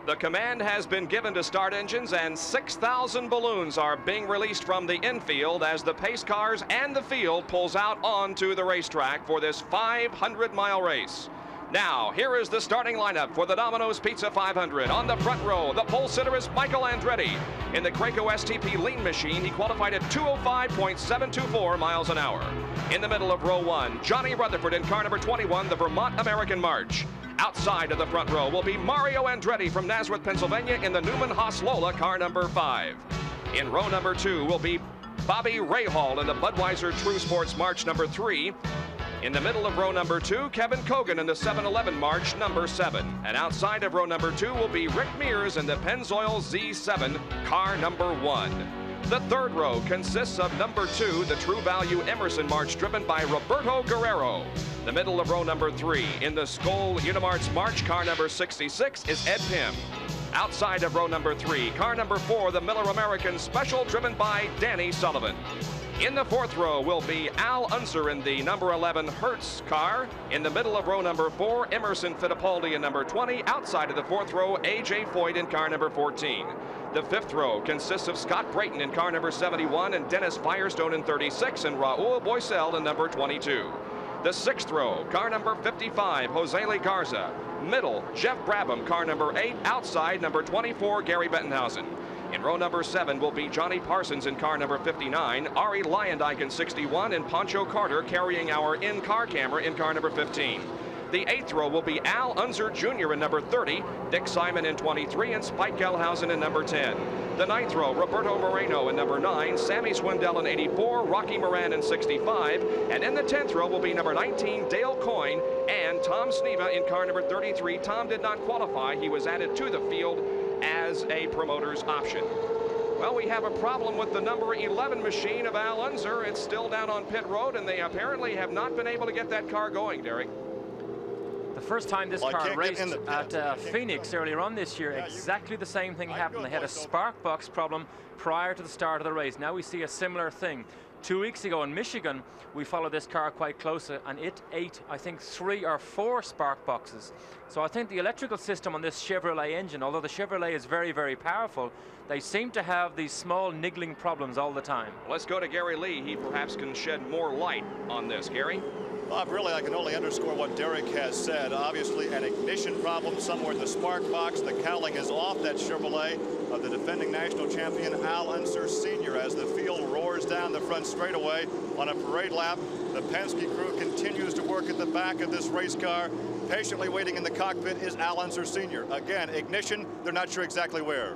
The command has been given to start engines, and 6,000 balloons are being released from the infield as the pace cars and the field pulls out onto the racetrack for this 500-mile race. Now, here is the starting lineup for the Domino's Pizza 500. On the front row, the pole sitter is Michael Andretti. In the Graco STP lean machine, he qualified at 205.724 miles an hour. In the middle of row 1, Johnny Rutherford in car number 21, the Vermont American March. Outside of the front row will be Mario Andretti from Nazareth, Pennsylvania in the Newman Haas Lola car number 5. In row number 2 will be Bobby Rahal in the Budweiser True Sports March number 3. In the middle of row number 2, Kevin COGAN in the 711 March number 7. And outside of row number 2 will be Rick Mears in the Pennzoil Z7 car number 1. The third row consists of number 2, the True Value Emerson March driven by Roberto Guerrero. The middle of row number 3, in the Skoll Unimarts March car number 66 is Ed Pym. Outside of row number 3, car number 4, the Miller American Special driven by Danny Sullivan. In the fourth row will be Al Unser in the number 11 Hertz car. In the middle of row number 4, Emerson Fittipaldi in number 20. Outside of the fourth row, A.J. Foyt in car number 14. The fifth row consists of Scott Brayton in car number 71 and Dennis Firestone in 36 and Raul Boisel in number 22. The sixth row, car number 55, Jose Lee Garza. Middle, Jeff Brabham, car number 8. Outside, number 24, Gary Bettenhausen. In row number 7 will be Johnny Parsons in car number 59, Ari Lyondike in 61, and Pancho Carter carrying our in-car camera in car number 15. The eighth row will be Al Unser Jr. in number 30, Dick Simon in 23, and Spike Gelhausen in number 10. The ninth row, Roberto Moreno in number 9, Sammy Swindell in 84, Rocky Moran in 65, and in the 10th row will be number 19, Dale Coyne, and Tom Sneva in car number 33. Tom did not qualify. He was added to the field as a promoter's option. Well, we have a problem with the number 11 machine of Al Unser. It's still down on pit road, and they apparently have not been able to get that car going, Derek. The first time this car raced at Phoenix earlier on this year, exactly the same thing happened. They had a spark box problem prior to the start of the race. Now we see a similar thing. 2 weeks ago in Michigan, we followed this car quite closely, and it ate, I think, 3 or 4 spark boxes. So I think the electrical system on this Chevrolet engine, although the Chevrolet is very, very powerful, they seem to have these small niggling problems all the time. Let's go to Gary Lee. He perhaps can shed more light on this. Gary? Bob, really, I can only underscore what Derek has said. Obviously, an ignition problem somewhere in the spark box. The cowling is off that Chevrolet of the defending national champion Al Unser Sr. as the field roars down the front straightaway on a parade lap. The Penske crew continues to work at the back of this race car. Patiently waiting in the cockpit is Al Unser Sr. Again, ignition, they're not sure exactly where.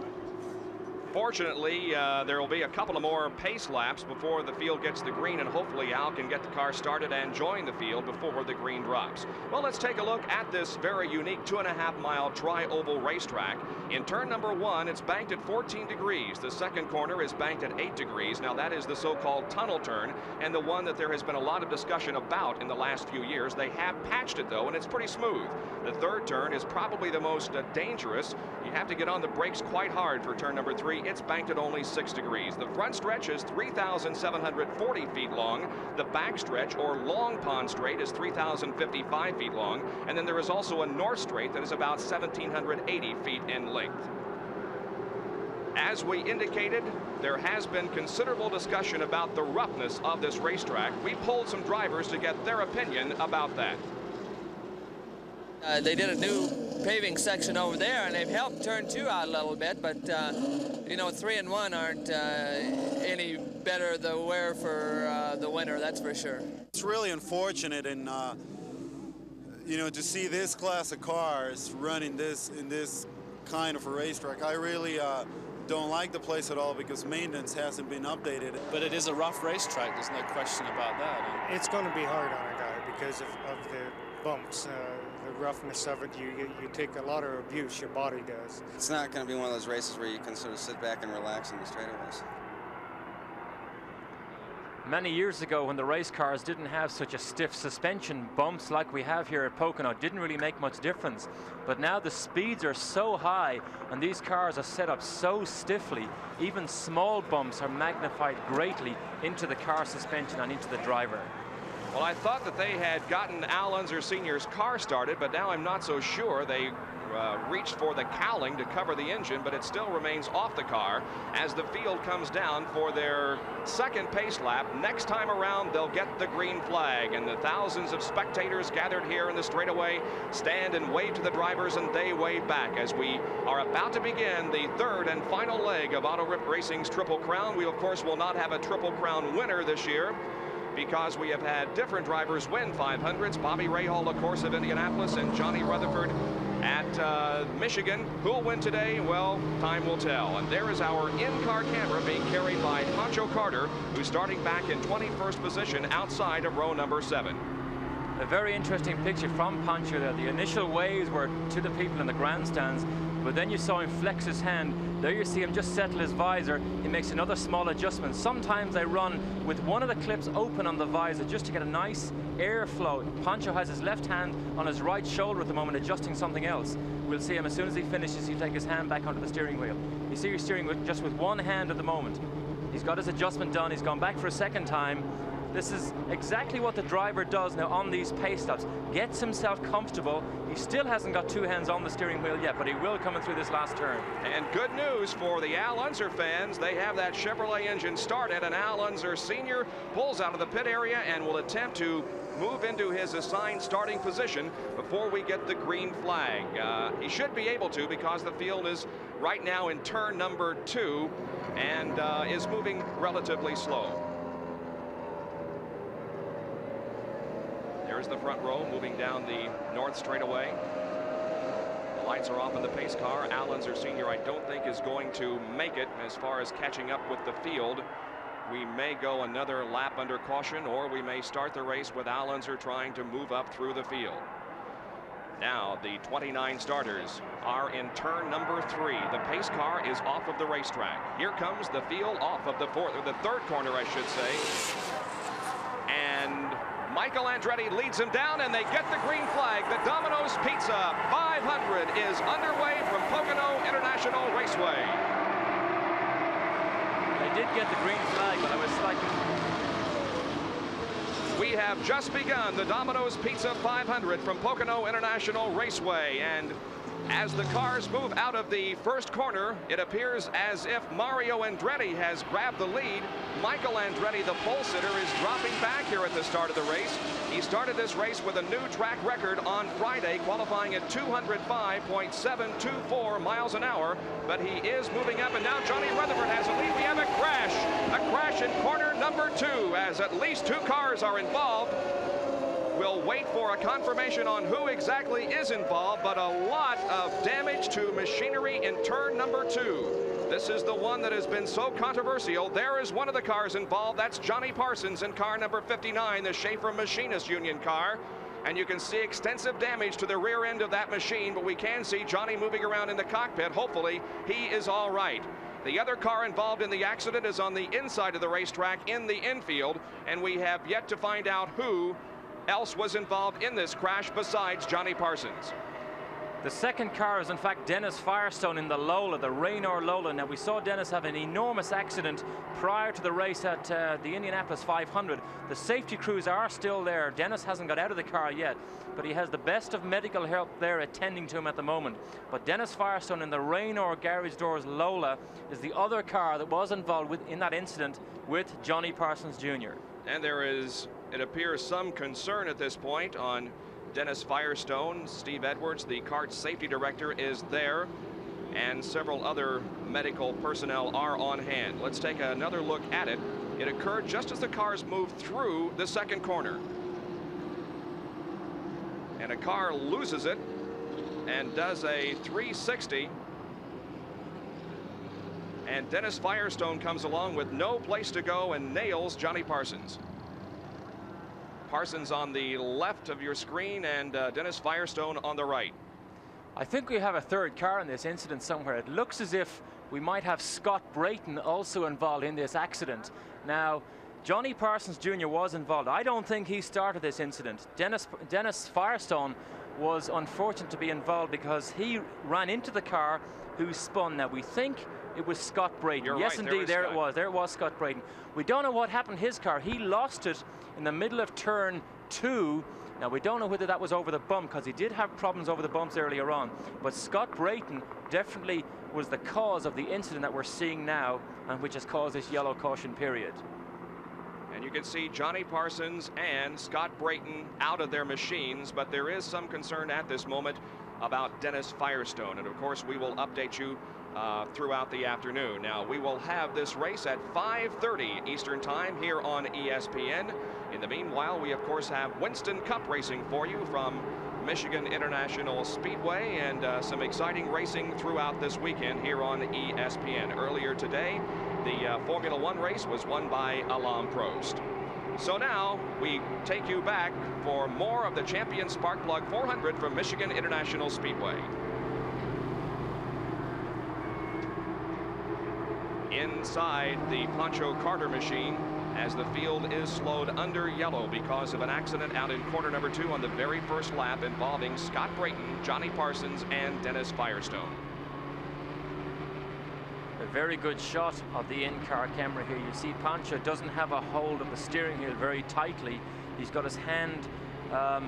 Fortunately, there will be a couple of more pace laps before the field gets the green, and hopefully Al can get the car started and join the field before the green drops. Well, let's take a look at this very unique 2.5-mile tri-oval racetrack. In turn number 1, it's banked at 14 degrees. The second corner is banked at 8 degrees. Now, that is the so-called tunnel turn, and the one that there has been a lot of discussion about in the last few years. They have patched it, though, and it's pretty smooth. The third turn is probably the most dangerous. You have to get on the brakes quite hard for turn number 3. It's banked at only 6 degrees. The front stretch is 3,740 feet long. The back stretch, or Long Pond Straight, is 3,055 feet long. And then there is also a north straight that is about 1,780 feet in length. As we indicated, there has been considerable discussion about the roughness of this racetrack. We polled some drivers to get their opinion about that. They did a new paving section over there, and they've helped turn 2 out a little bit, but you know, 3 and 1 aren't any better the wear for the winter, that's for sure. It's really unfortunate, and you know, to see this class of cars running in this kind of a racetrack. I really don't like the place at all because maintenance hasn't been updated. But it is a rough racetrack, there's no question about that. It's going to be hard on a guy because of the bumps. The roughness of it, you take a lot of abuse, your body does. It's not going to be one of those races where you can sort of sit back and relax in the straightaways. Many years ago, when the race cars didn't have such a stiff suspension, bumps like we have here at Pocono didn't really make much difference. But now the speeds are so high and these cars are set up so stiffly, even small bumps are magnified greatly into the car suspension and into the driver. Well, I thought that they had gotten Al Unser Sr.'s car started, but now I'm not so sure. They reached for the cowling to cover the engine, but it still remains off the car as the field comes down for their second pace lap. Next time around, they'll get the green flag, and the thousands of spectators gathered here in the straightaway stand and wave to the drivers, and they wave back as we are about to begin the third and final leg of Auto Racing's Triple Crown. We, of course, will not have a Triple Crown winner this year, because we have had different drivers win 500s. Bobby Rahal, of course, of Indianapolis, and Johnny Rutherford at Michigan. Who'll win today? Well, time will tell. And there is our in-car camera being carried by Pancho Carter, who's starting back in 21st position outside of row number 7. A very interesting picture from Pancho there. The initial waves were to the people in the grandstands, but then you saw him flex his hand. There you see him just settle his visor. He makes another small adjustment. Sometimes they run with one of the clips open on the visor just to get a nice airflow. Pancho has his left hand on his right shoulder at the moment, adjusting something else. We'll see him as soon as he finishes. He'll take his hand back onto the steering wheel. You see he's steering just with one hand at the moment. He's got his adjustment done. He's gone back for a second time. This is exactly what the driver does now on these pace stops. Gets himself comfortable. He still hasn't got two hands on the steering wheel yet, but he will coming through this last turn. And good news for the Al Unser fans. They have that Chevrolet engine started, and Al Unser Sr. pulls out of the pit area and will attempt to move into his assigned starting position before we get the green flag. He should be able to, because the field is right now in turn number 2 and is moving relatively slow. There's the front row moving down the north straightaway. The lights are off in the pace car. Al Unser Sr. I don't think is going to make it as far as catching up with the field. We may go another lap under caution, or we may start the race with Al Unser trying to move up through the field. Now the 29 starters are in turn number 3. The pace car is off of the racetrack. Here comes the field off of the third corner, I should say. And Michael Andretti leads him down, and they get the green flag. The Domino's Pizza 500 is underway from Pocono International Raceway. They did get the green flag, but I was slightly... We have just begun the Domino's Pizza 500 from Pocono International Raceway, and as the cars move out of the first corner, it appears as if Mario Andretti has grabbed the lead. Michael Andretti, the pole sitter, is dropping back here at the start of the race. He started this race with a new track record on Friday, qualifying at 205.724 miles an hour, but he is moving up, and now Johnny Rutherford has a lead. We have a crash in corner number 2, as at least 2 cars are involved. We'll wait for a confirmation on who exactly is involved, but a lot of damage to machinery in turn number 2. This is the one that has been so controversial. There is one of the cars involved. That's Johnny Parsons in car number 59, the Schaefer Machinist Union car. And you can see extensive damage to the rear end of that machine, but we can see Johnny moving around in the cockpit. Hopefully, he is all right. The other car involved in the accident is on the inside of the racetrack in the infield, and we have yet to find out who else was involved in this crash besides Johnny Parsons. The second car is in fact Dennis Firestone in the Lola, the Raynor Lola. Now we saw Dennis have an enormous accident prior to the race at the Indianapolis 500. The safety crews are still there. Dennis hasn't got out of the car yet, but he has the best of medical help there attending to him at the moment. But Dennis Firestone in the Raynor Garage Doors Lola is the other car that was involved in that incident with Johnny Parsons Jr. And there is, it appears, some concern at this point on Dennis Firestone. Steve Edwards, the kart safety director, is there, and several other medical personnel are on hand. Let's take another look at it. It occurred just as the cars moved through the second corner. And a car loses it and does a 360. And Dennis Firestone comes along with no place to go and nails Johnny Parsons. Parsons on the left of your screen, and Dennis Firestone on the right. I think we have a third car in this incident somewhere. It looks as if we might have Scott Brayton also involved in this accident. Now, Johnny Parsons Jr. was involved. I don't think he started this incident. Dennis Firestone was unfortunate to be involved because he ran into the car who spun. Now, we think it was Scott Brayton. You're yes, right, indeed, there it was. There it was, Scott Brayton. We don't know what happened to his car. He lost it in the middle of turn 2 Now, we don't know whether that was over the bump, because he did have problems over the bumps earlier on, but Scott Brayton definitely was the cause of the incident that we're seeing now, and which has caused this yellow caution period. And you can see Johnny Parsons and Scott Brayton out of their machines, but there is some concern at this moment about Dennis Firestone, and of course we will update you throughout the afternoon. Now, we will have this race at 5:30 Eastern Time here on ESPN. In the meanwhile, we of course have Winston Cup racing for you from Michigan International Speedway, and some exciting racing throughout this weekend here on ESPN. Earlier today, the Formula One race was won by Alain Prost. So now we take you back for more of the Champion Sparkplug 400 from Michigan International Speedway. Inside the Pancho Carter machine, as the field is slowed under yellow because of an accident out in corner number 2 on the very first lap involving Scott Brayton, Johnny Parsons, and Dennis Firestone. A very good shot of the in-car camera here. You see Pancho doesn't have a hold of the steering wheel very tightly. He's got his hand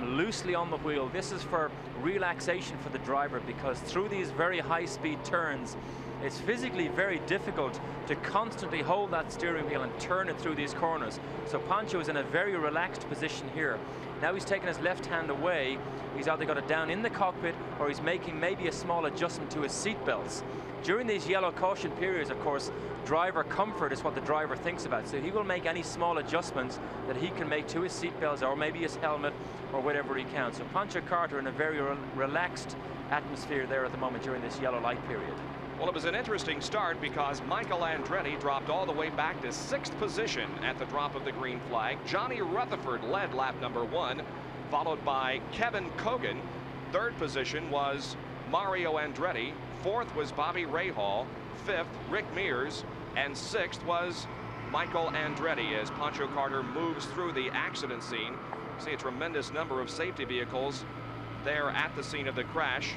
loosely on the wheel. This is for relaxation for the driver, because through these very high-speed turns, it's physically very difficult to constantly hold that steering wheel and turn it through these corners. So Pancho is in a very relaxed position here. Now he's taken his left hand away. He's either got it down in the cockpit, or he's making maybe a small adjustment to his seat belts. During these yellow caution periods, of course, driver comfort is what the driver thinks about. So he will make any small adjustments that he can make to his seat belts, or maybe his helmet, or whatever he can. So Pancho Carter in a very relaxed atmosphere there at the moment during this yellow light period. Well, it was an interesting start because Michael Andretti dropped all the way back to 6th position at the drop of the green flag. Johnny Rutherford led lap number 1, followed by Kevin COGAN. 3rd position was Mario Andretti. 4th was Bobby Rahal. 5th, Rick Mears. And 6th was Michael Andretti as Pancho Carter moves through the accident scene. See a tremendous number of safety vehicles there at the scene of the crash.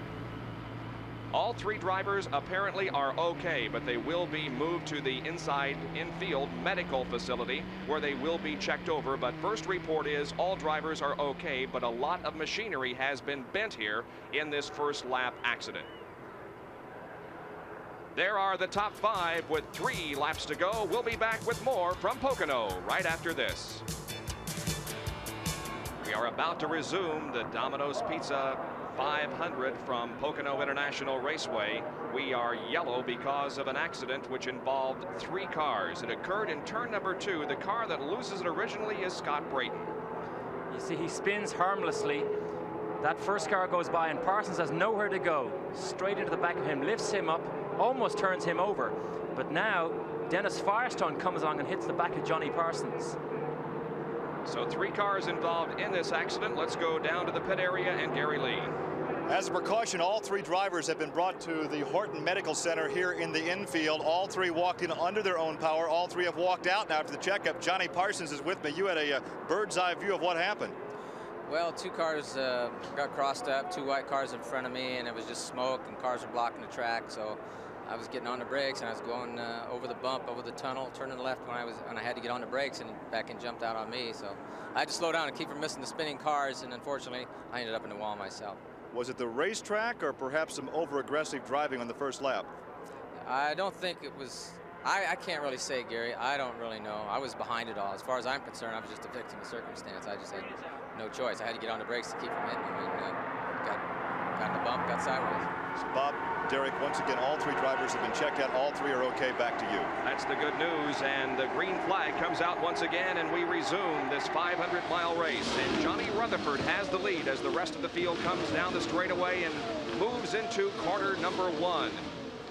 All 3 drivers apparently are okay, but they will be moved to the inside infield medical facility where they will be checked over. But first report is all drivers are okay, but a lot of machinery has been bent here in this first lap accident. There are the top 5 with 3 laps to go. We'll be back with more from Pocono right after this. We are about to resume the Domino's Pizza 500 from Pocono International Raceway. We are yellow because of an accident which involved 3 cars. It occurred in turn number 2. The car that loses it originally is Scott Brayton. You see, he spins harmlessly. That first car goes by, and Parsons has nowhere to go. Straight into the back of him, lifts him up, almost turns him over. But now Dennis Firestone comes along and hits the back of Johnny Parsons. So 3 cars involved in this accident. Let's go down to the pit area and Gary Lee. As a precaution, all 3 drivers have been brought to the Horton Medical Center here in the infield. All 3 walked in under their own power. All 3 have walked out now after the checkup. Johnny Parsons is with me. You had a bird's eye view of what happened. Well, 2 cars got crossed up, 2 white cars in front of me, and it was just smoke, and cars were blocking the track. So I was getting on the brakes, and I was going over the bump, over the tunnel, turning left when I had to get on the brakes, and back and jumped out on me. So I had to slow down and keep from missing the spinning cars, and unfortunately, I ended up in the wall myself. Was it the racetrack or perhaps some over-aggressive driving on the first lap? I don't think it was. I can't really say, Gary. I don't really know. I was behind it all. As far as I'm concerned, I was just a victim of circumstance. I just had no choice. I had to get on the brakes to keep from hitting him, and got in the bump, got sideways. So Bob, Derek, once again, all 3 drivers have been checked out. All 3 are okay. Back to you. That's the good news, and the green flag comes out once again, and we resume this 500-mile race. And Johnny Rutherford has the lead as the rest of the field comes down the straightaway and moves into corner number 1.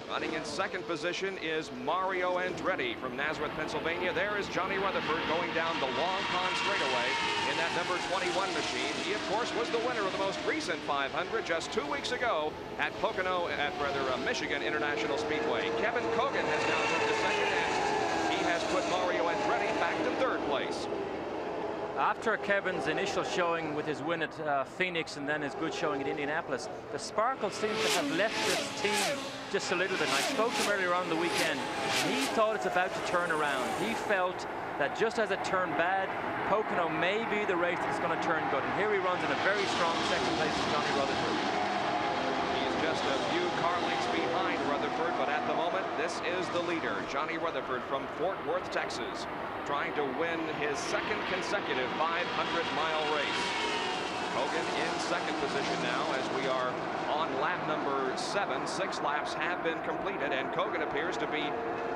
Running in 2nd position is Mario Andretti from Nazareth, Pennsylvania. There is Johnny Rutherford going down the Long Pond straightaway in that number 21 machine. He, of course, was the winner of the most recent 500 just 2 weeks ago at Pocono, Michigan International Speedway. Kevin COGAN has now moved to 2nd, and he has put Mario Andretti back to 3rd place. After Kevin's initial showing with his win at Phoenix and then his good showing at Indianapolis, the sparkle seems to have left this team just a little bit. And I spoke to him earlier on the weekend. He thought it's about to turn around. He felt that just as it turned bad Pocono may be the race that's going to turn good. And here he runs in a very strong second place with Johnny Rutherford. He's just a few car lengths behind Rutherford, but at the moment, this is the leader, Johnny Rutherford from Fort Worth, Texas, trying to win his second consecutive 500-mile race. Cogan in second position now as we are on lap number 7. 6 laps have been completed, and Cogan appears to be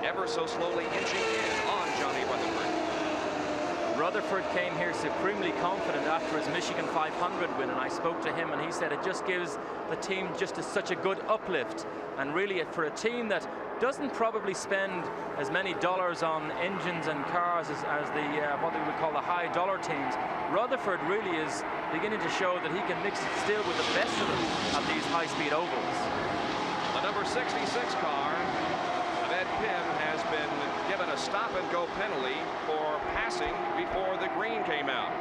ever so slowly inching in on Johnny Rutherford. Rutherford came here supremely confident after his Michigan 500 win, and I spoke to him and he said it just gives the team just such a good uplift. And really for a team that doesn't probably spend as many dollars on engines and cars as the what we would call the high dollar teams, Rutherford really is beginning to show that he can mix it still with the best of them at these high-speed ovals. The number 66 car of Ed Pym has been given a stop-and-go penalty for passing before the green came out.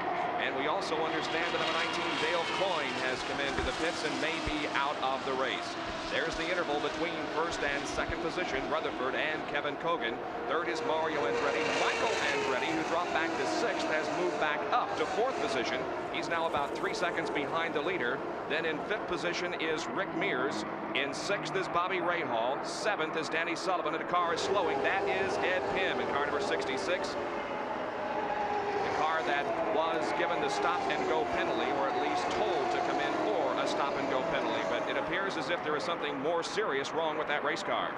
And we also understand that number 19, Dale Coyne, has come into the pits and may be out of the race. There's the interval between first and second position, Rutherford and Kevin Cogan. Third is Mario Andretti. Michael Andretti, who dropped back to 6th, has moved back up to 4th position. He's now about 3 seconds behind the leader. Then in 5th position is Rick Mears. In 6th is Bobby Rahal. 7th is Danny Sullivan, and the car is slowing. That is Ed Pym in car number 66. The car that was given the stop-and-go penalty, or at least told to come in for a stop-and-go penalty. But it appears as if there is something more serious wrong with that race car.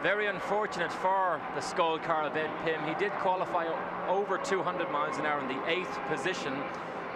Very unfortunate for the Skull car of Ed Pym. He did qualify over 200 miles an hour in the 8th position.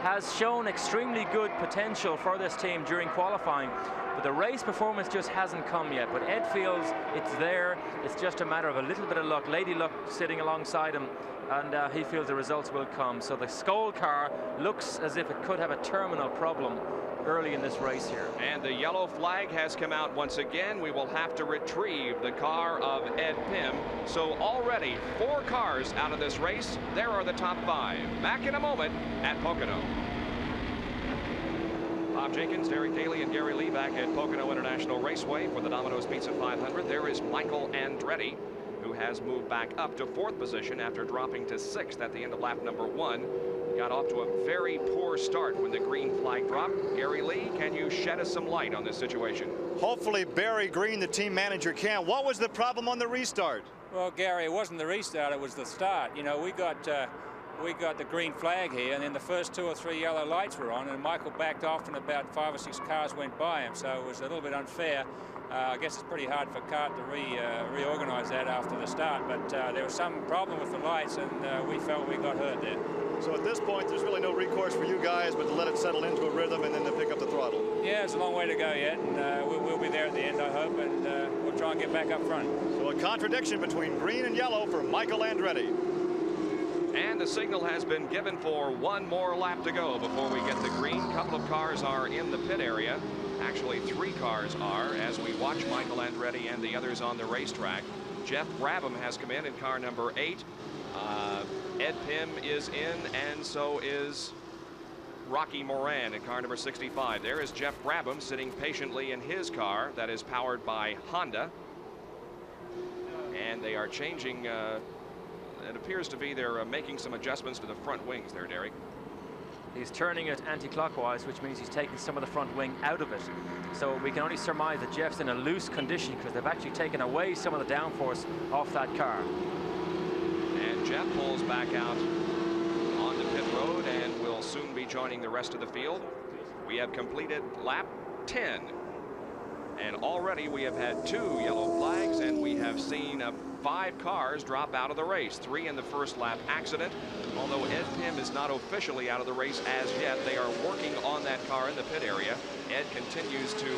Has shown extremely good potential for this team during qualifying, but the race performance just hasn't come yet. But Ed feels it's there. It's just a matter of a little bit of luck, lady luck sitting alongside him, and he feels the results will come. So the Skull car looks as if it could have a terminal problem early in this race here. And the yellow flag has come out once again. We will have to retrieve the car of Ed Pym. So already 4 cars out of this race. There are the top 5. Back in a moment at Pocono. Bob Jenkins, Derek Daly, and Gary Lee back at Pocono International Raceway for the Domino's Pizza 500. There is Michael Andretti, who has moved back up to 4th position after dropping to 6th at the end of lap number 1. Got off to a very poor start when the green flag dropped. Gary Lee, can you shed us some light on this situation? Hopefully Barry Green, the team manager, can. What was the problem on the restart? Well, Gary, it wasn't the restart, it was the start. You know, we got the green flag here, and then the first 2 or 3 yellow lights were on, and Michael backed off, and about 5 or 6 cars went by him, so it was a little bit unfair. I guess it's pretty hard for CART to reorganize that after the start, but there was some problem with the lights, and we felt we got hurt there. So at this point, there's really no recourse for you guys but to let it settle into a rhythm and then to pick up the throttle. Yeah, it's a long way to go yet, and we'll be there at the end, I hope, and we'll try and get back up front. So a contradiction between green and yellow for Michael Andretti. And the signal has been given for 1 more lap to go before we get the green. A couple of cars are in the pit area. Actually, 3 cars are as we watch Michael Andretti and the others on the racetrack. Jeff Brabham has come in car number 8. Ed Pym is in, and so is Rocky Moran in car number 65. There is Jeff Brabham sitting patiently in his car that is powered by Honda. And they are changing, it appears to be they're making some adjustments to the front wings there, Derek. He's turning it anti-clockwise, which means he's taking some of the front wing out of it. So we can only surmise that Jeff's in a loose condition because they've actually taken away some of the downforce off that car. And Jeff pulls back out on the pit road and will soon be joining the rest of the field. We have completed lap 10. And already we have had 2 yellow flags, and we have seen 5 cars drop out of the race. 3 in the first lap accident. Although Ed Pym is not officially out of the race as yet, they are working on that car in the pit area. Ed continues to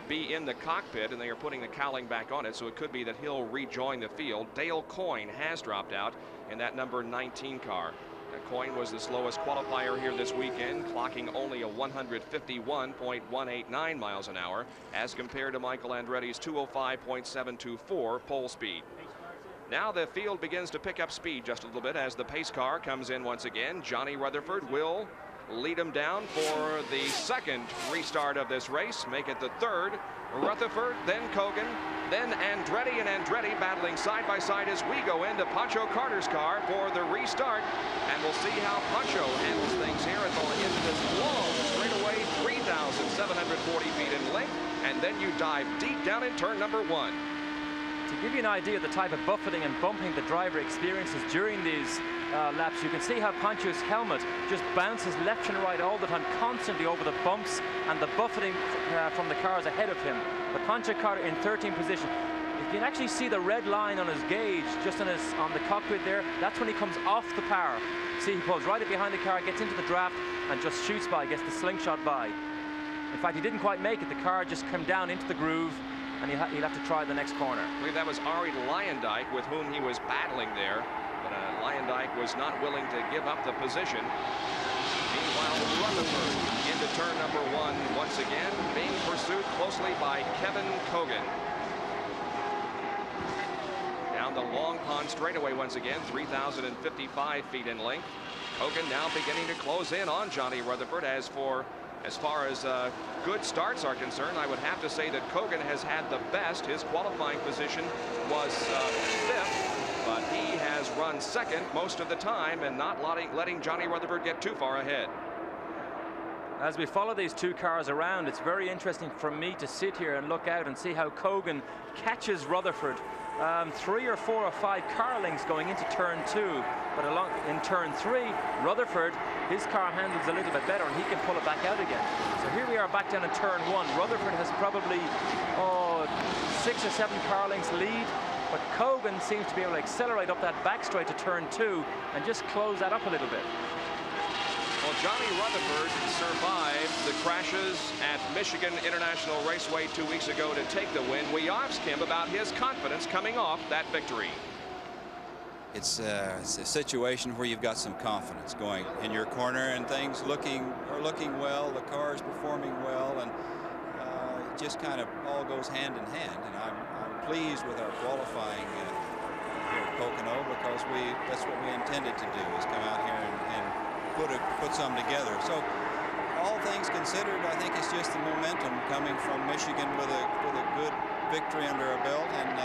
be in the cockpit, and they are putting the cowling back on it, so it could be that he'll rejoin the field. Dale Coyne has dropped out in that number 19 car. Coyne was the slowest qualifier here this weekend, clocking only a 151.189 miles an hour as compared to Michael Andretti's 205.724 pole speed. Now the field begins to pick up speed just a little bit as the pace car comes in once again. Johnny Rutherford will lead them down for the second restart of this race, make it the third. Rutherford, then COGAN, then Andretti, and Andretti battling side by side as we go into Pancho Carter's car for the restart. And we'll see how Pancho handles things here at the end of this long straightaway, 3,740 feet in length, and then you dive deep down in turn number 1. To give you an idea of the type of buffeting and bumping the driver experiences during these laps, you can see how Pancho's helmet just bounces left and right all the time, constantly over the bumps and the buffeting from the cars ahead of him. But Pancho Carter in 13th position. You can actually see the red line on his gauge, just on the cockpit there. That's when he comes off the power. See, he pulls right up behind the car, gets into the draft, and just shoots by, gets the slingshot by. In fact, he didn't quite make it. The car just came down into the groove, and he'll have to try the next corner. I believe that was Ari Leyendijk with whom he was battling there, but Leyendijk was not willing to give up the position. Meanwhile, Rutherford into turn number 1 once again, being pursued closely by Kevin COGAN. Down the Long Pond straightaway once again, 3,055 feet in length. COGAN now beginning to close in on Johnny Rutherford. As far as good starts are concerned, I would have to say that COGAN has had the best. His qualifying position was 5th, but he has run 2nd most of the time and not letting Johnny Rutherford get too far ahead. As we follow these two cars around, it's very interesting for me to sit here and look out and see how COGAN catches Rutherford. 3 or 4 or 5 car lengths going into turn 2, but in turn 3, Rutherford, his car handles a little bit better and he can pull it back out again. So here we are back down in turn 1. Rutherford has probably 6 or 7 car lengths lead, but COGAN seems to be able to accelerate up that back straight to turn 2 and just close that up a little bit. Well, Johnny Rutherford survived the crashes at Michigan International Raceway 2 weeks ago to take the win. We asked him about his confidence coming off that victory. It's a situation where you've got some confidence going in your corner and things are looking well, the car's performing well, and it just kind of all goes hand in hand. And I'm pleased with our qualifying here at Pocono, because that's what we intended to do, is come out here and put some together. So all things considered, I think it's just the momentum coming from Michigan with a good victory under our belt, and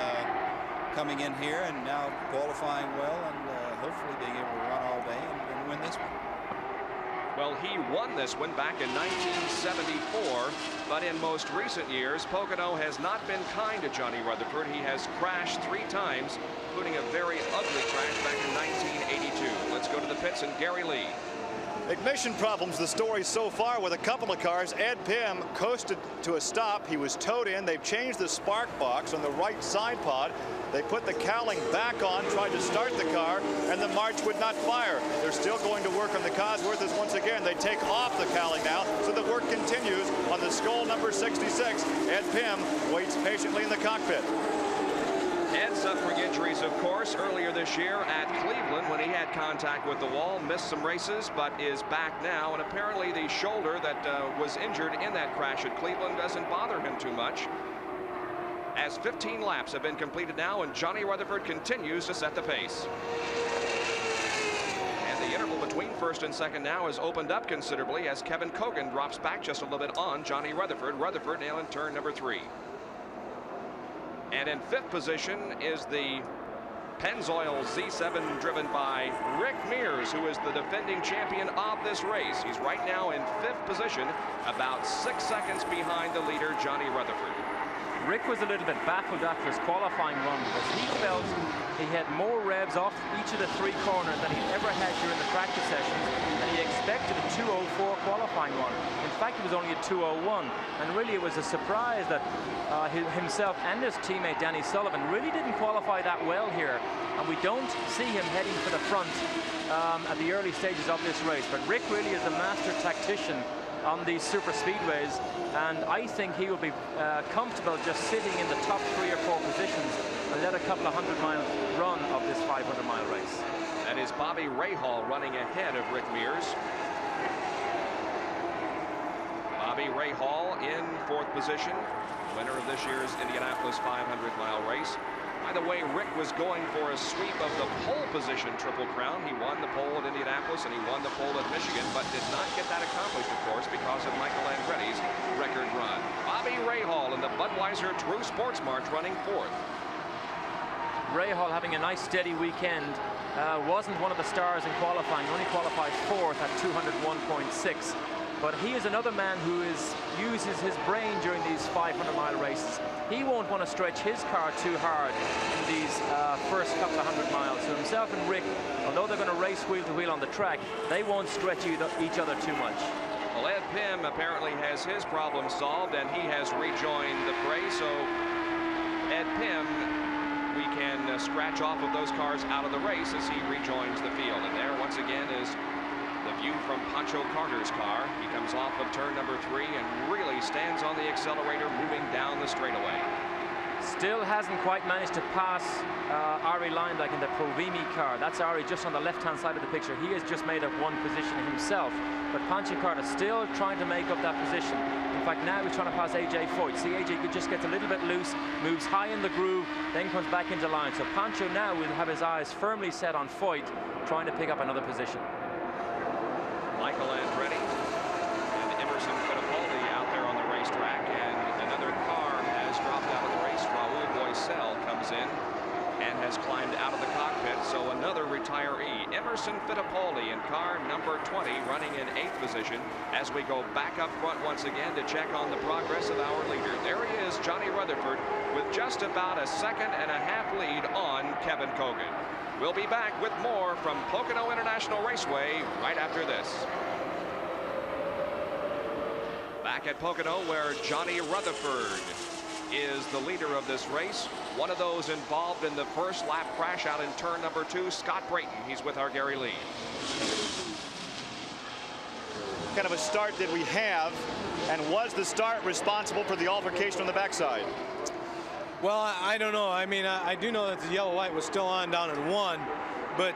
coming in here and now qualifying well, and hopefully being able to run all day and win this one. Well, he won this one back in 1974, but in most recent years, Pocono has not been kind to Johnny Rutherford. He has crashed 3 times, including a very ugly crash back in 1982. Let's go to the pits and Gary Lee. Ignition problems, the story so far with a couple of cars. Ed Pym coasted to a stop. He was towed in. They've changed the spark box on the right side pod. They put the cowling back on, tried to start the car, and the March would not fire. They're still going to work on the Cosworth as once again they take off the cowling now, so the work continues on the Skoal number 66. Ed Pym waits patiently in the cockpit. Ed suffering injuries, of course, earlier this year at Cleveland when he had contact with the wall, missed some races, but is back now. And apparently the shoulder that was injured in that crash at Cleveland doesn't bother him too much, as 15 laps have been completed now, and Johnny Rutherford continues to set the pace. And the interval between first and second now has opened up considerably as Kevin COGAN drops back just a little bit on Johnny Rutherford. Rutherford now in turn number 3. And in 5th position is the Pennzoil Z7 driven by Rick Mears, who is the defending champion of this race. He's right now in 5th position, about 6 seconds behind the leader, Johnny Rutherford. Rick was a little bit baffled after his qualifying run, because he felt he had more revs off each of the 3 corners than he'd ever had during the practice sessions, and he expected a 2:04 qualifying run. In fact, it was only a 2:01, and really it was a surprise that himself and his teammate Danny Sullivan really didn't qualify that well here, and we don't see him heading for the front at the early stages of this race. But Rick really is a master tactician on these super speedways, and I think he will be comfortable just sitting in the top 3 or 4 positions and let a couple of 100-mile run of this 500-mile race. That is Bobby Rahal running ahead of Rick Mears. Bobby Rahal in 4th position, winner of this year's Indianapolis 500-mile race. By the way, Rick was going for a sweep of the pole position Triple Crown. He won the pole at Indianapolis and he won the pole at Michigan, but did not get that accomplished, of course, because of Michael Andretti's record run. Bobby Rahal in the Budweiser True Sports March running 4th. Rahal having a nice steady weekend. Wasn't one of the stars in qualifying, only qualified 4th at 201.6. But he is another man who uses his brain during these 500-mile races. He won't want to stretch his car too hard in these first couple of 100 miles. So himself and Rick, although they're going to race wheel to wheel on the track, they won't stretch each other too much. Well, Ed Pym apparently has his problem solved, and he has rejoined the fray. So Ed Pym, we can scratch off of those cars out of the race as he rejoins the field. And there, once again, is the view from Pancho Carter's car. He comes off of turn number 3 and really stands on the accelerator, moving down the straightaway. Still hasn't quite managed to pass Ari Leinbach in the Provimi car. That's Ari just on the left-hand side of the picture. He has just made up one position himself. But Pancho Carter still trying to make up that position. In fact, now he's trying to pass AJ Foyt. See, AJ just gets a little bit loose, moves high in the groove, then comes back into line. So Pancho now will have his eyes firmly set on Foyt, trying to pick up another position. Michael Andretti and Emerson Fittipaldi out there on the racetrack, and another car has dropped out of the race. Raul Boisel comes in and has climbed out of the cockpit, so another retiree. Emerson Fittipaldi in car number 20, running in 8th position as we go back up front once again to check on the progress of our leader. There he is, Johnny Rutherford, with just about a 2.5 lead on Kevin COGAN. We'll be back with more from Pocono International Raceway right after this. Back at Pocono, where Johnny Rutherford is the leader of this race. One of those involved in the first lap crash out in turn number 2, Scott Brayton. He's with our Gary Lee. What kind of a start did we have, and was the start responsible for the altercation on the backside? Well, I don't know. I mean, I do know that the yellow light was still on down at 1, but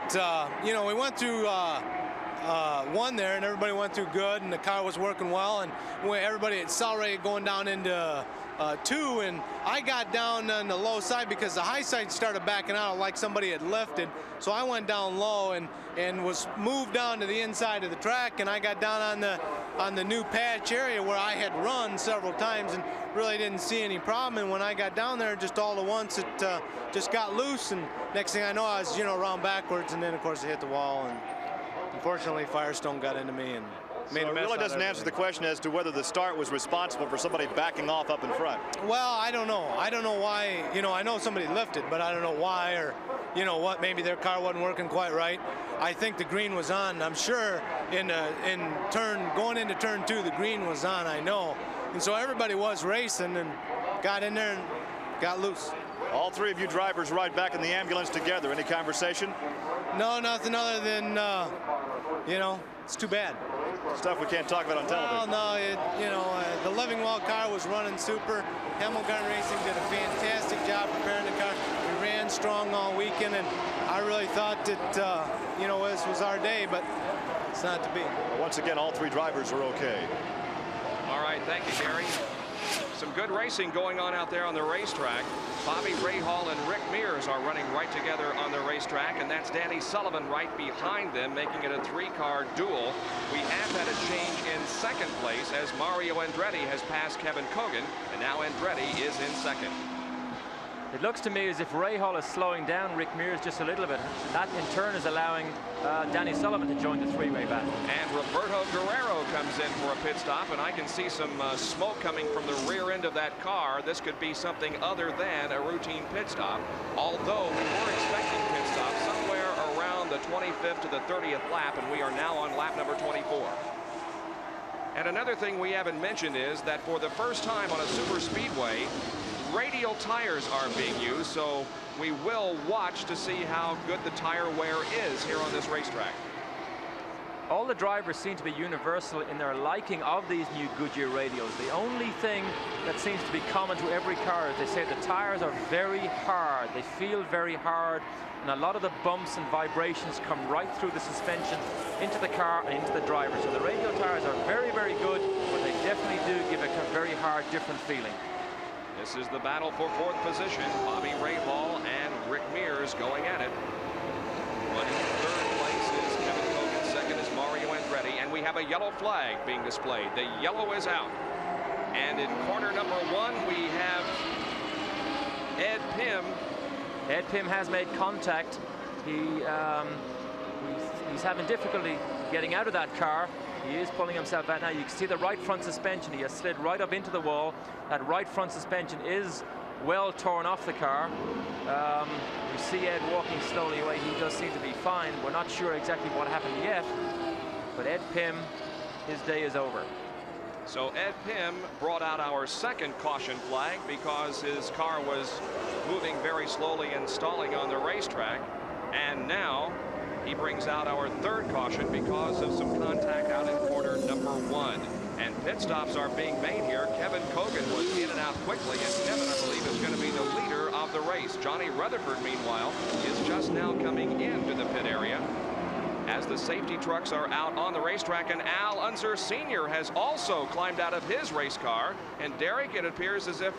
you know, we went through 1 there, and everybody went through good, and the car was working well, and everybody accelerated going down into 2, and I got down on the low side because the high side started backing out like somebody had lifted. So I went down low and was moved down to the inside of the track, and I got down on the new patch area where I had run several times and really didn't see any problem. And when I got down there, just all at once it just got loose, and next thing I know, I was, you know, around backwards, and then of course it hit the wall, and unfortunately Firestone got into me and made a mess. So it really doesn't answer the question as to whether the start was responsible for somebody backing off up in front. Well, I don't know. I don't know why. You know, I know somebody lifted, but I don't know why, or you know what, maybe their car wasn't working quite right. I think the green was on. I'm sure going into turn 2, the green was on, I know. And so everybody was racing and got in there and got loose. All 3 of you drivers ride back in the ambulance together. Any conversation? No, nothing other than, you know, it's too bad. Stuff we can't talk about on television. Well, no, you know, the Livingwell car was running super. Hamilton Racing did a fantastic job preparing the car. We ran strong all weekend, and I really thought that, you know, this was our day, but it's not to be. Once again, all 3 drivers are okay. All right, thank you, Gary. Some good racing going on out there on the racetrack. Bobby Rahal and Rick Mears are running right together on the racetrack, and that's Danny Sullivan right behind them, making it a 3-car duel. We have had a change in second place as Mario Andretti has passed Kevin COGAN, and now Andretti is in second. It looks to me as if Rahal is slowing down Rick Mears just a little bit. That in turn is allowing Danny Sullivan to join the 3-way back. And Roberto Guerrero comes in for a pit stop, and I can see some smoke coming from the rear end of that car. This could be something other than a routine pit stop, although we were expecting pit stops somewhere around the 25th to the 30th lap, and we are now on lap number 24. And another thing we haven't mentioned is that for the first time on a super speedway, radial tires are being used, so we will watch to see how good the tire wear is here on this racetrack. All the drivers seem to be universal in their liking of these new Goodyear radials. The only thing that seems to be common to every car is they say the tires are very hard. They feel very hard, and a lot of the bumps and vibrations come right through the suspension into the car and into the driver. So the radial tires are very, very good, but they definitely do give a very hard, different feeling. This is the battle for fourth position. Bobby Rahal and Rick Mears going at it. Running in third place is Kevin Cogan. Second is Mario Andretti. And we have a yellow flag being displayed. The yellow is out. And in corner number 1, we have Ed Pym. Ed Pym has made contact. He's having difficulty getting out of that car. He is pulling himself out now. You can see the right front suspension. He has slid right up into the wall. That right front suspension is well torn off the car. We see Ed walking slowly away. He does seem to be fine. We're not sure exactly what happened yet, but Ed Pym, his day is over. So Ed Pym brought out our second caution flag because his car was moving very slowly and stalling on the racetrack. And now he brings out our third caution because of some contact out in corner number 1. And pit stops are being made here. Kevin Cogan was in and out quickly, and Kevin, I believe, is going to be the leader of the race. Johnny Rutherford, meanwhile, is just now coming into the pit area as the safety trucks are out on the racetrack, and Al Unser Sr. has also climbed out of his race car. And Derek, it appears as if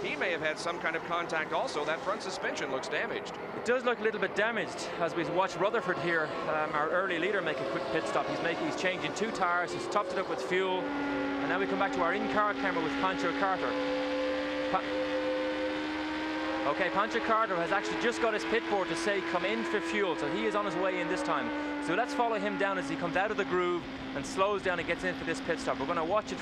he may have had some kind of contact also. That front suspension looks damaged. It does look a little bit damaged as we watch Rutherford here, our early leader, make a quick pit stop. He's changing 2 tires. He's topped it up with fuel. And now we come back to our in-car camera with Pancho Carter. Okay, Pancho Carter has actually just got his pit board to say come in for fuel, so he is on his way in this time. So let's follow him down as he comes out of the groove and slows down and gets in for this pit stop. We're going to watch it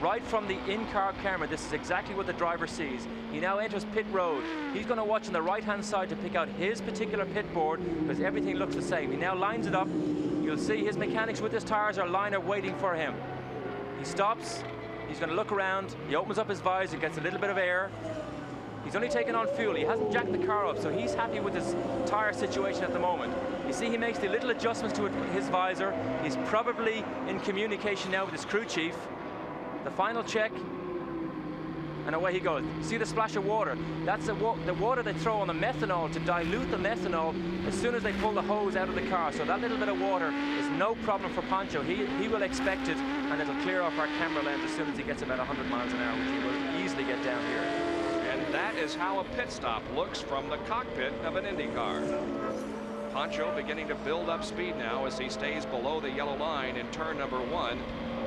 right from the in-car camera. This is exactly what the driver sees. He now enters pit road. He's going to watch on the right-hand side to pick out his particular pit board because everything looks the same. He now lines it up. You'll see his mechanics with his tires are lined up waiting for him. He stops. He's going to look around. He opens up his visor, gets a little bit of air. He's only taken on fuel. He hasn't jacked the car up, so he's happy with his tire situation at the moment. You see he makes the little adjustments to his visor. He's probably in communication now with his crew chief. The final check, and away he goes. See the splash of water? That's the water they throw on the methanol to dilute the methanol as soon as they pull the hose out of the car. So that little bit of water is no problem for Pancho. He will expect it, and it'll clear off our camera lens as soon as he gets about 100 miles an hour, which he will easily get down here. And that is how a pit stop looks from the cockpit of an IndyCar. Pancho beginning to build up speed now as he stays below the yellow line in turn number 1.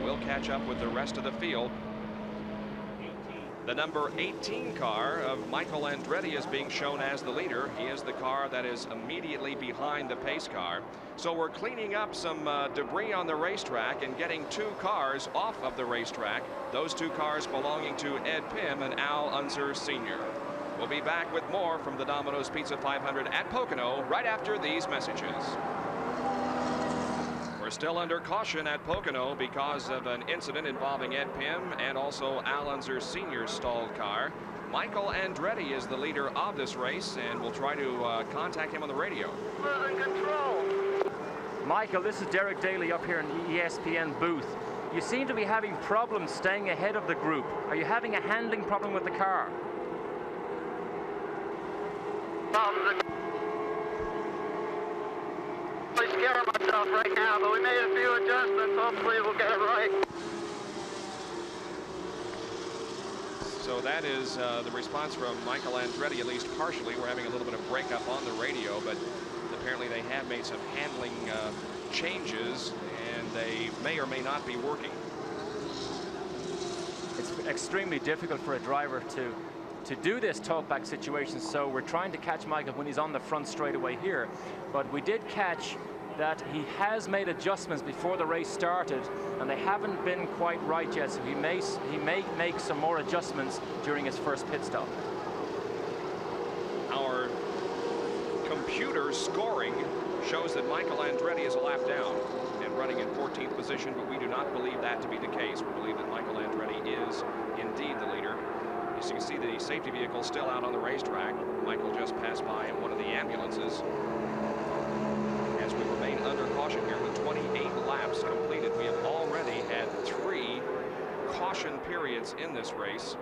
We'll catch up with the rest of the field. The number 18 car of Michael Andretti is being shown as the leader. He is the car that is immediately behind the pace car. So we're cleaning up some debris on the racetrack and getting 2 cars off of the racetrack. Those 2 cars belonging to Ed Pym and Al Unser Sr. We'll be back with more from the Domino's Pizza 500 at Pocono right after these messages. We're still under caution at Pocono because of an incident involving Ed Pym and also Al Unser Sr.'s stalled car. Michael Andretti is the leader of this race, and we'll try to contact him on the radio. Losing control. Michael, this is Derek Daly up here in the ESPN booth. You seem to be having problems staying ahead of the group. Are you having a handling problem with the car? I'm scaring myself right now, but we made a few adjustments. Hopefully we'll get it right. So that is the response from Michael Andretti, at least partially. We're having a little bit of breakup on the radio, but apparently they have made some handling changes, and they may or may not be working. It's extremely difficult for a driver to do this talkback situation, so we're trying to catch Michael when he's on the front straightaway here. But we did catch that he has made adjustments before the race started, and they haven't been quite right yet, so he may make some more adjustments during his first pit stop. Our computer scoring shows that Michael Andretti is a lap down and running in 14th position, but we do not believe that to be the case. We believe that Michael Andretti is indeed the leader. As you can see, the safety vehicle still out on the racetrack. Michael just passed by in one of the ambulances. As we remain under caution here with 28 laps completed, we have already had 3 caution periods in this race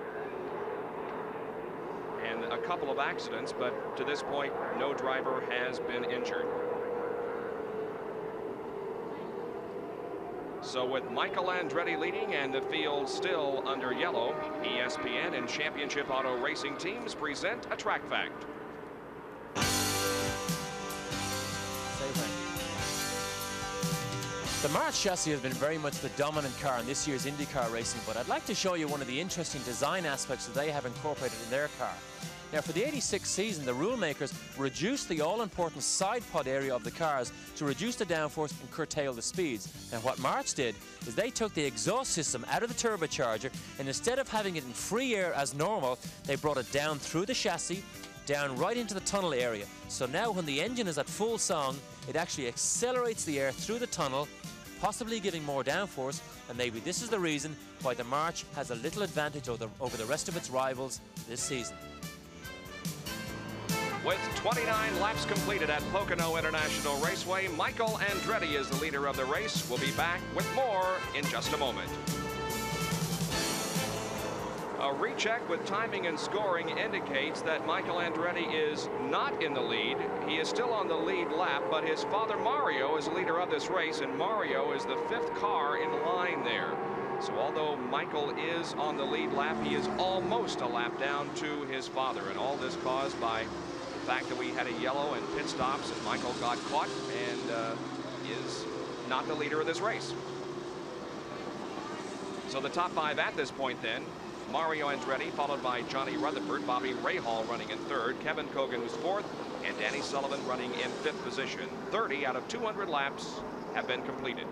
and a couple of accidents, but to this point, no driver has been injured. So with Michael Andretti leading and the field still under yellow, ESPN and Championship Auto Racing teams present a track fact. The MEARS chassis has been very much the dominant car in this year's IndyCar racing, but I'd like to show you one of the interesting design aspects that they have incorporated in their car. Now, for the '86 season, the rule makers reduced the all-important side pod area of the cars to reduce the downforce and curtail the speeds. Now, what MEARS did is they took the exhaust system out of the turbocharger, and instead of having it in free air as normal, they brought it down through the chassis, down right into the tunnel area. So now when the engine is at full song, it actually accelerates the air through the tunnel, possibly giving more downforce, and maybe this is the reason why the MEARS has a little advantage over the rest of its rivals this season. With 29 laps completed at Pocono International Raceway, Michael Andretti is the leader of the race. We'll be back with more in just a moment. A recheck with timing and scoring indicates that Michael Andretti is not in the lead. He is still on the lead lap, but his father Mario is the leader of this race, and Mario is the 5th car in line there. So although Michael is on the lead lap, he is almost a lap down to his father, and all this caused by the fact that we had a yellow and pit stops, and Michael got caught and is not the leader of this race. So the top 5 at this point then: Mario Andretti, followed by Johnny Rutherford, Bobby Rahal running in 3rd, Kevin Cogan who's 4th, and Danny Sullivan running in 5th position. 30 out of 200 laps have been completed.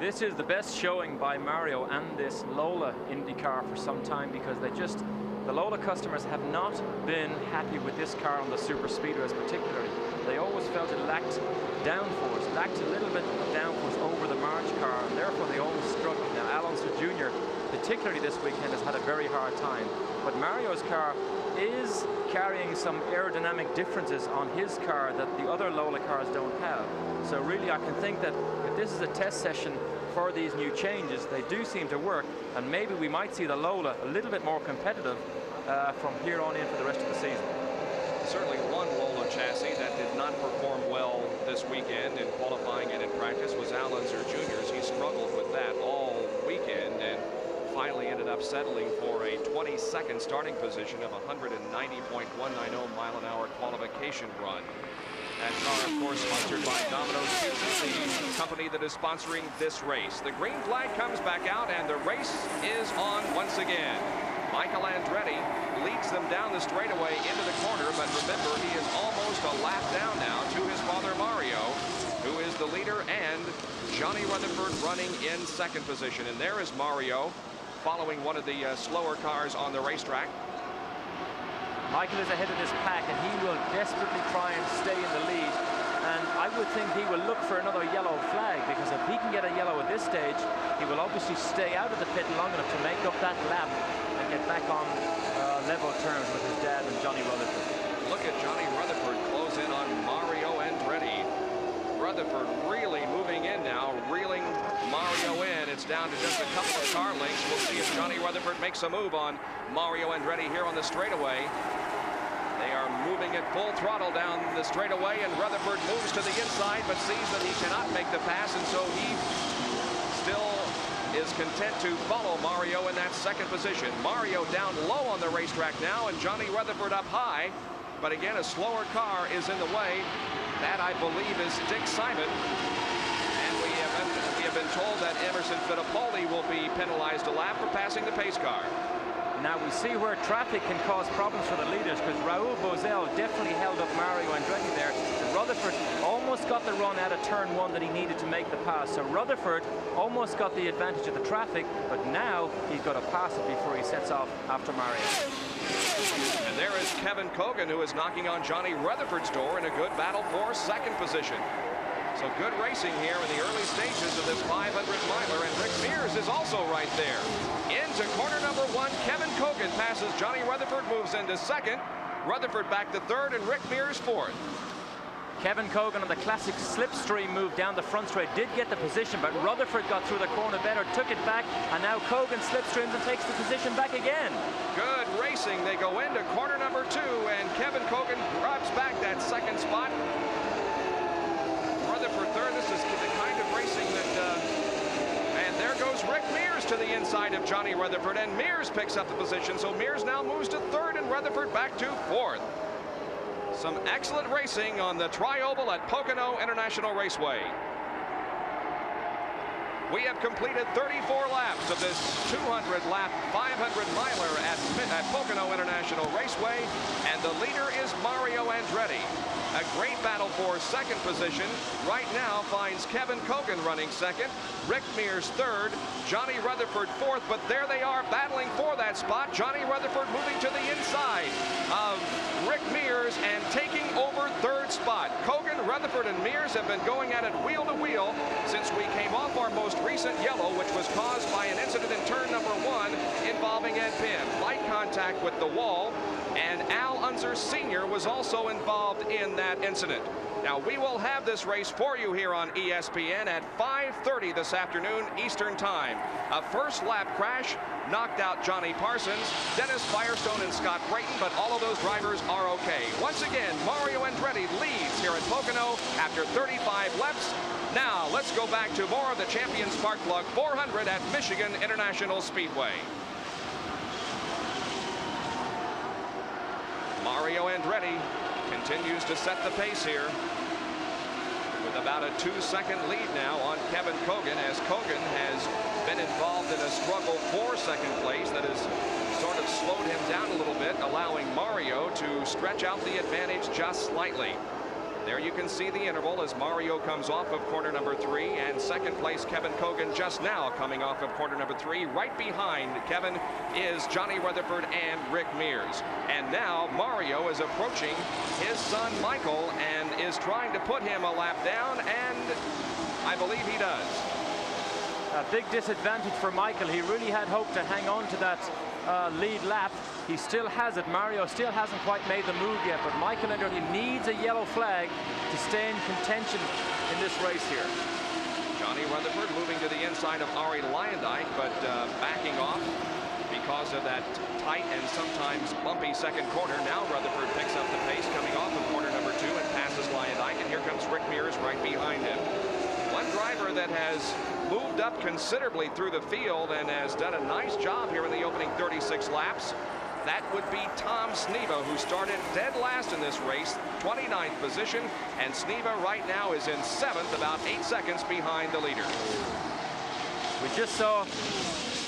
This is the best showing by Mario and this Lola IndyCar for some time, because the Lola customers have not been happy with this car on the super speedways particularly. They always felt it lacked downforce, lacked a little bit of downforce over the MEARS car, and therefore they always struggled. Now, Al Unser Jr., particularly this weekend, has had a very hard time. But Mario's car is carrying some aerodynamic differences on his car that the other Lola cars don't have. So really, I can think that if this is a test session for these new changes, they do seem to work, and maybe we might see the Lola a little bit more competitive from here on in for the rest of the season. Certainly one Lola chassis that did not perform well this weekend in qualifying and in practice was Al Unser Jr.'s. He struggled with that all weekend and finally ended up settling for a 22nd starting position of 190.190 mile-an-hour qualification run. That car, of course, sponsored by Domino, the company that is sponsoring this race. The green flag comes back out, and the race is on once again. Michael Andretti leads them down the straightaway into the corner, but remember, he is almost a lap down now to his father Mario, who is the leader, and Johnny Rutherford running in 2nd position. And there is Mario following one of the slower cars on the racetrack. Michael is ahead of this pack, and he will desperately try and stay in the lead. And I would think he will look for another yellow flag, because if he can get a yellow at this stage, he will obviously stay out of the pit long enough to make up that lap and get back on level terms with his dad and Johnny Rutherford. Look at Johnny Rutherford close in on Mario Andretti. Rutherford really moving in now, reeling Mario in. It's down to just a couple of car lengths. We'll see if Johnny Rutherford makes a move on Mario Andretti here on the straightaway. They are moving at full throttle down the straightaway, and Rutherford moves to the inside but sees that he cannot make the pass, and so he still is content to follow Mario in that 2nd position. Mario down low on the racetrack now, and Johnny Rutherford up high, but again a slower car is in the way. That, I believe, is Dick Simon, and we have been told that Emerson Fittipaldi will be penalized a lap for passing the pace car. Now we see where traffic can cause problems for the leaders, because Raul Boesel definitely held up Mario Andretti there. And Rutherford almost got the run out of turn 1 that he needed to make the pass. So Rutherford almost got the advantage of the traffic, but now he's got to pass it before he sets off after Mario. And there is Kevin Cogan, who is knocking on Johnny Rutherford's door in a good battle for 2nd position. So good racing here in the early stages of this 500-miler, and Rick Mears is also right there. Into corner number 1, Kevin Cogan passes Johnny Rutherford, moves into 2nd. Rutherford back to 3rd, and Rick Mears 4th. Kevin Cogan on the classic slipstream move down the front straight did get the position, but Rutherford got through the corner better, took it back, and now Cogan slipstreams and takes the position back again. Good racing. They go into corner number 2, and Kevin Cogan grabs back that 2nd spot. Rutherford 3rd. This is the kind of racing that there goes Rick Mears to the inside of Johnny Rutherford, and Mears picks up the position. So Mears now moves to third and Rutherford back to fourth. Some excellent racing on the Tri-Oval at Pocono International Raceway. We have completed 34 laps of this 200-lap 500-miler at Pocono International Raceway, and the leader is Mario Andretti. A great battle for second position. Right now finds Kevin COGAN running second, Rick Mears third, Johnny Rutherford fourth, but there they are battling for that spot. Johnny Rutherford moving to the inside of Rick Mears and taking over third spot. COGAN, Rutherford, and Mears have been going at it wheel to wheel since we came off our most recent yellow, which was caused by an incident in turn number 1 involving Ed Pinn. Light contact with the wall, and Al Unser Sr. was also involved in that incident. Now, we will have this race for you here on ESPN at 5:30 this afternoon Eastern Time. A first lap crash knocked out Johnny Parsons, Dennis Firestone, and Scott Creighton, but all of those drivers are okay. Once again, Mario Andretti leads here at Pocono after 35 laps. Now, let's go back to more of the Champion Spark Plug 400 at Michigan International Speedway. Mario Andretti continues to set the pace here with about a 2-second lead now on Kevin COGAN, as COGAN has been involved in a struggle for second place that has sort of slowed him down a little bit, allowing Mario to stretch out the advantage just slightly. There you can see the interval as Mario comes off of corner number 3, and second place Kevin COGAN just now coming off of corner number 3. Right behind Kevin is Johnny Rutherford and Rick Mears. And now Mario is approaching his son Michael and is trying to put him a lap down, and I believe he does. A big disadvantage for Michael. He really had hoped to hang on to that lead lap. He still has it. Mario still hasn't quite made the move yet, but Michael Andretti needs a yellow flag to stay in contention in this race here. Johnny Rutherford moving to the inside of Ari Leyendijk, but backing off because of that tight and sometimes bumpy second corner. Now Rutherford picks up the pace coming off of corner number 2 and passes Leyendijk, and here comes Rick Mears right behind him. One driver that has moved up considerably through the field and has done a nice job here in the opening 36 laps. That would be Tom Sneva, who started dead last in this race, 29th position, and Sneva right now is in 7th, about 8 seconds behind the leader. We just saw,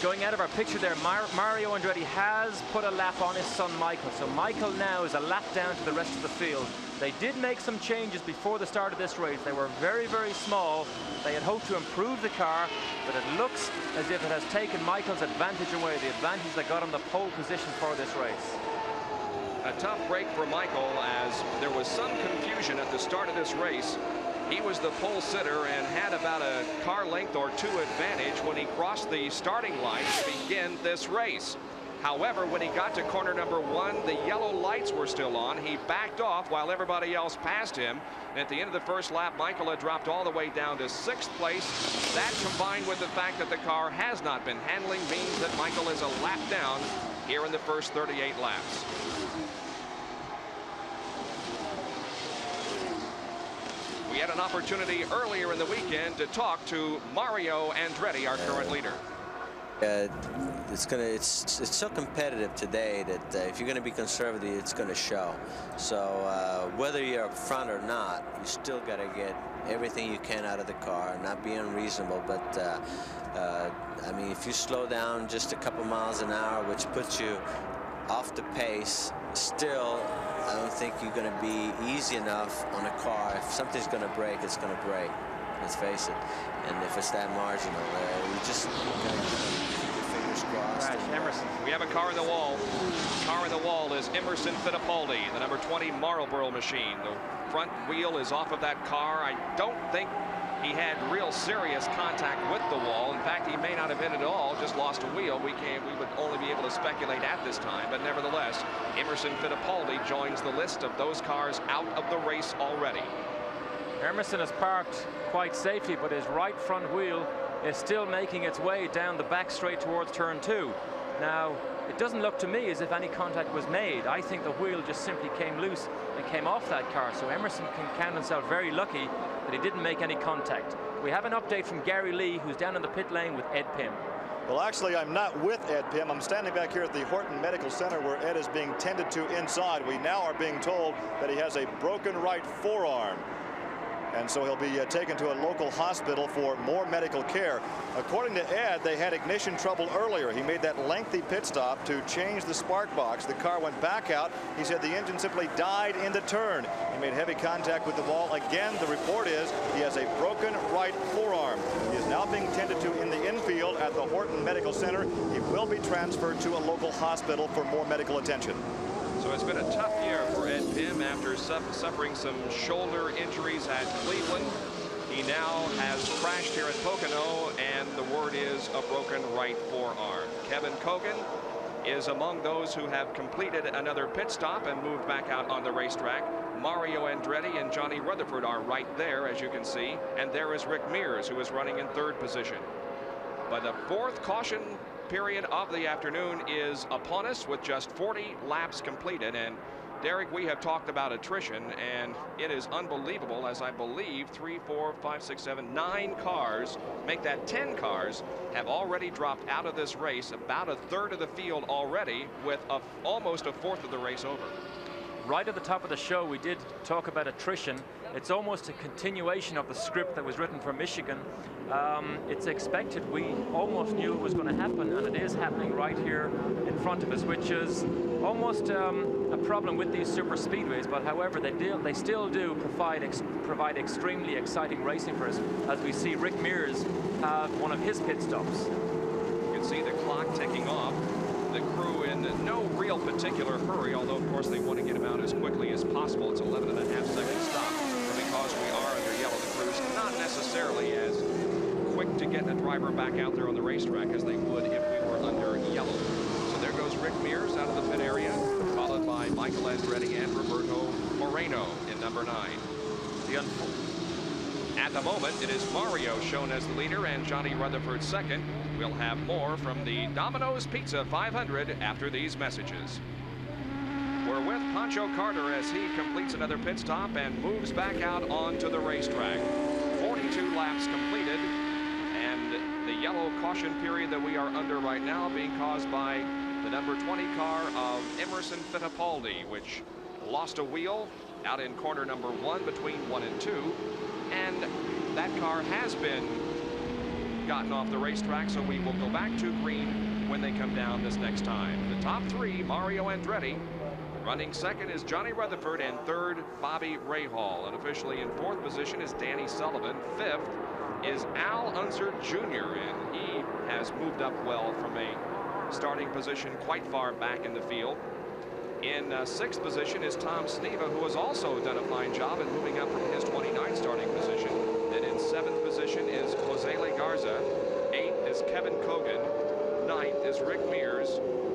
going out of our picture there, Mario Andretti has put a lap on his son Michael. So Michael now is a lap down to the rest of the field. They did make some changes before the start of this race. They were very, very small. They had hoped to improve the car, but it looks as if it has taken Michael's advantage away, the advantage that got him the pole position for this race. A tough break for Michael, as there was some confusion at the start of this race. He was the pole sitter and had about a car length or 2 advantage when he crossed the starting line to begin this race. However, when he got to corner number 1, the yellow lights were still on. He backed off while everybody else passed him. And at the end of the first lap, Michael had dropped all the way down to 6th place. That, combined with the fact that the car has not been handling, means that Michael is a lap down here in the first 38 laps. We had an opportunity earlier in the weekend to talk to Mario Andretti, our current leader. It's so competitive today that if you're going to be conservative, it's going to show. So whether you're up front or not, you still got to get everything you can out of the car, not be unreasonable. But I mean, if you slow down just a couple miles an hour, which puts you off the pace, still I don't think you're going to be easy enough on a car. If something's going to break, it's going to break. Let's face it. And if it's that marginal, you just gotta keep your fingers crossed. Emerson. We have a car in the wall. Car in the wall is Emerson Fittipaldi, the number 20 Marlboro machine. The front wheel is off of that car. I don't think he had real serious contact with the wall. In fact, he may not have hit it at all, just lost a wheel. We would only be able to speculate at this time, but nevertheless, Emerson Fittipaldi joins the list of those cars out of the race already. Emerson is parked quite safely, but his right front wheel is still making its way down the back straight towards turn 2. Now, it doesn't look to me as if any contact was made. I think the wheel just simply came loose and came off that car. So Emerson can count himself very lucky that he didn't make any contact. We have an update from Gary Lee, who's down in the pit lane with Ed Pym. Well, actually, I'm not with Ed Pym. I'm standing back here at the Horton Medical Center where Ed is being tended to inside. We now are being told that he has a broken right forearm. And so he'll be taken to a local hospital for more medical care. According to Ed, they had ignition trouble earlier. He made that lengthy pit stop to change the spark box. The car went back out. He said the engine simply died in the turn. He made heavy contact with the wall. Again, the report is he has a broken right forearm. He is now being tended to in the infield at the Horton Medical Center. He will be transferred to a local hospital for more medical attention. So it's been a tough year for Ed Pym after suffering some shoulder injuries at Cleveland. He now has crashed here at Pocono, and the word is a broken right forearm. Kevin COGAN is among those who have completed another pit stop and moved back out on the racetrack. Mario Andretti and Johnny Rutherford are right there, as you can see, and there is Rick Mears, who is running in third position. But the fourth caution period of the afternoon is upon us with just 40 laps completed. And Derek, we have talked about attrition, and it is unbelievable, as I believe 3, 4, 5, 6, 7, 9 cars, make that 10 cars, have already dropped out of this race. About a third of the field already, with almost a fourth of the race over. Right at the top of the show, we did talk about attrition. It's almost a continuation of the script that was written for Michigan. It's expected. We almost knew it was going to happen, and it is happening right here in front of us, which is almost a problem with these super speedways. But however, they still do provide extremely exciting racing for us, as we see Rick Mears have one of his pit stops. You can see the clock ticking off. The crew in no real particular hurry, although of course they want to get him out as quickly as possible. It's 11.5-second stop. But because we are under yellow, the crew's not necessarily as quick to get a driver back out there on the racetrack as they would if we were under yellow. So there goes Rick Mears out of the pit area, followed by Michael Andretti and Roberto Moreno in number 9. At the moment, it is Mario shown as the leader and Johnny Rutherford second. We'll have more from the Domino's Pizza 500 after these messages. We're with Pancho Carter as he completes another pit stop and moves back out onto the racetrack. 42 laps completed, and the yellow caution period that we are under right now being caused by the number 20 car of Emerson Fittipaldi, which lost a wheel out in corner number 1 between 1 and 2. And that car has been gotten off the racetrack, so we will go back to green when they come down this next time. The top 3, Mario Andretti. Running second is Johnny Rutherford, and third, Bobby Rahal. And officially in fourth position is Danny Sullivan. Fifth is Al Unser Jr., and he has moved up well from a starting position quite far back in the field. In sixth position is Tom Sneva, who has also done a fine job in moving up from his 29th starting position. Then in seventh position is Jose Legarza. Eighth is Kevin COGAN. Ninth is Rick Mears.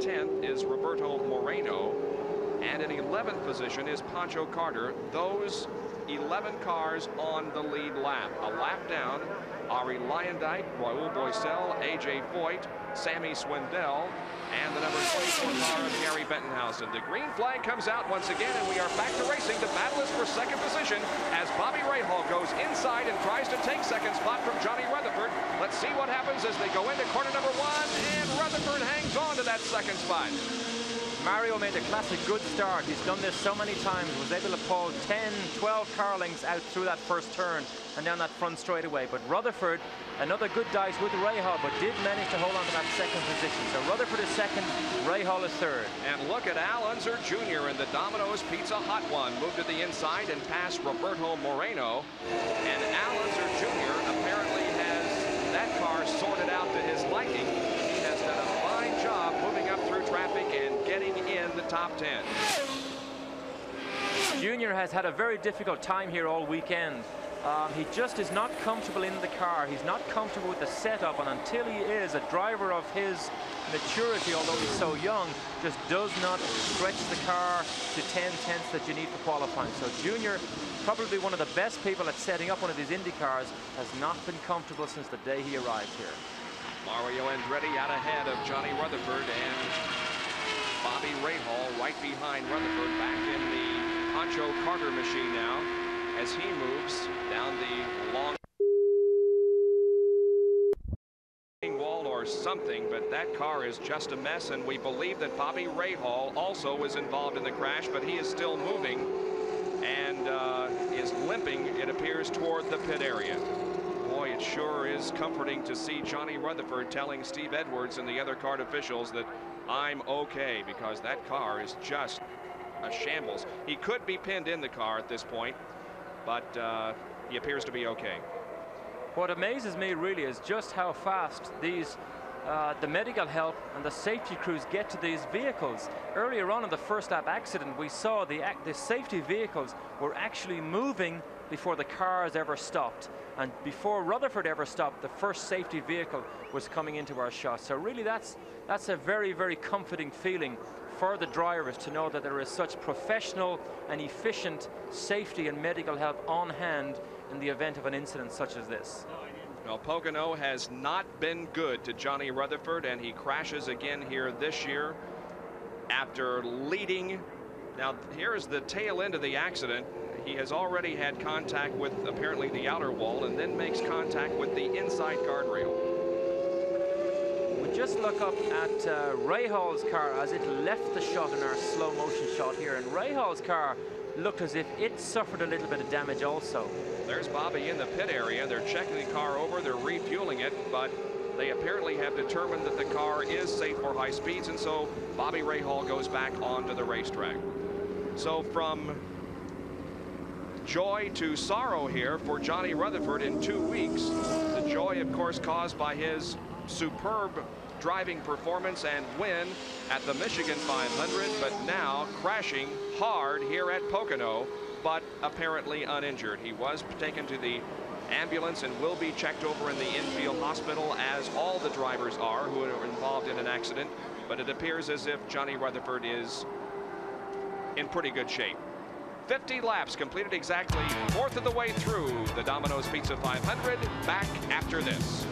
10th is Roberto Moreno. And in 11th position is Pancho Carter. Those 11 cars on the lead lap. A lap down, Ari Lyondike, Raul Boisel, AJ Foyt, Sammy Swindell, and the number 24 car of Gary Bettenhausen. The green flag comes out once again, and we are back to racing. The battle is for second position as Bobby Rahal goes inside and tries to take second spot from Johnny Rutherford. Let's see what happens as they go into corner number 1, and Rutherford hangs on to that second spot. Mario made a classic good start. He's done this so many times. Was able to pull 10, 12 car lengths out through that first turn and down that front straightaway. But Rutherford, another good dice with Rahal, but did manage to hold on to that second position. So Rutherford is second, Rahal is third. And look at Al Unser Jr. in the Domino's Pizza Hot One. Moved to the inside and past Roberto Moreno. And Al Unser Jr. apparently has that car sorted out to his liking. He has done a fine job moving up through traffic and getting in the top 10. Junior has had a very difficult time here all weekend. He just is not comfortable in the car. He's not comfortable with the setup, and until he is a driver of his maturity, although he's so young, just does not stretch the car to 10/10ths that you need for qualifying. So Junior, probably one of the best people at setting up one of these Indy cars, has not been comfortable since the day he arrived here. Mario Andretti out ahead of Johnny Rutherford, and Bobby Rahal right behind Rutherford, back in the Pancho Carter machine now. as he moves down the long wall or something, but that car is just a mess, and we believe that Bobby Rahal also was involved in the crash, but he is still moving and is limping, it appears, toward the pit area. Boy, it sure is comforting to see Johnny Rutherford telling Steve Edwards and the other kart officials that I'm okay, because that car is just a shambles. He could be pinned in the car at this point, but he appears to be okay. What amazes me really is just how fast these the medical help and the safety crews get to these vehicles. Earlier on in the first lap accident, we saw the safety vehicles were actually moving before the cars ever stopped. And before Rutherford ever stopped, the first safety vehicle was coming into our shot. So really that's a very, very comforting feeling for the drivers to know that there is such professional and efficient safety and medical help on hand in the event of an incident such as this. Well, Pocono has not been good to Johnny Rutherford, and he crashes again here this year after leading. Now, here is the tail end of the accident. He has already had contact with apparently the outer wall and then makes contact with the inside guardrail. We just look up at Rahal's car as it left the shot in our slow motion shot here, and Rahal's car looked as if it suffered a little bit of damage also. There's Bobby in the pit area. They're checking the car over, they're refueling it, but they apparently have determined that the car is safe for high speeds, and so Bobby Rahal goes back onto the racetrack. So from joy to sorrow here for Johnny Rutherford in 2 weeks. The joy, of course, caused by his superb driving performance and win at the Michigan 500, but now crashing hard here at Pocono, but apparently uninjured. He was taken to the ambulance and will be checked over in the infield hospital, as all the drivers are who are involved in an accident, but it appears as if Johnny Rutherford is in pretty good shape. 50 laps completed exactly, fourth of the way through the Domino's Pizza 500. Back after this.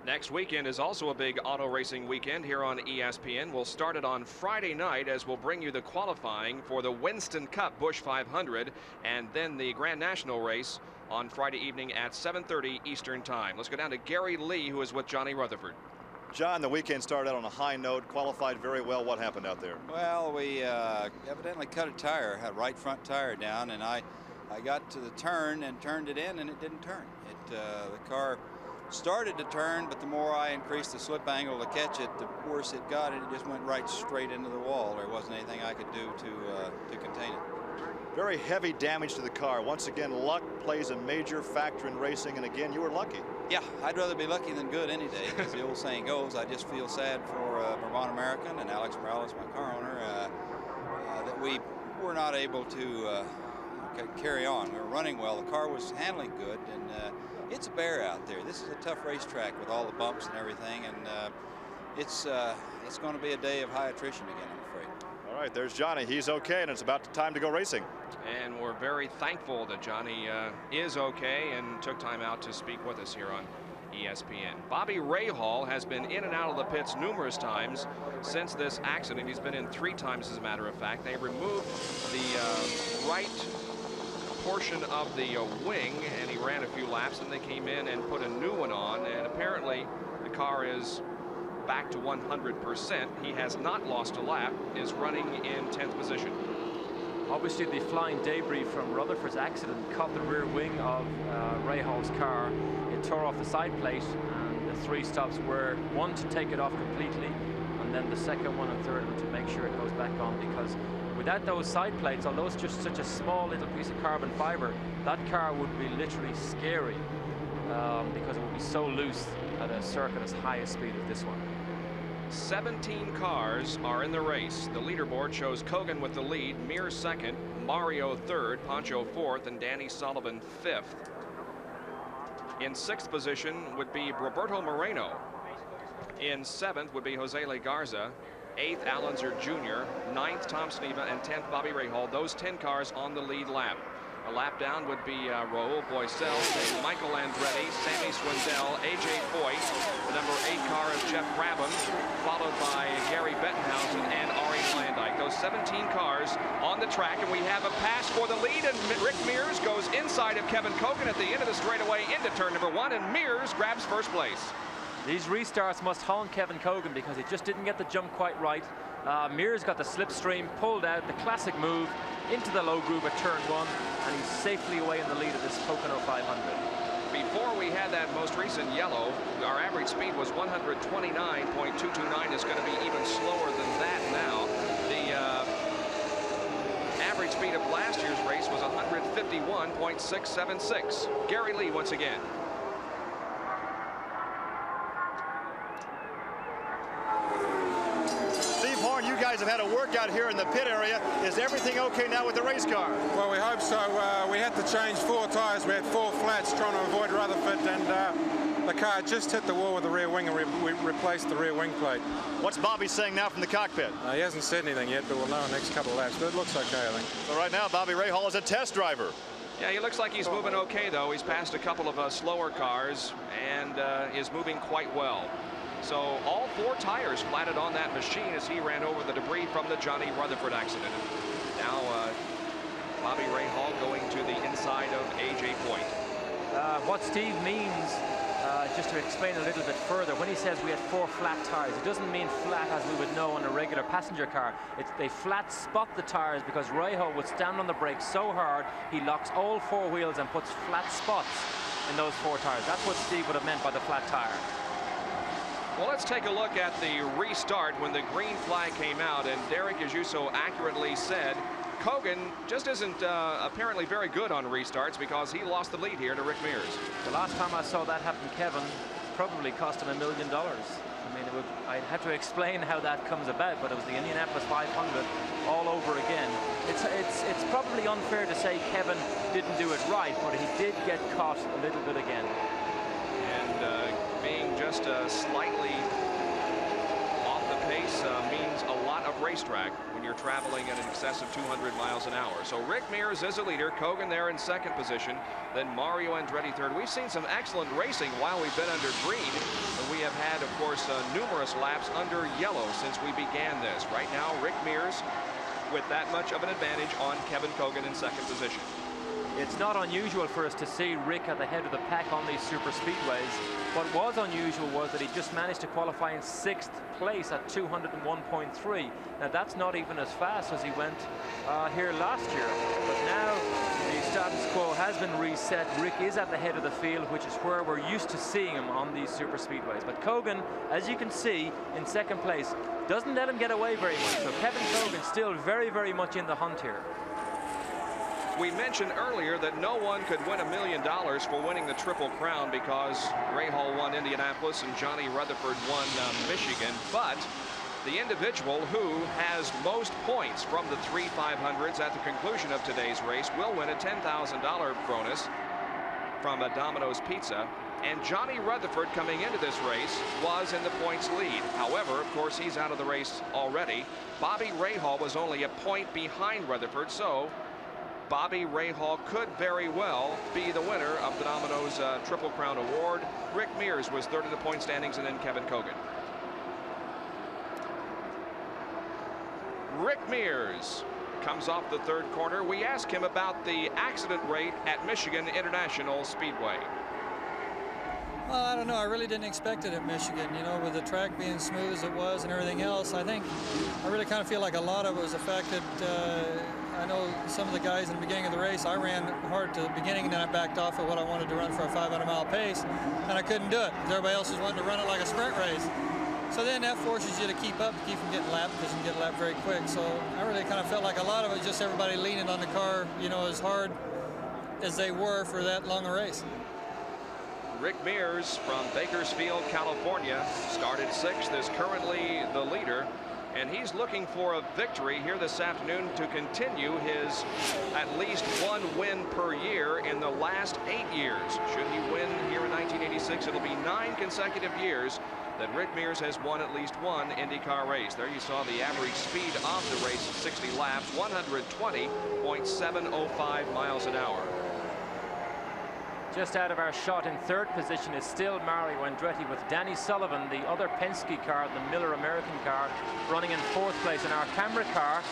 Next weekend is also a big auto racing weekend here on ESPN. We'll start it on Friday night as we'll bring you the qualifying for the Winston Cup Busch 500 and then the Grand National race on Friday evening at 7:30 Eastern Time. Let's go down to Gary Lee, who is with Johnny Rutherford. John, the weekend started out on a high note, qualified very well. What happened out there? Well, we evidently cut a tire, had right front tire down, and I got to the turn and turned it in, and it didn't turn. The car started to turn, but the more I increased the slip angle to catch it, the worse it got, and it just went right straight into the wall. There wasn't anything I could do to contain it. Very heavy damage to the car. Once again, luck plays a major factor in racing, and again, you were lucky. Yeah, I'd rather be lucky than good any day. As the old saying goes, I just feel sad for Vermont American and Alex Morales, my car owner, that we were not able to carry on. We were running well. The car was handling good, and it's a bear out there. This is a tough racetrack with all the bumps and everything, and it's going to be a day of high attrition again, I'm afraid. All right, there's Johnny. He's okay, and it's about time to go racing. And we're very thankful that Johnny is okay and took time out to speak with us here on ESPN. Bobby Rahal has been in and out of the pits numerous times since this accident. He's been in 3 times, as a matter of fact. They removed the right portion of the wing, and he ran a few laps, and they came in and put a new one on, and apparently the car is back to 100%. He has not lost a lap, is running in 10th position. Obviously, the flying debris from Rutherford's accident caught the rear wing of Rahal's car. It tore off the side plate, and the 3 stops were, one, to take it off completely, and then the second one and third one to make sure it goes back on, because without those side plates, although it's just such a small little piece of carbon fiber, that car would be literally scary because it would be so loose at a circuit as high a speed as this one. 17 cars are in the race. The leaderboard shows COGAN with the lead, MEARS second, Mario third, Pancho fourth, and Danny Sullivan fifth. In 6th position would be Roberto Moreno. In 7th would be Jose Legarza. 8th, Al Unser Jr., 9th, Tom Sneva, and 10th, Bobby Rahal. Those 10 cars on the lead lap. A lap down would be Raul Boisel, Michael Andretti, Sammy Swindell, A.J. Foyt. The number 8 car is Jeff Brabham, followed by Gary Bettenhausen and Ari Landike. Those 17 cars on the track, and we have a pass for the lead, and Rick Mears goes inside of Kevin COGAN at the end of the straightaway into turn number 1, and Mears grabs first place. These restarts must haunt Kevin COGAN because he just didn't get the jump quite right. Mears got the slipstream, pulled out, the classic move into the low groove at turn 1, and he's safely away in the lead of this Pocono 500. Before we had that most recent yellow, our average speed was 129.229. It's going to be even slower than that now. The average speed of last year's race was 151.676. Gary Lee once again. You guys have had a workout here in the pit area. Is everything okay now with the race car? Well, we hope so. We had to change 4 tires. We had 4 flats trying to avoid Rutherford, and the car just hit the wall with the rear wing, and we replaced the rear wing plate. What's Bobby saying now from the cockpit? He hasn't said anything yet, but we'll know in the next couple of laps. But it looks okay, I think. So right now, Bobby Rahal is a test driver. Yeah, he looks like he's moving okay, though. He's passed a couple of slower cars and is moving quite well. So all 4 tires flatted on that machine as he ran over the debris from the Johnny Rutherford accident. Now Bobby Rahal going to the inside of A.J. Point. What Steve means, just to explain a little bit further, when he says we had 4 flat tires, it doesn't mean flat as we would know on a regular passenger car. They flat spot the tires because Rahal would stand on the brakes so hard he locks all 4 wheels and puts flat spots in those 4 tires. That's what Steve would have meant by the flat tire. Well, let's take a look at the restart when the green flag came out, and Derek, as you so accurately said, COGAN just isn't apparently very good on restarts because he lost the lead here to Rick Mears. The last time I saw that happen, Kevin, probably cost him $1 million. I mean, I'd have to explain how that comes about, but it was the Indianapolis 500 all over again. It's probably unfair to say Kevin didn't do it right, but he did get caught a little bit again. And being just slightly off the pace means a lot of racetrack when you're traveling at an excess of 200 miles an hour. So Rick Mears is a leader, COGAN there in second position, then Mario Andretti third. We've seen some excellent racing while we've been under green, and we have had, of course, numerous laps under yellow since we began this. Right now, Rick Mears with that much of an advantage on Kevin COGAN in second position. It's not unusual for us to see Rick at the head of the pack on these super speedways. What was unusual was that he just managed to qualify in 6th place at 201.3. Now that's not even as fast as he went here last year. But now the status quo has been reset. Rick is at the head of the field, which is where we're used to seeing him on these super speedways. But COGAN, as you can see, in second place, doesn't let him get away very much. So Kevin COGAN still very, very much in the hunt here. We mentioned earlier that no one could win $1 million for winning the Triple Crown because Rahal won Indianapolis and Johnny Rutherford won Michigan. But the individual who has most points from the 3 500s at the conclusion of today's race will win a $10,000 bonus from a Domino's Pizza. And Johnny Rutherford coming into this race was in the points lead. However, of course, he's out of the race already. Bobby Rahal was only a point behind Rutherford, so Bobby Rahal could very well be the winner of the Domino's Triple Crown Award. Rick Mears was third in the point standings, and then Kevin COGAN. Rick Mears comes off the third corner. We ask him about the accident rate at Michigan International Speedway. Well, I don't know. I really didn't expect it at Michigan. You know, with the track being smooth as it was and everything else, I really kind of feel like a lot of it was affected. I know some of the guys in the beginning of the race, I ran hard to the beginning, and then I backed off of what I wanted to run for a 500-mile pace, and I couldn't do it. Everybody else was wanting to run it like a sprint race. So then that forces you to keep up, to keep from getting lapped, because you can get lapped very quick. So I really kind of felt like a lot of it was just everybody leaning on the car, you know, as hard as they were for that long a race. Rick Mears from Bakersfield, California, started 6th, is currently the leader, and he's looking for a victory here this afternoon to continue his at least 1 win per year in the last 8 years. Should he win here in 1986, it'll be 9 consecutive years that Rick Mears has won at least 1 IndyCar race. There you saw the average speed of the race, 60 laps, 120.705 miles an hour. Just out of our shot in third position is still Mario Andretti, with Danny Sullivan, the other Penske car, the Miller American car, running in fourth place. And our camera car,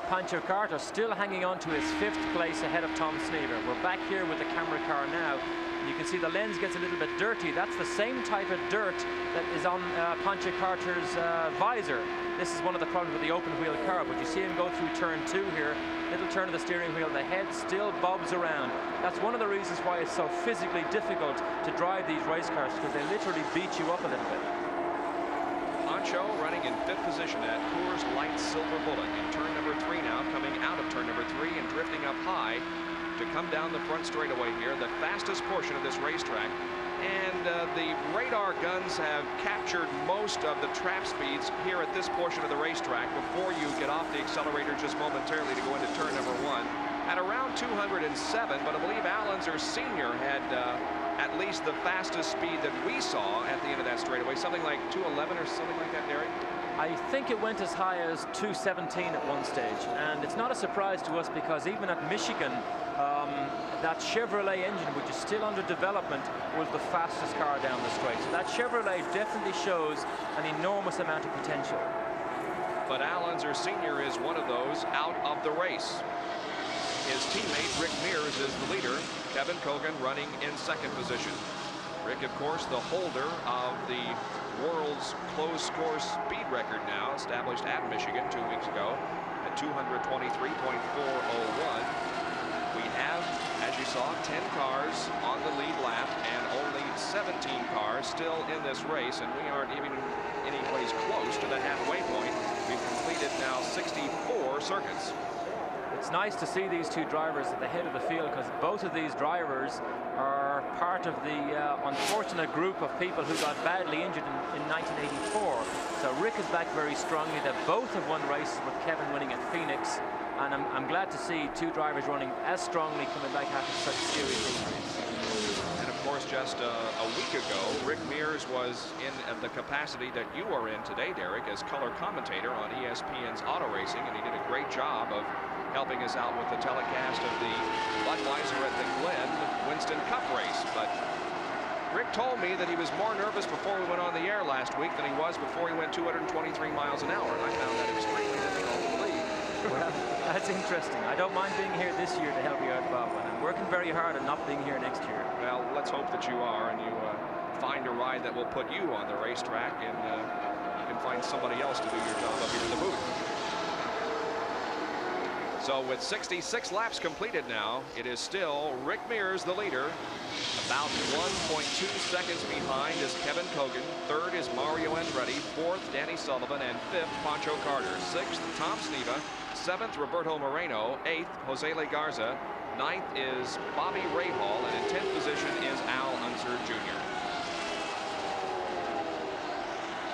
Pancho Carter, still hanging on to his fifth place ahead of Tom Sneaver. We're back here with the camera car now. You can see the lens gets a little bit dirty. That's the same type of dirt that is on Pancho Carter's visor. This is one of the problems with the open wheel car, but you see him go through turn 2 here. Little turn of the steering wheel, the head still bobs around. That's one of the reasons why it's so physically difficult to drive these race cars, because they literally beat you up a little bit. Pancho running in fifth position at Coors Light Silver Bullet in turn number 3 now, coming out of turn number 3 and drifting up high to come down the front straightaway here, the fastest portion of this racetrack. And the radar guns have captured most of the trap speeds here at this portion of the racetrack before you get off the accelerator just momentarily to go into turn number 1 at around 207. But I believe Al Unser Sr. had at least the fastest speed that we saw at the end of that straightaway, something like 211 or something like that, Derek. I think it went as high as 217 at one stage, and it's not a surprise to us because even at Michigan, that Chevrolet engine, which is still under development, was the fastest car down the straight. So that Chevrolet definitely shows an enormous amount of potential. But Al Unser Sr. is one of those out of the race. His teammate Rick Mears is the leader. Kevin COGAN running in second position. Rick, of course, the holder of the world's closed score speed record now, established at Michigan 2 weeks ago at 223.401. We have, as you saw, 10 cars on the lead lap and only 17 cars still in this race, and we aren't even any place close to the halfway point. We've completed now 64 circuits. It's nice to see these two drivers at the head of the field, because both of these drivers are part of the unfortunate group of people who got badly injured in 1984. So Rick is back very strongly. They both have won races, with Kevin winning at Phoenix. And I'm glad to see two drivers running as strongly coming back after such serious injuries. And of course, just a week ago, Rick Mears was in the capacity that you are in today, Derek, as color commentator on ESPN's Auto Racing, and he did a great job of helping us out with the telecast of the Budweiser at the Glen Winston Cup race. But Rick told me that he was more nervous before we went on the air last week than he was before he went 223 miles an hour, and I found that extremely difficult to believe. Well, that's interesting. I don't mind being here this year to help you out, Bob, and I'm working very hard at not being here next year. Well, let's hope that you are, and you find a ride that will put you on the racetrack, and you can find somebody else to do your job up here in the booth. So with 66 laps completed now, it is still Rick Mears, the leader. About 1.2 seconds behind is Kevin COGAN. Third is Mario Andretti. Fourth, Danny Sullivan. And fifth, Pancho Carter. Sixth, Tom Sneaver. Seventh, Roberto Moreno. Eighth, Jose Legarza. Ninth is Bobby Rahal. And in 10th position is Al Unser Jr.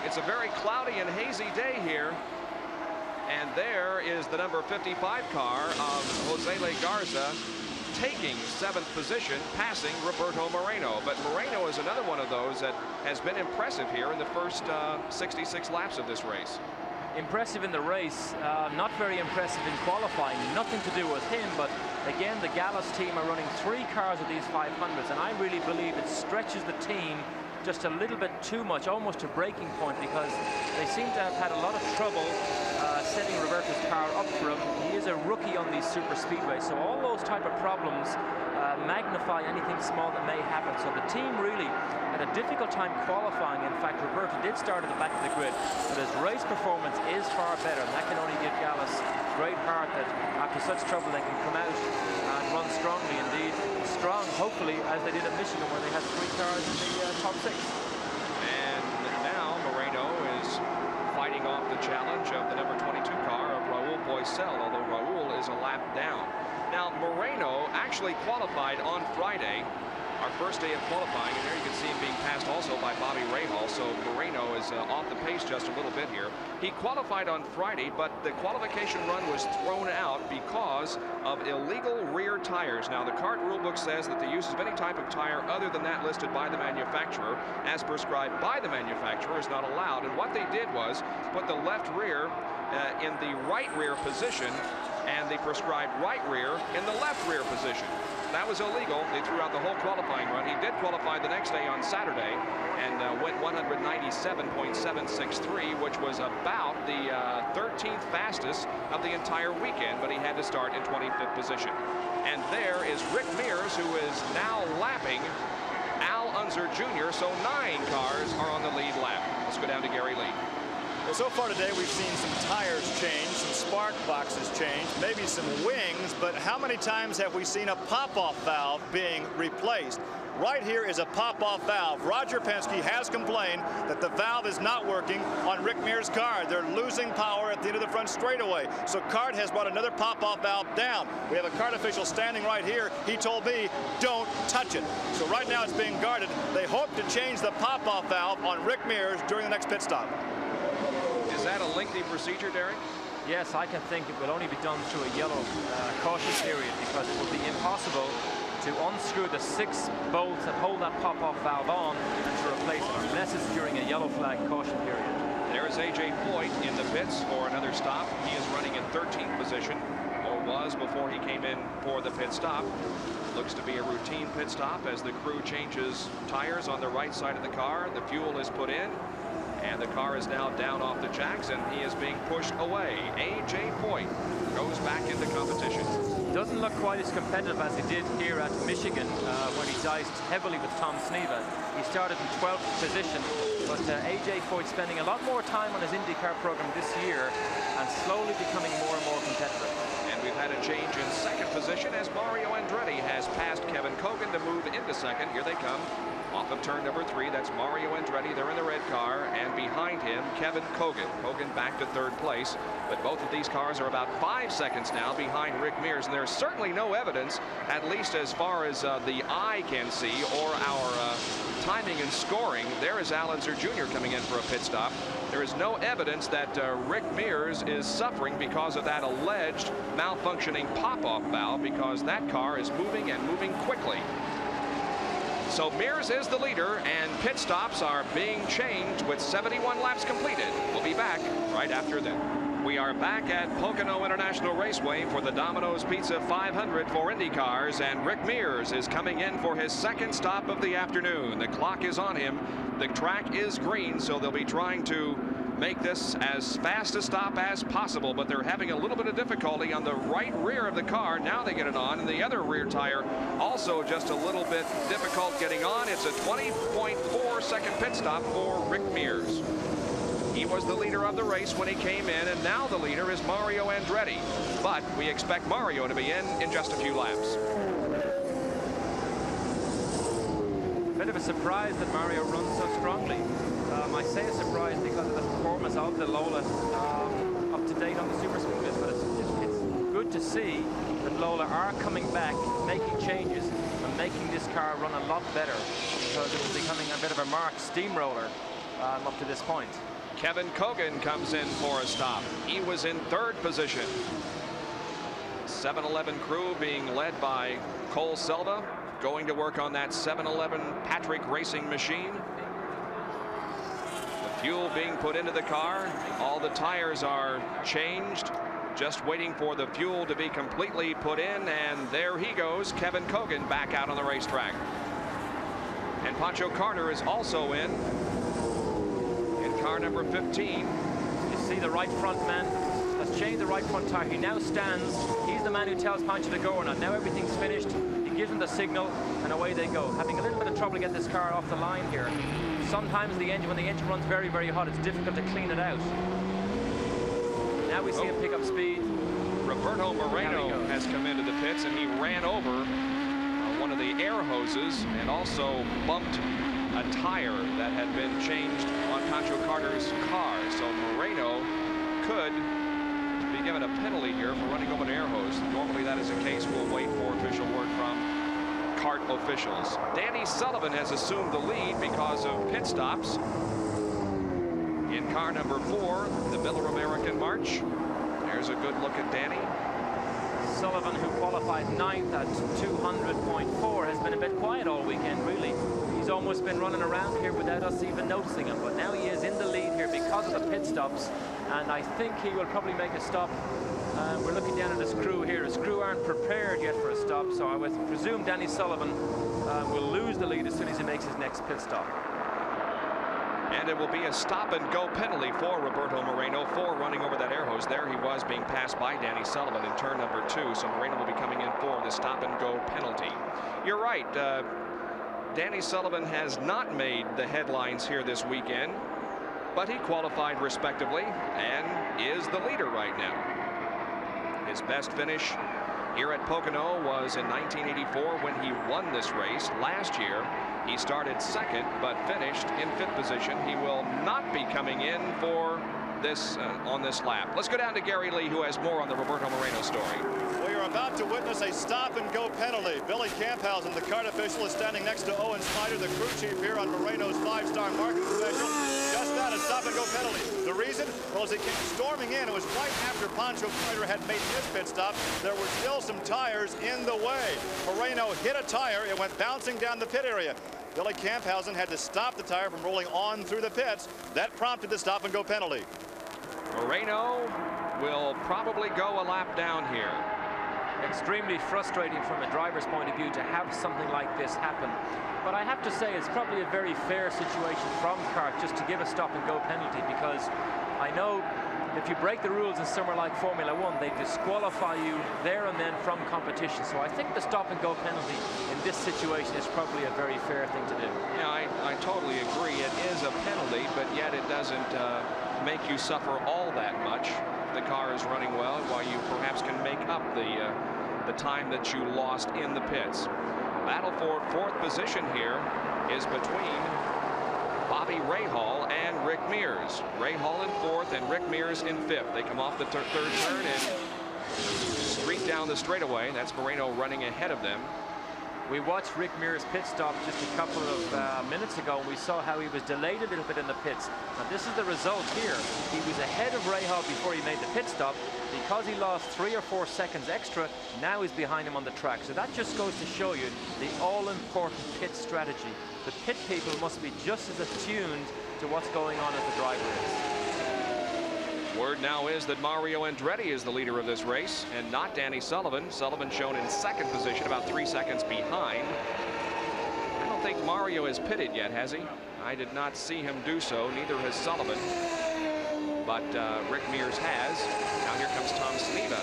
It's a very cloudy and hazy day here. And there is the number 55 car of Jose Legarza taking 7th position, passing Roberto Moreno. But Moreno is another one of those that has been impressive here in the first 66 laps of this race. Impressive in the race, not very impressive in qualifying. Nothing to do with him, but again, the Gallus team are running 3 cars of these 500s, and I really believe it stretches the team just a little bit too much, almost to breaking point, because they seem to have had a lot of trouble setting Roberto's car up for him. He is a rookie on these super speedways, so all those type of problems magnify anything small that may happen. So the team really had a difficult time qualifying. In fact, Roberto did start at the back of the grid, but his race performance is far better, and that can only give Gallus great heart that after such trouble they can come out and run strongly indeed. Strong, hopefully, as they did at Michigan, where they had 3 cars in the top 6. And now Moreno is fighting off the challenge of the number 22 car of Raul Boisel, although Raul is a lap down. Now, Moreno actually qualified on Friday, our first day of qualifying, and there you can see him being passed also by Bobby Rahal, so Moreno is off the pace just a little bit here. He qualified on Friday, but the qualification run was thrown out because of illegal rear tires. Now, the CART rulebook says that the use of any type of tire other than that listed by the manufacturer, as prescribed by the manufacturer, is not allowed. And what they did was put the left rear in the right rear position and the prescribed right rear in the left rear position. That was illegal. They threw out the whole qualifying qualifying run. He did qualify the next day on Saturday and went 197.763, which was about the 13th fastest of the entire weekend, but he had to start in 25th position. And there is Rick Mears, who is now lapping Al Unser Jr., so 9 cars are on the lead lap. Let's go down to Gary Lee. Well, so far today we've seen some tires change, some spark boxes change, maybe some wings, but how many times have we seen a pop-off valve being replaced? Right here is a pop-off valve. Roger Penske has complained that the valve is not working on Rick Mears' car. They're losing power at the end of the front straightaway. So CART has brought another pop-off valve down. We have a CART official standing right here. He told me, don't touch it. So right now it's being guarded. They hope to change the pop-off valve on Rick Mears during the next pit stop. Is that a lengthy procedure, Derek? Yes, I can think it will only be done through a yellow caution period, because it will be impossible to unscrew the 6 bolts that hold that pop-off valve on and to replace it unless it's during a yellow flag caution period. There is A.J. Foyt in the pits for another stop. He is running in 13th position, or was before he came in for the pit stop. Looks to be a routine pit stop as the crew changes tires on the right side of the car. The fuel is put in, and the car is now down off the jacks, and he is being pushed away. A.J. Foyt goes back into competition. Doesn't look quite as competitive as he did here at Michigan, when he diced heavily with Tom Sneva. He started in 12th position, but A.J. Foyt spending a lot more time on his IndyCar program this year and slowly becoming more and more competitive. And we've had a change in second position as Mario Andretti has passed Kevin COGAN to move into second. Here they come. Off of turn number 3, that's Mario Andretti. They're in the red car, and behind him, Kevin COGAN. COGAN back to 3rd place, but both of these cars are about 5 seconds now behind Rick Mears, and there's certainly no evidence, at least as far as the eye can see, or our timing and scoring. There is Al Unser Jr. coming in for a pit stop. There is no evidence that Rick Mears is suffering because of that alleged malfunctioning pop-off valve, because that car is moving and moving quickly. So Mears is the leader, and pit stops are being changed with 71 laps completed. We'll be back right after that. We are back at Pocono International Raceway for the Domino's Pizza 500 for IndyCars, and Rick Mears is coming in for his second stop of the afternoon. The clock is on him. The track is green, so they'll be trying to make this as fast a stop as possible, but they're having a little bit of difficulty on the right rear of the car. Now they get it on, and the other rear tire also just a little bit difficult getting on. It's a 20.4 second pit stop for Rick Mears. He was the leader of the race when he came in, and now the leader is Mario Andretti, but we expect Mario to be in just a few laps. Bit of a surprise that Mario runs so strongly. I say a surprise because of the performance of the Lola up to date on the super speedways, but it's good to see that Lola are coming back, making changes, and making this car run a lot better, because it was becoming a bit of a Mark steamroller up to this point. Kevin COGAN comes in for a stop. He was in 3rd position. 7-Eleven crew being led by Cole Selva, going to work on that 7-Eleven Patrick racing machine. The fuel being put into the car. All the tires are changed, just waiting for the fuel to be completely put in, and there he goes, Kevin COGAN back out on the racetrack. And Pancho Carter is also in car number 15. You see the right front man has changed the right front tire. He now stands. He's the man who tells Pancho to go or not. Now everything's finished. He gives him the signal, and away they go. Having a little bit of trouble to get this car off the line here. Sometimes the engine, when the engine runs very, very hot, it's difficult to clean it out. Now we see him pick up speed. Roberto Moreno has come into the pits, and he ran over one of the air hoses and also bumped a tire that had been changed on Pancho Carter's car. So Moreno could be given a penalty here for running over an air hose. Normally that is the case. We'll wait for official word from CART officials. Danny Sullivan has assumed the lead because of pit stops. In car number 4, the Miller American March. There's a good look at Danny. Sullivan, who qualified 9th at 200.4, has been a bit quiet all weekend, really. he's almost been running around here without us even noticing him, but now he is in the lead here because of the pit stops, and I think he will probably make a stop. We're looking down at his crew here. His crew aren't prepared yet for a stop, so I would presume Danny Sullivan will lose the lead as soon as he makes his next pit stop. And it will be a stop-and-go penalty for Roberto Moreno for running over that air hose. There he was being passed by Danny Sullivan in turn number 2, so Moreno will be coming in for the stop-and-go penalty. You're right. Danny Sullivan has not made the headlines here this weekend, but he qualified respectively and is the leader right now. His best finish here at Pocono was in 1984 when he won this race. Last year, he started second, but finished in 5th position. He will not be coming in for this on this lap. Let's go down to Gary Lee, who has more on the Roberto Moreno story. We are about to witness a stop-and-go penalty. Billy Camphausen, the kart official, is standing next to Owen Snyder, the crew chief here on Moreno's 5-star market special. Just that, a stop-and-go penalty. The reason? Well, as he came storming in, it was right after Pancho Carter had made his pit stop. There were still some tires in the way. Moreno hit a tire. It went bouncing down the pit area. Billy Camphausen had to stop the tire from rolling on through the pits. That prompted the stop-and-go penalty. Moreno will probably go a lap down here. Extremely frustrating from a driver's point of view to have something like this happen. But I have to say it's probably a very fair situation from CART just to give a stop-and-go penalty, because I know if you break the rules in somewhere like Formula 1, they disqualify you there and then from competition. So I think the stop-and-go penalty in this situation is probably a very fair thing to do. Yeah, I totally agree. It is a penalty, but yet it doesn't make you suffer all that much. The car is running well, while you perhaps can make up the time that you lost in the pits. Battle for 4th position here is between Bobby Rahal and Rick Mears. Rahal in 4th and Rick Mears in 5th. They come off the 3rd turn and streak down the straightaway. That's Moreno running ahead of them. We watched Rick Mears' pit stop just a couple of minutes ago, and we saw how he was delayed a little bit in the pits. Now this is the result here. He was ahead of Rahal before he made the pit stop. Because he lost 3 or 4 seconds extra, now he's behind him on the track. So that just goes to show you the all-important pit strategy. The pit people must be just as attuned to what's going on as the driver is. Word now is that Mario Andretti is the leader of this race and not Danny Sullivan. Sullivan shown in 2nd position, about 3 seconds behind. I don't think Mario has pitted yet, has he? I did not see him do so. Neither has Sullivan. But Rick Mears has. Now here comes Tom Sneva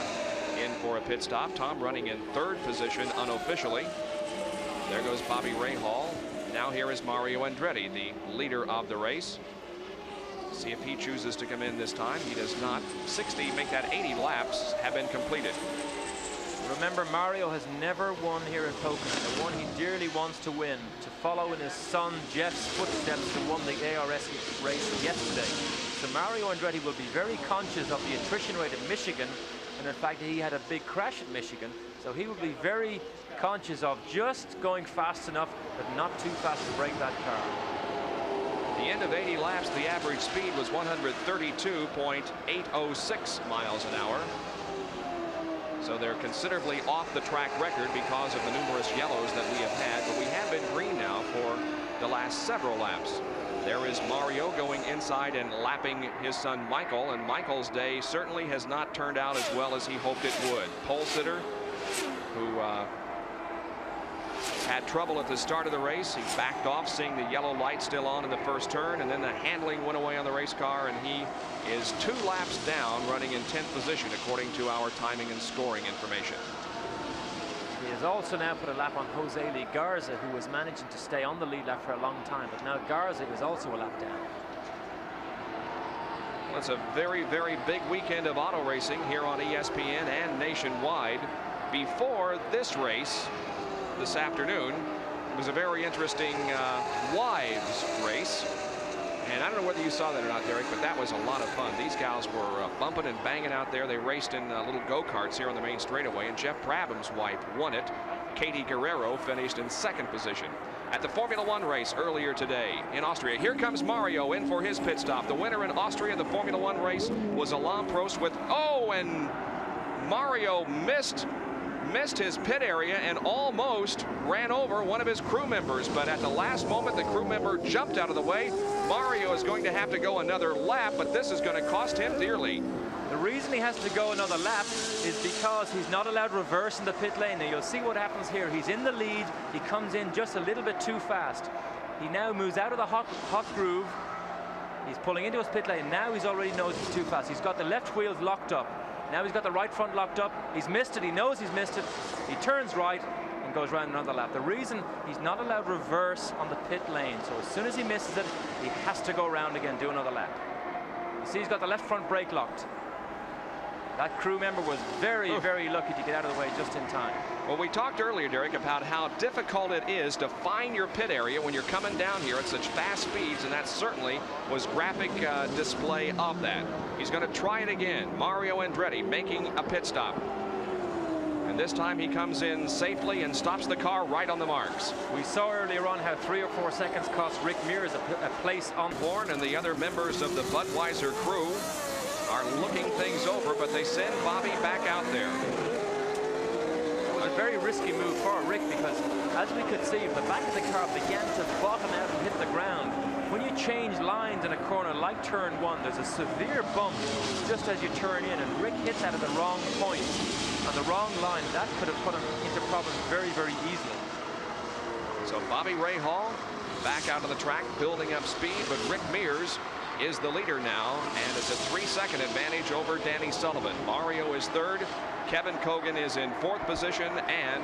in for a pit stop. Tom running in 3rd position unofficially. There goes Bobby Rahal. Now here is Mario Andretti, the leader of the race. See if he chooses to come in this time. He does not. 60, make that 80 laps have been completed. Remember, Mario has never won here at Pocono. The one he dearly wants to win, to follow in his son Jeff's footsteps, who won the ARS race yesterday. So Mario Andretti will be very conscious of the attrition rate at Michigan, and in fact he had a big crash at Michigan. So he will be very conscious of just going fast enough, but not too fast to break that car. At the end of 80 laps, the average speed was 132.806 miles an hour. So they're considerably off the track record because of the numerous yellows that we have had, but we have been green now for the last several laps. There is Mario going inside and lapping his son Michael, and Michael's day certainly has not turned out as well as he hoped it would. Pole sitter who had trouble at the start of the race. He backed off, seeing the yellow light still on in the 1st turn, and then the handling went away on the race car, and he is 2 laps down, running in 10th position according to our timing and scoring information. He has also now put a lap on Jose Lee Garza, who was managing to stay on the lead lap for a long time, but now Garza is also a lap down. Well, it's a very, very big weekend of auto racing here on ESPN and nationwide. Before this race this afternoon, it was a very interesting wives race. And I don't know whether you saw that or not, Derek, but that was a lot of fun. These gals were bumping and banging out there. They raced in little go-karts here on the main straightaway, and Jeff Brabham's wife won it. Katie Guerrero finished in 2nd position. At the Formula 1 race earlier today in Austria, here comes Mario in for his pit stop. The winner in Austria, the Formula 1 race, was Alain Prost with, and Mario missed missed his pit area and almost ran over one of his crew members, but at the last moment the crew member jumped out of the way. Mario is going to have to go another lap, but this is going to cost him dearly. The reason he has to go another lap is because he's not allowed reverse in the pit lane. Now you'll see what happens here. He's in the lead. He comes in just a little bit too fast. He now moves out of the hot groove. He's pulling into his pit lane. Now he's already knows he's too fast. He's got the left wheels locked up. Now he's got the right front locked up. He's missed it. He knows he's missed it. He turns right and goes round another lap. The reason he's not allowed reverse on the pit lane. So as soon as he misses it, he has to go around again, do another lap. You see he's got the left front brake locked. That crew member was very, very lucky to get out of the way just in time. Well, we talked earlier, Derek, about how difficult it is to find your pit area when you're coming down here at such fast speeds, and that certainly was graphic display of that. He's going to try it again. Mario Andretti making a pit stop. And this time he comes in safely and stops the car right on the marks. We saw earlier on how 3 or 4 seconds cost Rick Mears a place on board, and the other members of the Budweiser crew are looking things over, but they send Bobby back out there. It was a very risky move for Rick because, as we could see, the back of the car began to bottom out and hit the ground. When you change lines in a corner like turn 1, there's a severe bump just as you turn in, and Rick hit that at the wrong point on the wrong line. That could have put him into problems very, very easily. So Bobby Rahal back out of the track, building up speed, but Rick Mears is the leader now, and it's a 3-second advantage over Danny Sullivan. Mario is 3rd, Kevin COGAN is in 4th position, and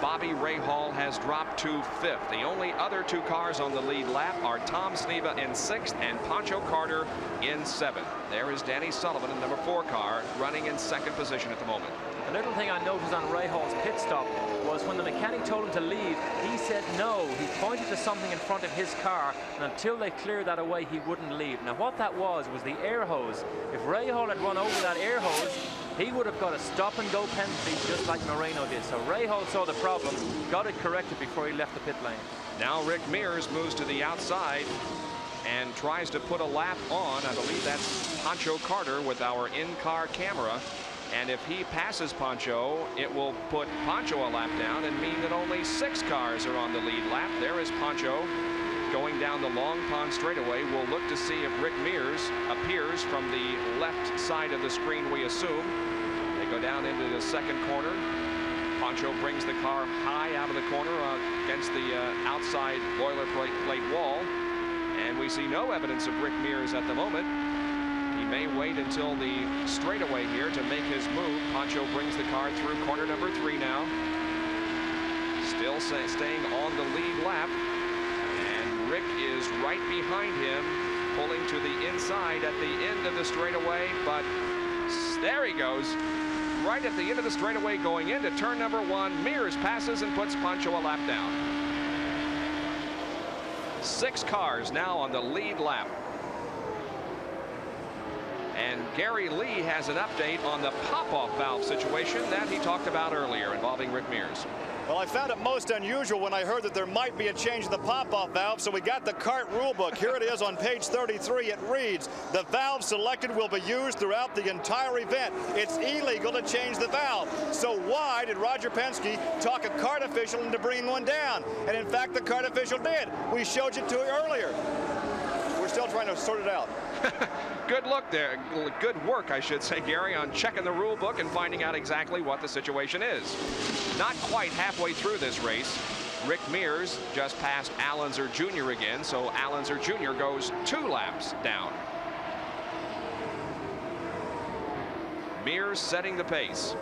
Bobby Rahal has dropped to 5th. The only other 2 cars on the lead lap are Tom Sneva in 6th and Pancho Carter in 7th. There is Danny Sullivan in number 4 car running in 2nd position at the moment. The little thing I noticed on Rahal's pit stop was when the mechanic told him to leave, he said no. He pointed to something in front of his car, and until they cleared that away, he wouldn't leave. Now what that was the air hose. If Rahal had run over that air hose, he would have got a stop-and-go penalty just like Moreno did. So Rahal saw the problem, got it corrected before he left the pit lane. Now Rick Mears moves to the outside and tries to put a lap on. I believe that's Pancho Carter with our in-car camera. And if he passes Pancho, it will put Pancho a lap down and mean that only 6 cars are on the lead lap. There is Pancho going down the Long Pond straightaway. We'll look to see if Rick Mears appears from the left side of the screen, we assume. They go down into the 2nd corner. Pancho brings the car high out of the corner against the outside boilerplate wall. And we see no evidence of Rick Mears at the moment. He may wait until the straightaway here to make his move. Pancho brings the car through corner number 3 now. Still staying on the lead lap. And Rick is right behind him, pulling to the inside at the end of the straightaway. But there he goes. Right at the end of the straightaway going into turn number 1. Mears passes and puts Pancho a lap down. 6 cars now on the lead lap. And Gary Lee has an update on the pop-off valve situation that he talked about earlier involving Rick Mears. Well, I found it most unusual when I heard that there might be a change in the pop-off valve, so we got the CART rulebook. Here it is on page 33. It reads, the valve selected will be used throughout the entire event. It's illegal to change the valve. So why did Roger Penske talk a CART official into bringing one down? And in fact, the CART official did. We showed you to it earlier. We're still trying to sort it out. Good look there. Good work, I should say, Gary, on checking the rule book and finding out exactly what the situation is. Not quite halfway through this race. Rick Mears just passed Al Unser Jr. again, so Al Unser Jr. goes 2 laps down. Mears setting the pace.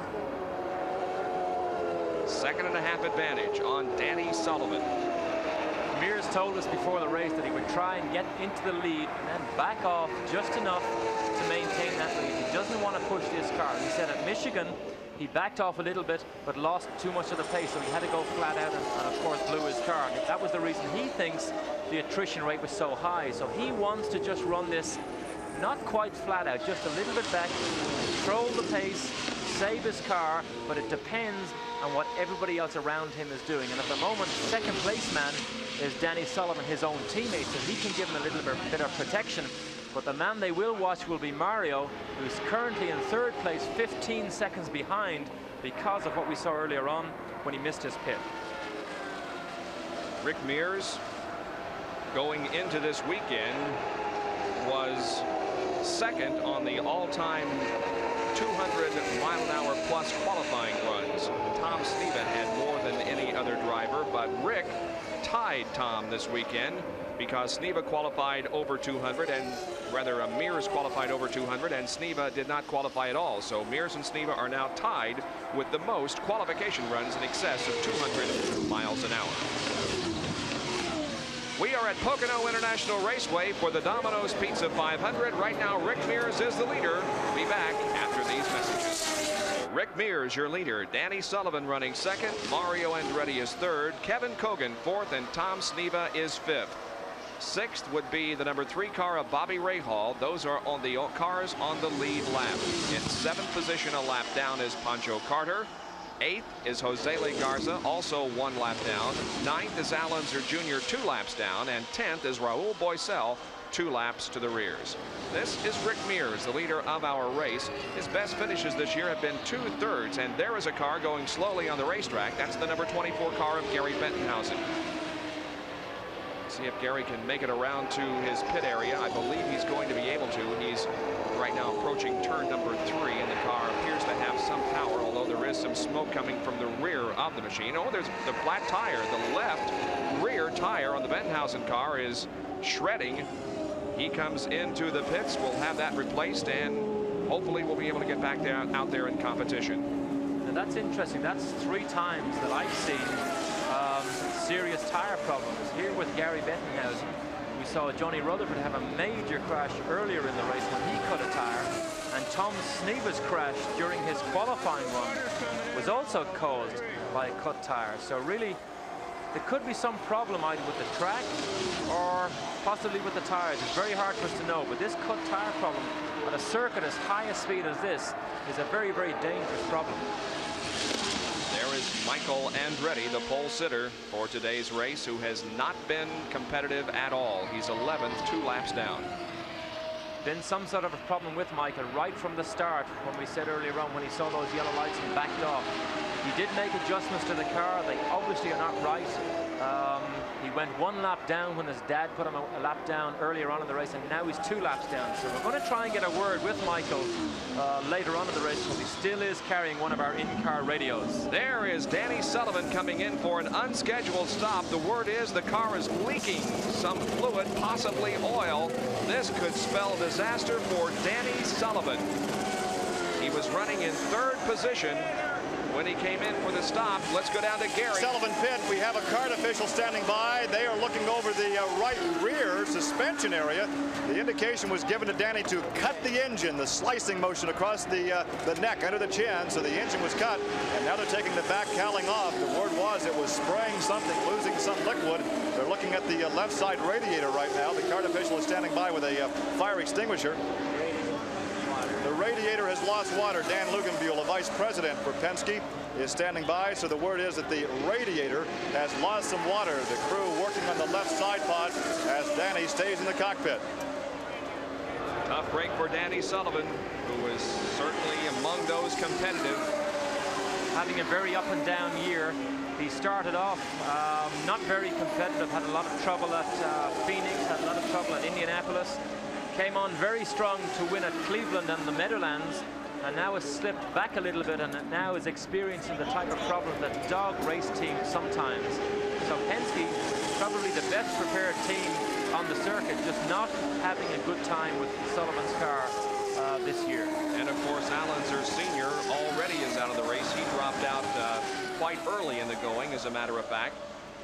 2.5 advantage on Danny Sullivan. Mears told us before the race that he would try and get into the lead and then back off just enough to maintain that lead. He doesn't want to push this car. He said at Michigan he backed off a little bit but lost too much of the pace, so he had to go flat out and of course blew his car. And that was the reason he thinks the attrition rate was so high. So he wants to just run this not quite flat out, just a little bit back, control the pace, save his car, but it depends on what everybody else around him is doing. And at the moment, 2nd place man is Danny Sullivan, his own teammate, so he can give him a little bit of protection. But the man they will watch will be Mario, who's currently in 3rd place, 15 seconds behind because of what we saw earlier on when he missed his pit. Rick Mears, going into this weekend, was 2nd on the all-time 200-mile-an-hour plus qualifying runs. Tom Sneva had more than any other driver, but Rick tied Tom this weekend because Sneva qualified over 200, and rather Mears qualified over 200, and Sneva did not qualify at all. So Mears and Sneva are now tied with the most qualification runs in excess of 200 miles an hour. We are at Pocono International Raceway for the Domino's Pizza 500. Right now, Rick Mears is the leader. We'll be back after these messages. Rick Mears, your leader. Danny Sullivan running 2nd. Mario Andretti is 3rd. Kevin COGAN 4th, and Tom Sneva is 5th. 6th would be the number 3 car of Bobby Rahal. Those are on the cars on the lead lap. In 7th position, a lap down, is Pancho Carter. 8th is Jose Legarza, also 1 lap down. 9th is Al Unser Jr., 2 laps down. And 10th is Raul Boesel, 2 laps to the rears. This is Rick Mears, the leader of our race. His best finishes this year have been 2/3, and there is a car going slowly on the racetrack. That's the number 24 car of Gary Bettenhausen. See if Gary can make it around to his pit area. I believe he's going to be able to. He's right now approaching turn number 3, and the car appears to have some power, although there is some smoke coming from the rear of the machine. Oh, there's the flat tire. The left rear tire on the Bettenhausen car is shredding. He comes into the pits. We'll have that replaced, and hopefully we'll be able to get back there, out there in competition. Now that's interesting. That's 3 times that I've seen serious tire problems. Here with Gary Bettenhausen, we saw Johnny Rutherford have a major crash earlier in the race when he cut a tire, and Tom Sneva's crash during his qualifying run was also caused by a cut tire. So really, there could be some problem either with the track or possibly with the tires. It's very hard for us to know, but this cut tire problem at a circuit as high a speed as this is a very, very dangerous problem. There is Michael Andretti, the pole sitter for today's race, who has not been competitive at all. He's 11th, 2 laps down. Been some sort of a problem with Michael right from the start, when we said earlier on when he saw those yellow lights and backed off. He did make adjustments to the car. They obviously are not right. He went 1 lap down when his dad put him a lap down earlier on in the race, and now he's 2 laps down. So we're going to try and get a word with Michael later on in the race, because he still is carrying one of our in-car radios. There is Danny Sullivan coming in for an unscheduled stop. The word is the car is leaking some fluid, possibly oil. This could spell disaster for Danny Sullivan. He was running in 3rd position when he came in for the stop. Let's go down to Gary. Sullivan pit. We have a cart official standing by. They are looking over the right rear suspension area. The indication was given to Danny to cut the engine, the slicing motion across the neck under the chin. So the engine was cut, and now they're taking the back cowling off. The word was it was spraying something, losing some liquid. They're looking at the left side radiator right now. The cart official is standing by with a fire extinguisher. The radiator has lost water. Dan Lugenbuehl, a vice president for Penske, is standing by. So the word is that the radiator has lost some water. The crew working on the left side pod as Danny stays in the cockpit. Tough break for Danny Sullivan, who is certainly among those competitive. Having a very up and down year. He started off not very competitive, had a lot of trouble at Phoenix, had a lot of trouble at Indianapolis. Came on very strong to win at Cleveland and the Meadowlands, and now has slipped back a little bit, and now is experiencing the type of problem that dog race teams sometimes. So Penske, probably the best prepared team on the circuit, just not having a good time with Sullivan's car this year. And of course, Al Unser Sr. already is out of the race. He dropped out quite early in the going, as a matter of fact.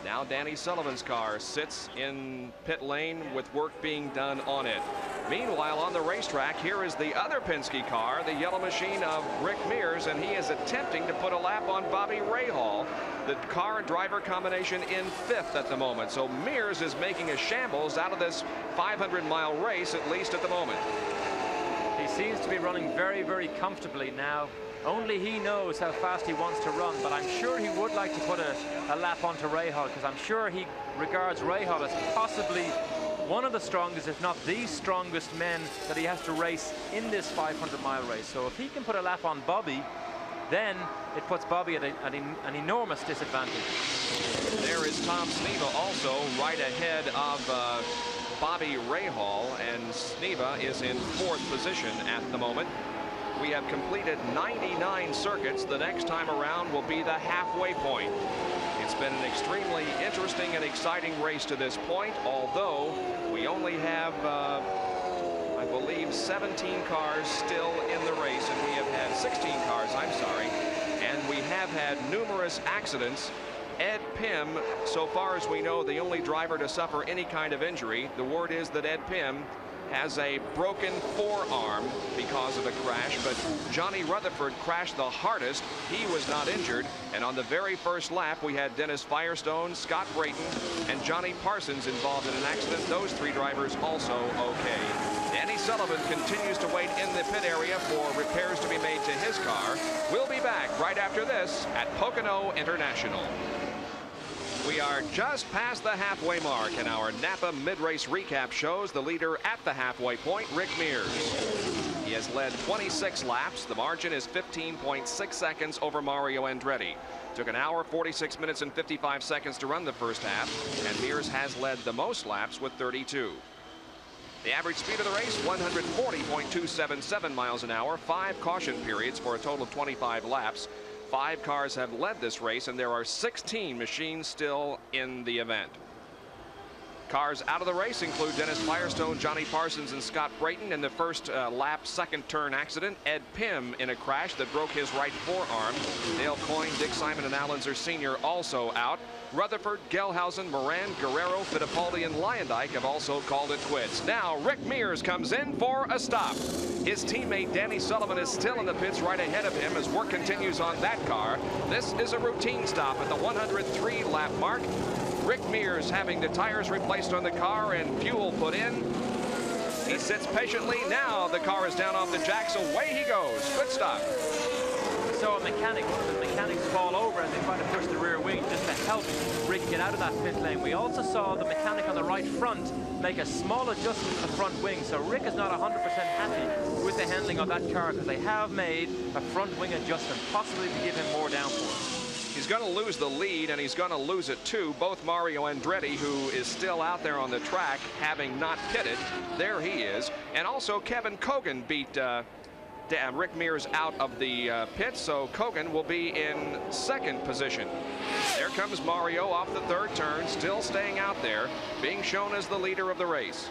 Now Danny Sullivan's car sits in pit lane with work being done on it. Meanwhile, on the racetrack, here is the other Penske car, the yellow machine of Rick Mears, and he is attempting to put a lap on Bobby Rahal. The car and driver combination in 5th at the moment. So Mears is making a shambles out of this 500-mile race, at least at the moment. He seems to be running very, very comfortably now. Only he knows how fast he wants to run, but I'm sure he would like to put a lap onto Rahal, because I'm sure he regards Rahal as possibly one of the strongest, if not the strongest men that he has to race in this 500-mile race. So if he can put a lap on Bobby, then it puts Bobby at an enormous disadvantage. There is Tom Sneva also right ahead of Bobby Rahal, and Sneva is in 4th position at the moment. We have completed 99 circuits. The next time around will be the halfway point. It's been an extremely interesting and exciting race to this point, although we only have, I believe, 17 cars still in the race, and we have had 16 cars, I'm sorry, and we have had numerous accidents. Ed Pym, so far as we know, the only driver to suffer any kind of injury. The word is that Ed Pym has a broken forearm because of a crash, but Johnny Rutherford crashed the hardest. He was not injured, and on the very first lap we had Dennis Firestone, Scott Brayton, and Johnny Parsons involved in an accident. Those 3 drivers also okay. Danny Sullivan continues to wait in the pit area for repairs to be made to his car. We'll be back right after this at Pocono International. We are just past the halfway mark, and our Napa mid-race recap shows the leader at the halfway point, Rick Mears. He has led 26 laps. The margin is 15.6 seconds over Mario Andretti. Took an hour, 46 minutes, and 55 seconds to run the first half, and Mears has led the most laps with 32. The average speed of the race, 140.277 miles an hour, 5 caution periods for a total of 25 laps. 5 cars have led this race, and there are 16 machines still in the event. Cars out of the race include Dennis Firestone, Johnny Parsons, and Scott Brayton. In the first lap second turn accident, Ed Pym in a crash that broke his right forearm. Dale Coyne, Dick Simon, and Al Unser Sr. also out. Rutherford, Gelhausen, Moran, Guerrero, Fittipaldi, and Leyendijk have also called it quits. Now Rick Mears comes in for a stop. His teammate Danny Sullivan is still in the pits right ahead of him as work continues on that car. This is a routine stop at the 103 lap mark. Rick Mears having the tires replaced on the car and fuel put in. He sits patiently. Now the car is down off the jacks. Away he goes. Good stop. So one of the mechanics fall over and they try to push the rear wing just to help Rick get out of that pit lane. We also saw the mechanic on the right front make a small adjustment to the front wing. So Rick is not 100% happy with the handling of that car because they have made a front wing adjustment, possibly to give him more downforce. He's going to lose the lead, and he's going to lose it too. Both Mario Andretti, who is still out there on the track, having not pitted. There he is. And also Kevin COGAN beat Rick Mears out of the pit, so COGAN will be in 2nd position. There comes Mario off the 3rd turn, still staying out there, being shown as the leader of the race.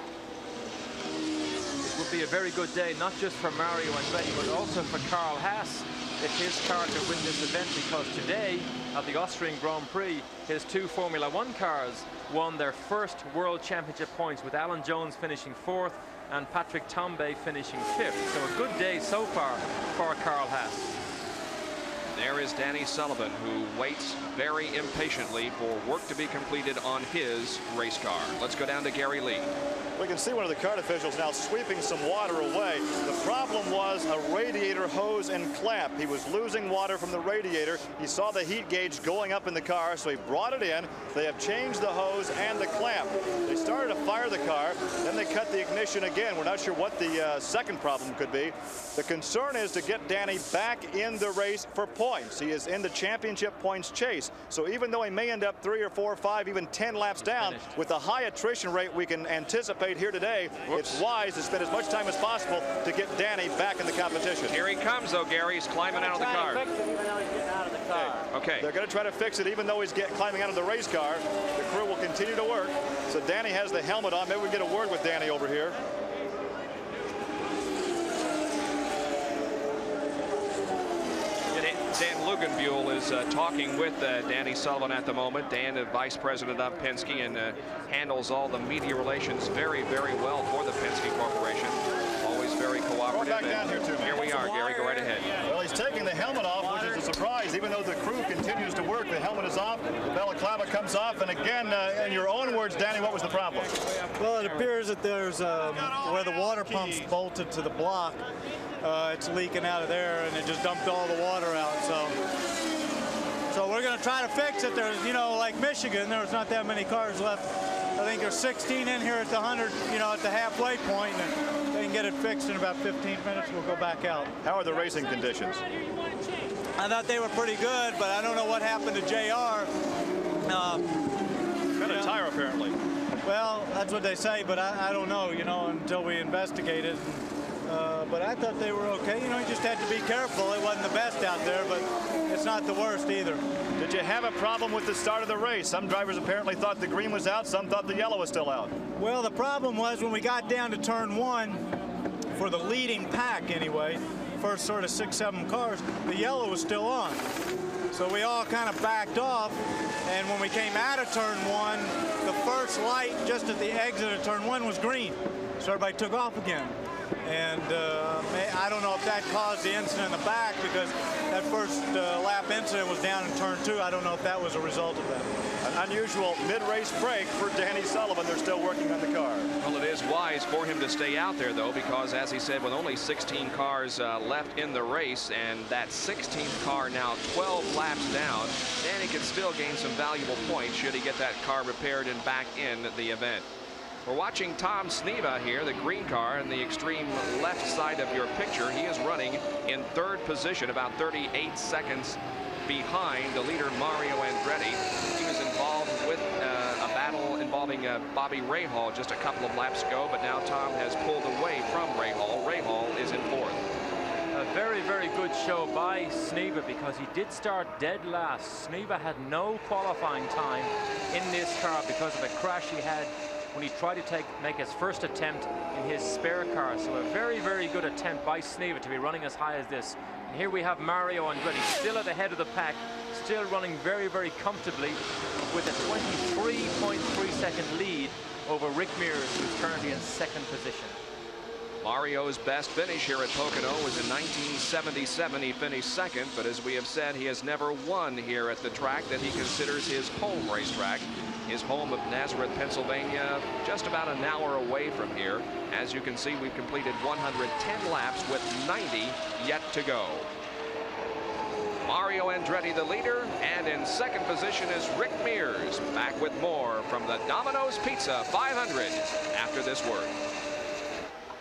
It would be a very good day, not just for Mario Andretti, but also for Carl Haas, if his car could win this event, because today at the Austrian Grand Prix, his 2 Formula 1 cars won their first World Championship points, with Alan Jones finishing 4th and Patrick Tambay finishing 5th. So a good day so far for Carl Haas. There is Danny Sullivan, who waits very impatiently for work to be completed on his race car. Let's go down to Gary Lee. We can see one of the kart officials now sweeping some water away. The problem was a radiator hose and clamp. He was losing water from the radiator. He saw the heat gauge going up in the car, so he brought it in. They have changed the hose and the clamp. They started to fire the car, then they cut the ignition again. We're not sure what the second problem could be. The concern is to get Danny back in the race for points. He is in the championship points chase. So even though he may end up 3 or 4 or 5, even 10 laps down, with the high attrition rate we can anticipate here today, it's wise to spend as much time as possible to get Danny back in the competition. Here he comes, though, Gary. He's climbing out of the car. Okay. They're going to try to fix it even though he's climbing out of the race car. The crew will continue to work. So Danny has the helmet on. Maybe we can get a word with Danny over here. Dan Lugenbuehl is talking with Danny Sullivan at the moment. Dan, the vice president of Penske, and handles all the media relations very, very well for the Penske Corporation. Always very cooperative. Back down here, too, here we are, Gary. Go right ahead. Well, he's taking the helmet off, which is a surprise. Even though the crew continues to work, the helmet is off. The balaclava comes off. And again, in your own words, Danny, what was the problem? Well, it appears that there's where the water pump's bolted to the block. It's leaking out of there, and it just dumped all the water out. So we're going to try to fix it. There's, you know, like Michigan, there's not that many cars left I think there's 16 in here at the 100, you know, at the halfway point, and they can get it fixed in about 15 minutes. We'll go back out. How are the racing conditions? I thought they were pretty good, but I don't know what happened to JR. Got a tire apparently. Well, that's what they say, but I don't know, you know, until we investigate it. But I thought they were okay. You know, you just had to be careful. It wasn't the best out there, but it's not the worst either. Did you have a problem with the start of the race? Some drivers apparently thought the green was out. Some thought the yellow was still out. Well, the problem was when we got down to turn 1, for the leading pack anyway, first sort of 6, 7 cars, the yellow was still on. So we all kind of backed off, and when we came out of turn 1, the first light just at the exit of turn 1 was green. So everybody took off again. And I don't know if that caused the incident in the back, because that first lap incident was down in turn 2. I don't know if that was a result of that. An unusual mid-race break for Danny Sullivan. They're still working on the car. Well, it is wise for him to stay out there, though, because, as he said, with only 16 cars left in the race, and that 16th car now 12 laps down, Danny can still gain some valuable points should he get that car repaired and back in the event. We're watching Tom Sneva here, the green car, in the extreme left side of your picture. He is running in 3rd position, about 38 seconds behind the leader, Mario Andretti. He was involved with a battle involving Bobby Rahal just a couple of laps ago, but now Tom has pulled away from Rahal. Rahal is in 4th. A very, very good show by Sneva, because he did start dead last. Sneva had no qualifying time in this car because of a crash he had when he tried to make his first attempt in his spare car. So a very, very good attempt by Sneva to be running as high as this. And here we have Mario Andretti still at the head of the pack, still running very, very comfortably with a 23.3 second lead over Rick Mears, who's currently in 2nd position. Mario's best finish here at Pocono was in 1977. He finished 2nd, but as we have said, he has never won here at the track that he considers his home racetrack. His home of Nazareth, Pennsylvania, just about an hour away from here. As you can see, we've completed 110 laps with 90 yet to go. Mario Andretti the leader, and in 2nd position is Rick Mears. Back with more from the Domino's Pizza 500 after this word.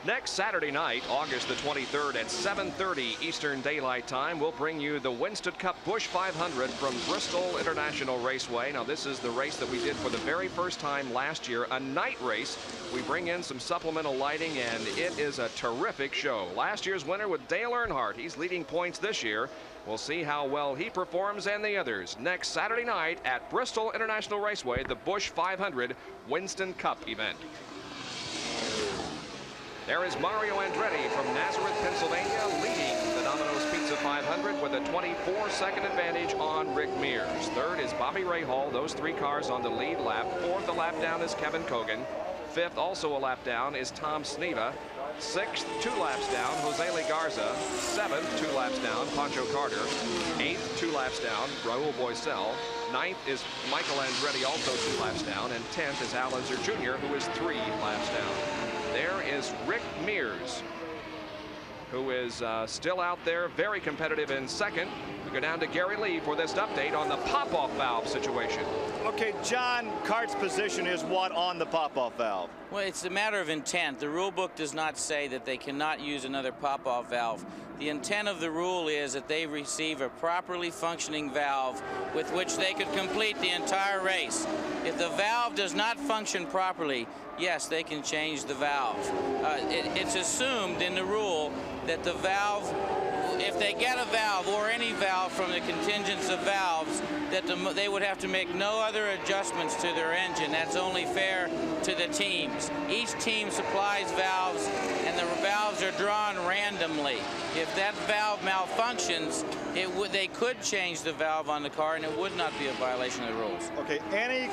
Next Saturday night, August the 23rd at 7:30 Eastern Daylight Time, we'll bring you the Winston Cup Busch 500 from Bristol International Raceway. Now, this is the race that we did for the very first time last year, a night race. We bring in some supplemental lighting, and it is a terrific show. Last year's winner with Dale Earnhardt. He's leading points this year. We'll see how well he performs and the others next Saturday night at Bristol International Raceway, the Busch 500 Winston Cup event. There is Mario Andretti from Nazareth, Pennsylvania, leading the Domino's Pizza 500 with a 24-second advantage on Rick Mears. 3rd is Bobby Rahal. Those 3 cars on the lead lap. 4th, a lap down, is Kevin COGAN. 5th, also a lap down, is Tom Sneva. 6th, 2 laps down, Jose Legarza. 7th, 2 laps down, Pancho Carter. 8th, 2 laps down, Raul Boisel. 9th is Michael Andretti, also 2 laps down. And 10th is Al Unser Jr., who is 3 laps down. There is Rick Mears, who is still out there, very competitive in 2nd. We go down to Gary Lee for this update on the pop-off valve situation. Okay, John, Cart's position is what on the pop-off valve? Well, it's a matter of intent. The rule book does not say that they cannot use another pop-off valve. The intent of the rule is that they receive a properly functioning valve with which they could complete the entire race. If the valve does not function properly, yes, they can change the valve. It's assumed in the rule that the valve, if they get a valve or any valve from the contingents of valves, that they would have to make no other adjustments to their engine. That's only fair to the teams. Each team supplies valves, and the valves are drawn randomly. If that valve malfunctions, they could change the valve on the car, and it would not be a violation of the rules. Okay, any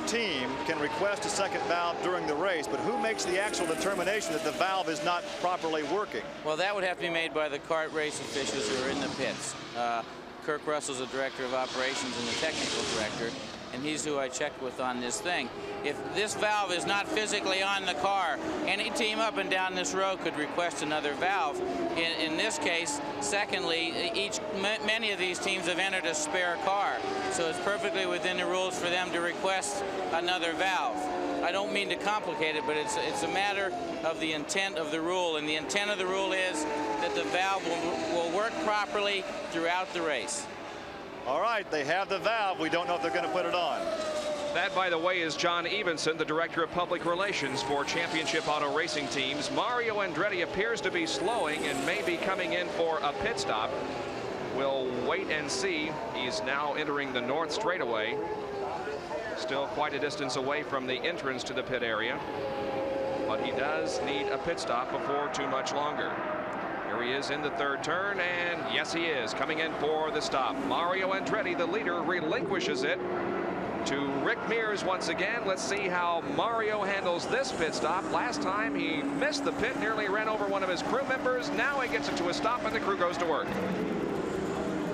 team can request a 2nd valve during the race, but who makes the actual determination that the valve is not properly working? Well, that would have to be made by the kart race officials who are in the pits. Kirk Russell's the director of operations and the technical director. and he's who I checked with on this thing. If this valve is not physically on the car, any team up and down this row could request another valve. In this case, secondly, many of these teams have entered a spare car, so it's perfectly within the rules for them to request another valve. I don't mean to complicate it, but it's a matter of the intent of the rule, and the intent of the rule is that the valve will work properly throughout the race. All right, they have the valve. We don't know if they're going to put it on. That, by the way, is John Evenson, the Director of Public Relations for Championship Auto Racing Teams. Mario Andretti appears to be slowing and may be coming in for a pit stop. We'll wait and see. He's now entering the north straightaway. Still quite a distance away from the entrance to the pit area. But he does need a pit stop before too much longer. Here he is in the third turn, and yes, he is coming in for the stop. Mario Andretti, the leader, relinquishes it to Rick Mears once again. Let's see how Mario handles this pit stop. Last time he missed the pit, nearly ran over one of his crew members. Now he gets it to a stop and the crew goes to work.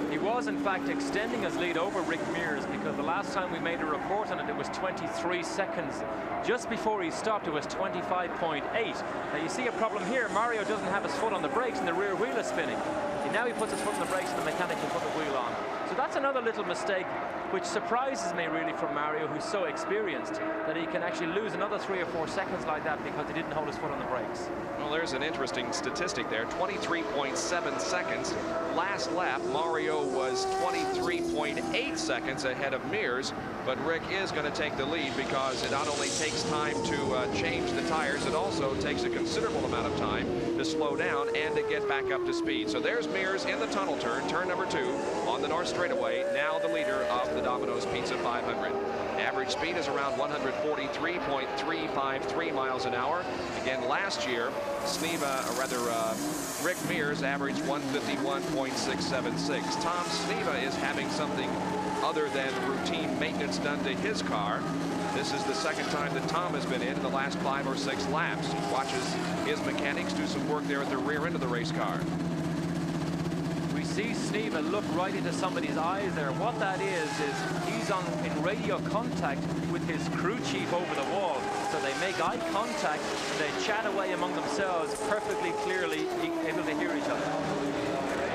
He was in fact extending his lead over Rick Mears, because the last time we made a report on it, it was 23 seconds. Just before he stopped, it was 25.8. Now you see a problem here. Mario doesn't have his foot on the brakes and the rear wheel is spinning. And now he puts his foot on the brakes and the mechanic can put the wheel on. So that's another little mistake which surprises me really from Mario, who's so experienced, that he can actually lose another 3 or 4 seconds like that because he didn't hold his foot on the brakes. Well, there's an interesting statistic there. 23.7 seconds. Last lap, Mario was 23.8 seconds ahead of Mears, but Rick is going to take the lead because it not only takes time to change the tires, it also takes a considerable amount of time to slow down and to get back up to speed. So there's Mears in the tunnel turn number 2 on the north straightaway, now the leader of the Domino's Pizza 500. Average speed is around 143.353 miles an hour. Again, last year, Rick Mears averaged 151.676. Tom Sneva is having something other than routine maintenance done to his car. This is the second time that Tom has been in the last 5 or 6 laps. He watches his mechanics do some work there at the rear end of the race car. We see Sneva look right into somebody's eyes there. What that is he's in radio contact with his crew chief over the wall. So they make eye contact, they chat away among themselves perfectly clearly, able to hear each other.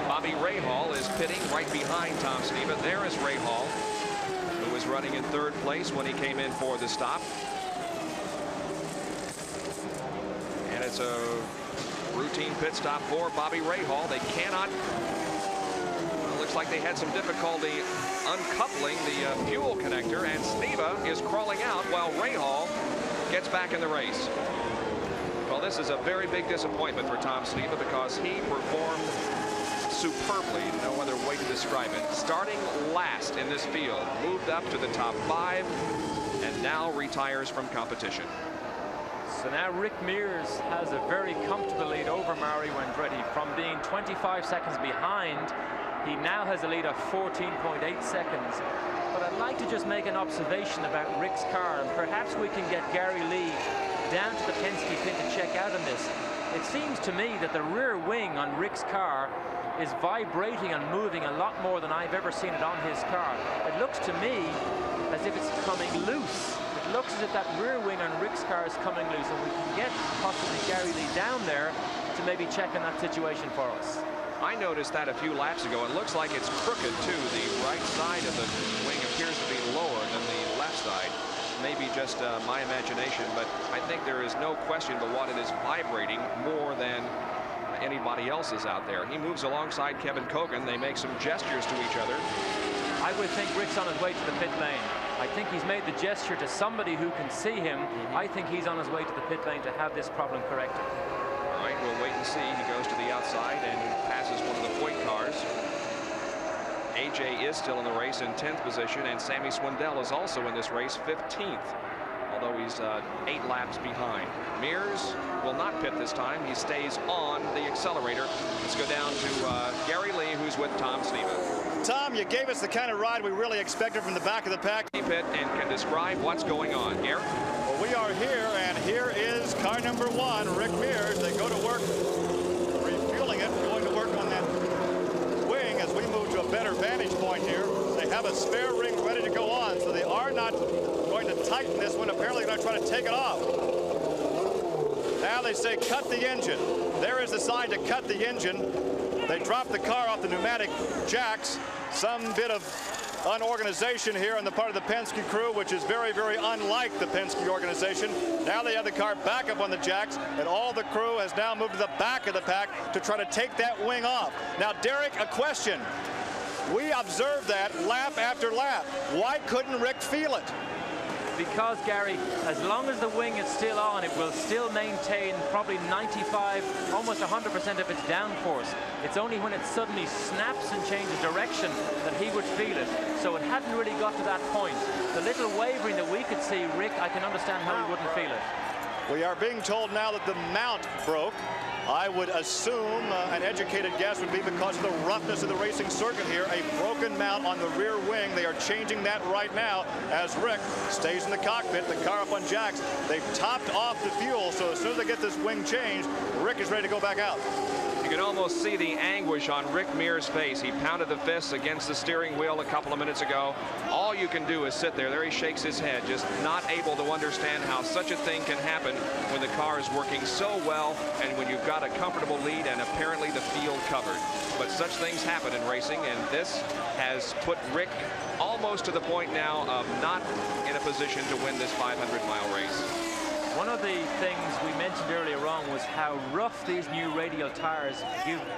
Bobby Rahal is pitting right behind Tom Sneva. There is Rahal, who was running in 3rd place when he came in for the stop. And it's a routine pit stop for Bobby Rahal. They cannot. Looks like they had some difficulty uncoupling the fuel connector, and Sneva is crawling out while Rahal gets back in the race. Well, this is a very big disappointment for Tom Sneva because he performed superbly, no other way to describe it. Starting last in this field, moved up to the top 5, and now retires from competition. So now Rick Mears has a very comfortable lead over Mario Andretti. From being 25 seconds behind, he now has a lead of 14.8 seconds. But I'd like to just make an observation about Rick's car, and perhaps we can get Gary Lee down to the Penske pit to check out on this. It seems to me that the rear wing on Rick's car is vibrating and moving a lot more than I've ever seen it on his car. It looks to me as if it's coming loose. It looks as if that rear wing on Rick's car is coming loose, and we can get possibly Gary Lee down there to maybe check on that situation for us. I noticed that a few laps ago. It looks like it's crooked too. The right side of the wing appears to be lower than the left side. Maybe just my imagination, but I think there is no question but what it is vibrating more than anybody else is out there. He moves alongside Kevin COGAN. They make some gestures to each other. I would think Rick's on his way to the pit lane. I think he's made the gesture to somebody who can see him. I think he's on his way to the pit lane to have this problem corrected. All right, we'll wait and see. He goes to the outside and passes one of the Voigt cars. AJ is still in the race in 10th position, and Sammy Swindell is also in this race 15th, although he's 8 laps behind. Mears will not pit this time. He stays on the accelerator. Let's go down to Gary Lee, who's with Tom Sneva. Tom, you gave us the kind of ride we really expected from the back of the pack. Pit and can describe what's going on. Gary? Well, we are here, and here is car number 1, Rick Mears. They go to work refueling it, going to work on that wing as we move to a better vantage point here. They have a spare ring ready to go on, so they are not going to tighten this one. Apparently they're going to try to take it off. Now they say cut the engine. There is the sign to cut the engine. They dropped the car off the pneumatic jacks. Some bit of unorganization here on the part of the Penske crew, which is very, very unlike the Penske organization. Now they have the car back up on the jacks, and all the crew has now moved to the back of the pack to try to take that wing off. Now, Derek, a question. We observed that lap after lap. Why couldn't Rick feel it? Because, Gary, as long as the wing is still on, it will still maintain probably 95, almost 100% of its downforce. It's only when it suddenly snaps and changes direction that he would feel it. So it hadn't really got to that point. The little wavering that we could see, Rick, I can understand how he wouldn't feel it. We are being told now that the mount broke. I would assume an educated guess would be because of the roughness of the racing circuit here. A broken mount on the rear wing. They are changing that right now as Rick stays in the cockpit, the car up on jacks. They've topped off the fuel, so as soon as they get this wing changed, Rick is ready to go back out. You can almost see the anguish on Rick Mears' face. He pounded the fists against the steering wheel a couple of minutes ago. All you can do is sit there. There he shakes his head, just not able to understand how such a thing can happen when the car is working so well and when you've got a comfortable lead and apparently the field covered. But such things happen in racing, and this has put Rick almost to the point now of not in a position to win this 500-mile race. One of the things we mentioned earlier on was how rough these new radial tires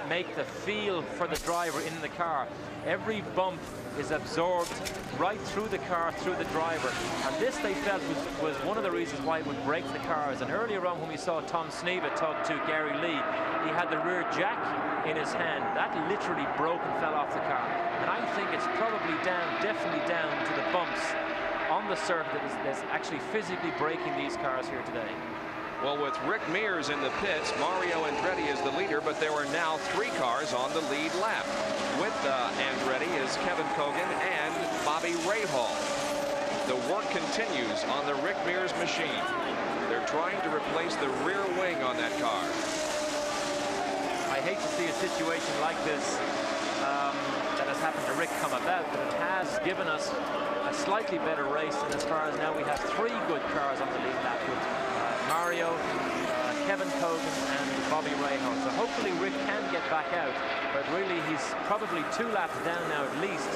make the feel for the driver in the car. Every bump is absorbed right through the car, through the driver. And this, they felt, was one of the reasons why it would break the cars. And earlier on, when we saw Tom Sneva talk to Gary Lee, he had the rear jack in his hand. That literally broke and fell off the car. And I think it's probably down, definitely down to the bumps on the circuit that's actually physically breaking these cars here today. Well, with Rick Mears in the pits, Mario Andretti is the leader, but there are now 3 cars on the lead lap. With Andretti is Kevin COGAN and Bobby Rahal. The work continues on the Rick Mears machine. They're trying to replace the rear wing on that car. I hate to see a situation like this that has happened to Rick come about, but it has given us a slightly better race, and as far as now we have 3 good cars on the lead lap with Mario, Kevin COGAN and Bobby Rahal. So hopefully Rick can get back out, but really he's probably 2 laps down now at least,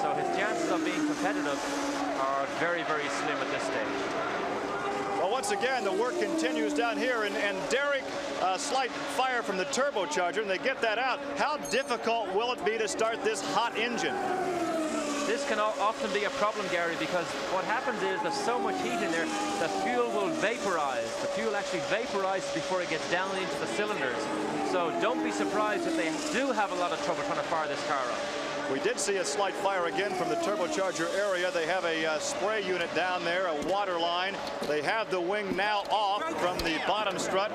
so his chances of being competitive are very, very slim at this stage. Well, once again, the work continues down here, and Derek, slight fire from the turbocharger, and they get that out. How difficult will it be to start this hot engine? This can often be a problem, Gary, because what happens is there's so much heat in there, the fuel will vaporize. The fuel actually vaporizes before it gets down into the cylinders. So don't be surprised if they do have a lot of trouble trying to fire this car up. We did see a slight fire again from the turbocharger area. They have a spray unit down there, a water line. They have the wing now off from the bottom strut,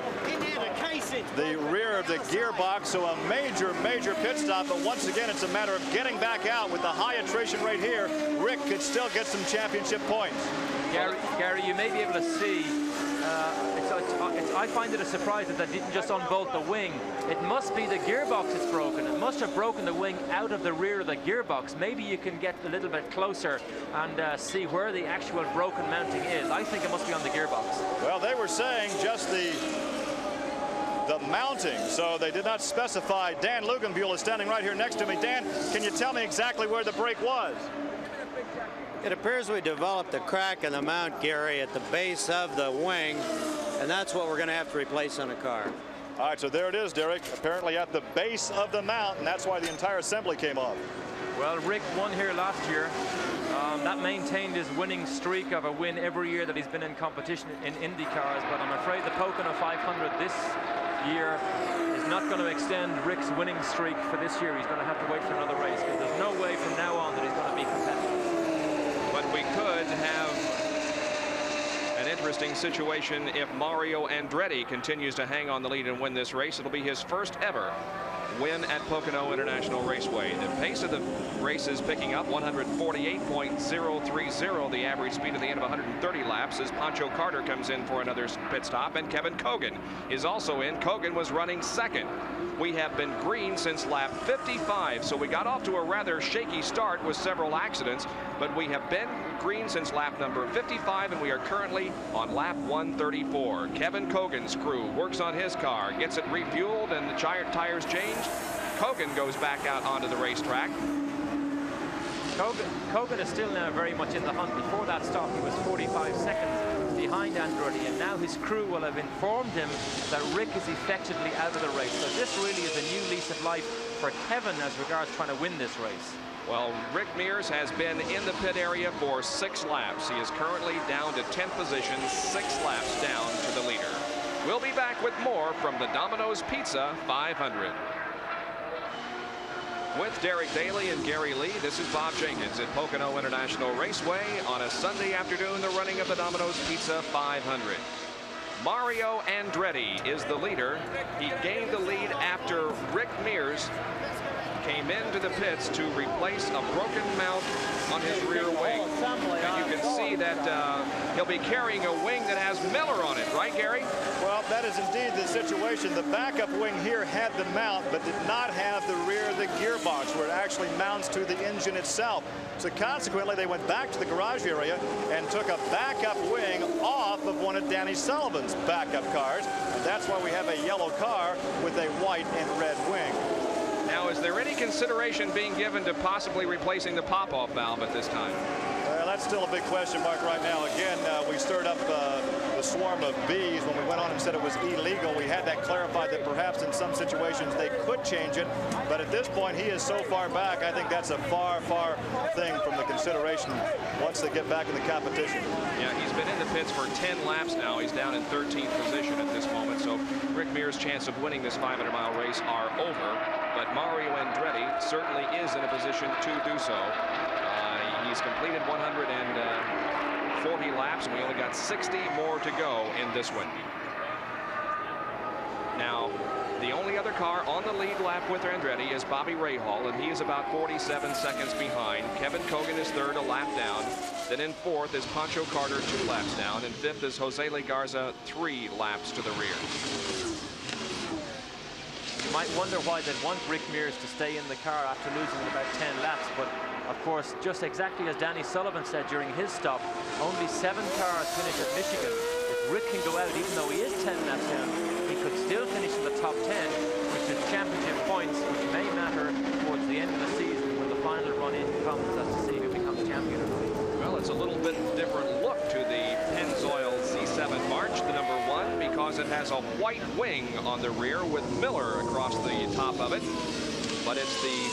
the rear of the gearbox. So a major, major pit stop. But once again, it's a matter of getting back out with the high attrition rate here. Rick could still get some championship points. Gary, you may be able to see, I find it a surprise that they didn't just unbolt the wing. It must be the gearbox that's broken. It must have broken the wing out of the rear of the gearbox. Maybe you can get a little bit closer and see where the actual broken mounting is. I think it must be on the gearbox. Well, they were saying just the mounting, so they did not specify. Dan Luganbuehl is standing right here next to me. Dan, can you tell me exactly where the break was? It appears we developed a crack in the mount, Gary, at the base of the wing, and that's what we're going to have to replace on the car. All right, so there it is, Derek, apparently at the base of the mount, and that's why the entire assembly came off. Well, Rick won here last year. That maintained his winning streak of a win every year that he's been in competition in IndyCars, but I'm afraid the Pocono 500 this year is not going to extend Rick's winning streak for this year. He's going to have to wait for another race, because there's no way from now on that he's going to be competitive. But we could have an interesting situation if Mario Andretti continues to hang on the lead and win this race. It'll be his first ever win at Pocono International Raceway. The pace of the race is picking up, 148.030, the average speed at the end of 130 laps, as Pancho Carter comes in for another pit stop, and Kevin COGAN is also in. COGAN was running second. we have been green since lap 55. So we got off to a rather shaky start with several accidents, but we have been green since lap number 55, and we are currently on lap 134. Kevin Cogan's crew works on his car, gets it refueled, and the tires changed. Cogan goes back out onto the racetrack. Cogan is still now very much in the hunt. Before that stop, he was 45 seconds behind Andretti, and now his crew will have informed him that Rick is effectively out of the race. So this really is a new lease of life for Kevin as regards trying to win this race. Well, Rick Mears has been in the pit area for 6 laps. He is currently down to 10th position, 6 laps down to the leader. We'll be back with more from the Domino's Pizza 500. With Derek Daly and Gary Lee, this is Bob Jenkins at Pocono International Raceway on a Sunday afternoon, the running of the Domino's Pizza 500. Mario Andretti is the leader. He gained the lead after Rick Mears came into the pits to replace a broken mount on his rear wing. And you can see that he'll be carrying a wing that has Miller on it, right, Gary? Well, that is indeed the situation. The backup wing here had the mount, but did not have the rear of the gearbox, where it actually mounts to the engine itself. So consequently, they went back to the garage area and took a backup wing off of one of Danny Sullivan's backup cars. And that's why we have a yellow car with a white and red wing. Now, is there any consideration being given to possibly replacing the pop-off valve at this time? That's still a big question mark right now. Again, we stirred up the swarm of bees when we went on and said it was illegal. We had that clarified that perhaps in some situations they could change it. But at this point, he is so far back, I think that's a far, far thing from the consideration once they get back in the competition. Yeah, he's been in the pits for 10 laps now. He's down in 13th position at this moment. So Rick Mears' chance of winning this 500-mile race are over. But Mario Andretti certainly is in a position to do so. He's completed 140 laps, and we only got 60 more to go in this one. Now, the only other car on the lead lap with Andretti is Bobby Rahal, and he is about 47 seconds behind. Kevin Cogan is third, a lap down. Then in fourth is Pancho Carter, 2 laps down. And fifth is Jose Legarza, 3 laps to the rear. You might wonder why they'd want Rick Mears to stay in the car after losing about 10 laps, but of course, just exactly as Danny Sullivan said during his stop, only 7 cars finish at Michigan. If Rick can go out, even though he is 10 laps down, he could still finish in the top 10, which is championship points, which may matter towards the end of the season when the final run-in comes as to see who becomes champion or not. Well, it's a little bit different look to the Pennzoil Z7 March, the number 1, because it has a white wing on the rear with Miller across the top of it. But it's the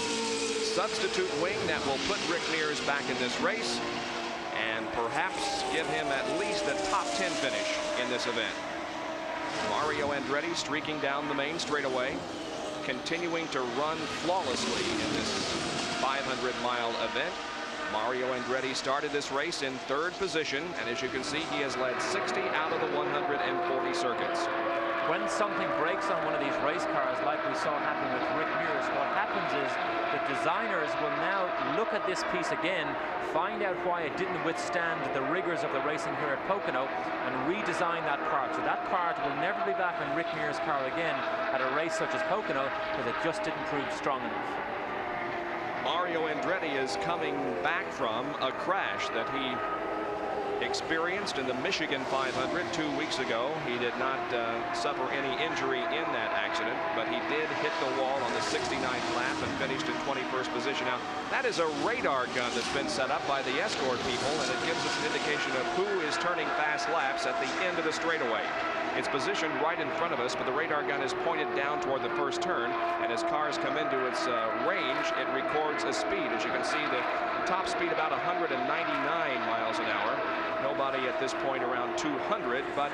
substitute wing that will put Rick Mears back in this race and perhaps give him at least a top 10 finish in this event. Mario Andretti streaking down the main straightaway, continuing to run flawlessly in this 500-mile event. Mario Andretti started this race in 3rd position, and as you can see, he has led 60 out of the 140 circuits. When something breaks on one of these race cars, like we saw happen with Rick Mears, what happens is the designers will now look at this piece again, find out why it didn't withstand the rigors of the racing here at Pocono, and redesign that part. So that part will never be back on Rick Mears' car again at a race such as Pocono, because it just didn't prove strong enough. Mario Andretti is coming back from a crash that he experienced in the Michigan 500 2 weeks ago. He did not suffer any injury in that accident, but he did hit the wall on the 69th lap and finished in 21st position. Now, that is a radar gun that's been set up by the escort people, and it gives us an indication of who is turning fast laps at the end of the straightaway. It's positioned right in front of us, but the radar gun is pointed down toward the first turn, and as cars come into its range, it records a speed. As you can see, the top speed about 199 miles an hour. Nobody at this point around 200, but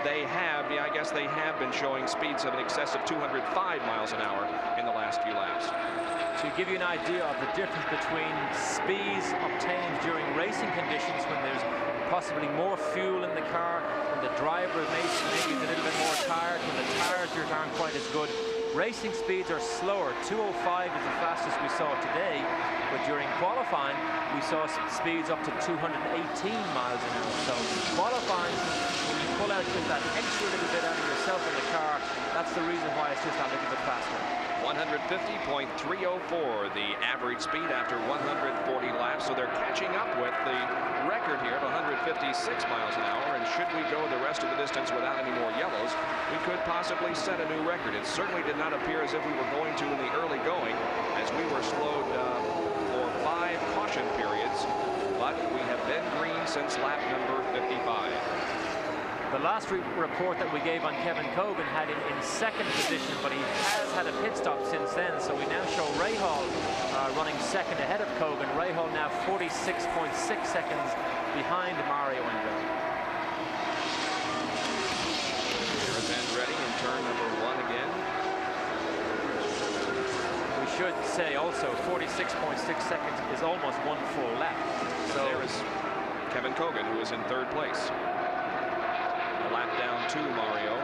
they have, I guess they have been showing speeds of in excess of 205 miles an hour in the last few laps. To give you an idea of the difference between speeds obtained during racing conditions, when there's possibly more fuel in the car, when the driver maybe is a little bit more tired, when the tires aren't quite as good. Racing speeds are slower. 205 is the fastest we saw today. but during qualifying, we saw some speeds up to 218 miles an hour. So qualifying, when you pull out just that extra little bit out of yourself in the car, that's the reason why it's just that little bit faster. 150.304, the average speed after 140 laps. So they're catching up with the record here of 156 miles an hour. And should we go the rest of the distance without any more yellows, we could possibly set a new record. It certainly did not appear as if we were going to in the early going, as we were slowed for 5 caution periods. But we have been green since lap number 55. The last report that we gave on Kevin COGAN had him in second position, but he has had a pit stop since then. So we now show Rahal running second ahead of COGAN. Rahal now 46.6 seconds behind Mario Andretti. Here's Andretti in turn number 1 again. We should say also 46.6 seconds is almost 1 full lap. So there is Kevin COGAN, who is in 3rd place. Lap down to Mario.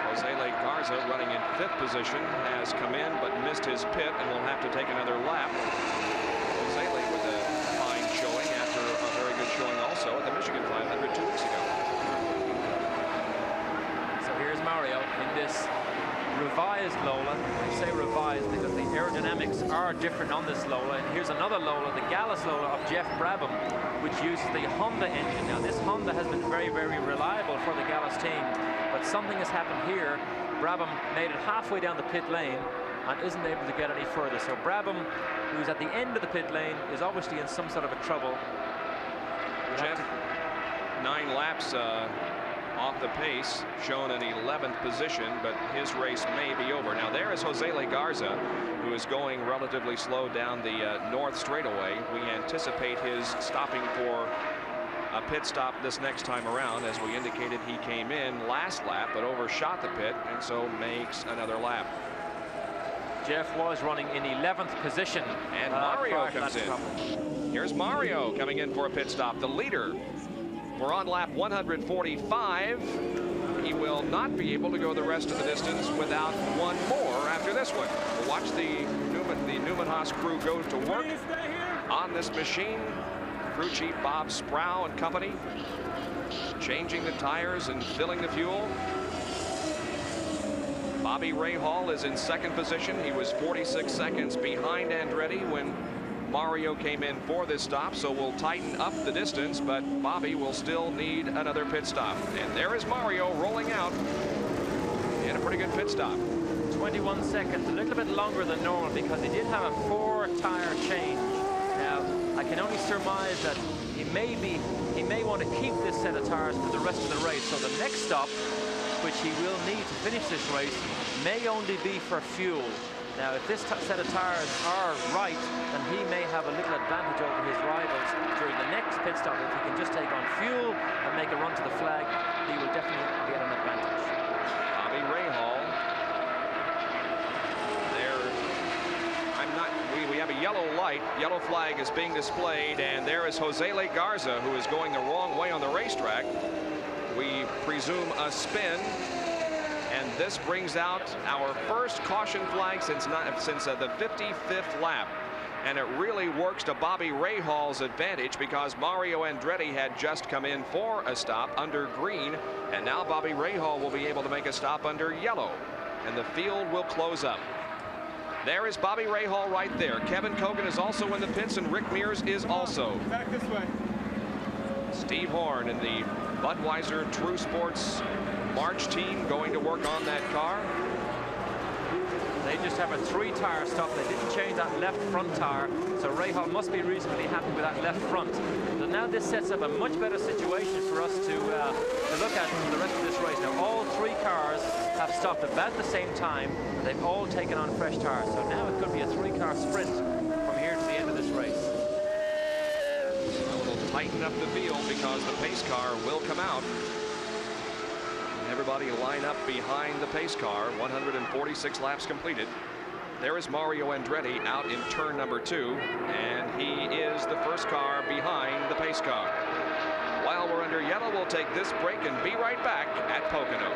Jose Garza, running in 5th position, has come in but missed his pit and will have to take another lap. Jose with a fine showing after a very good showing also at the Michigan 500 2 weeks ago. So here's Mario in this revised Lola. I say revised because the aerodynamics are different on this Lola. And here's another Lola, the Gallus Lola of Jeff Brabham, which uses the Honda engine. Now this Honda has been very, very reliable for the Gallus team, but something has happened here. Brabham made it halfway down the pit lane and isn't able to get any further. So Brabham, who's at the end of the pit lane, is obviously in some sort of a trouble. Jeff, 9 laps off the pace, shown in 11th position, but his race may be over. Now there is Jose Garza, who is going relatively slow down the north straightaway. We anticipate his stopping for a pit stop this next time around. As we indicated, he came in last lap but overshot the pit and so makes another lap. Jeff was running in 11th position, and Mario comes in. Here's Mario coming in for a pit stop, the leader. We're on lap 145. He will not be able to go the rest of the distance without 1 more after this one. We'll watch the Newman Haas crew go to work on this machine. Crew chief Bob Sproul and company changing the tires and filling the fuel. Bobby Rahal is in 2nd position. He was 46 seconds behind Andretti when Mario came in for this stop, so we'll tighten up the distance, but Bobby will still need another pit stop. And there is Mario rolling out in a pretty good pit stop. 21 seconds, a little bit longer than normal because he did have a 4-tire change. Now, I can only surmise that he may want to keep this set of tires for the rest of the race. So the next stop, which he will need to finish this race, may only be for fuel. Now, if this set of tires are right, then he may have a little advantage over his rivals during the next pit stop. If he can just take on fuel and make a run to the flag, he will definitely get an advantage. Bobby Rahal. We have a yellow light. Yellow flag is being displayed, and there is Jose Garza, who is going the wrong way on the racetrack. We presume a spin. And this brings out our first caution flag since the 55th lap. And it really works to Bobby Rahal's advantage because Mario Andretti had just come in for a stop under green. And now Bobby Rahal will be able to make a stop under yellow. And the field will close up. There is Bobby Rahal right there. Kevin COGAN is also in the pits, and Rick Mears is also. Back this way. Steve Horn in the Budweiser True Sports March team going to work on that car. They just have a 3-tire stop. They didn't change that left front tire, so Rahal must be reasonably happy with that left front. So now this sets up a much better situation for us to look at for the rest of this race. Now all 3 cars have stopped about the same time. They've all taken on fresh tires. So now it could be a 3-car sprint from here to the end of this race. We'll tighten up the field because the pace car will come out. Everybody line up behind the pace car. 146 laps completed. There is Mario Andretti out in turn number 2, and he is the first car behind the pace car. While we're under yellow, we'll take this break and be right back at Pocono.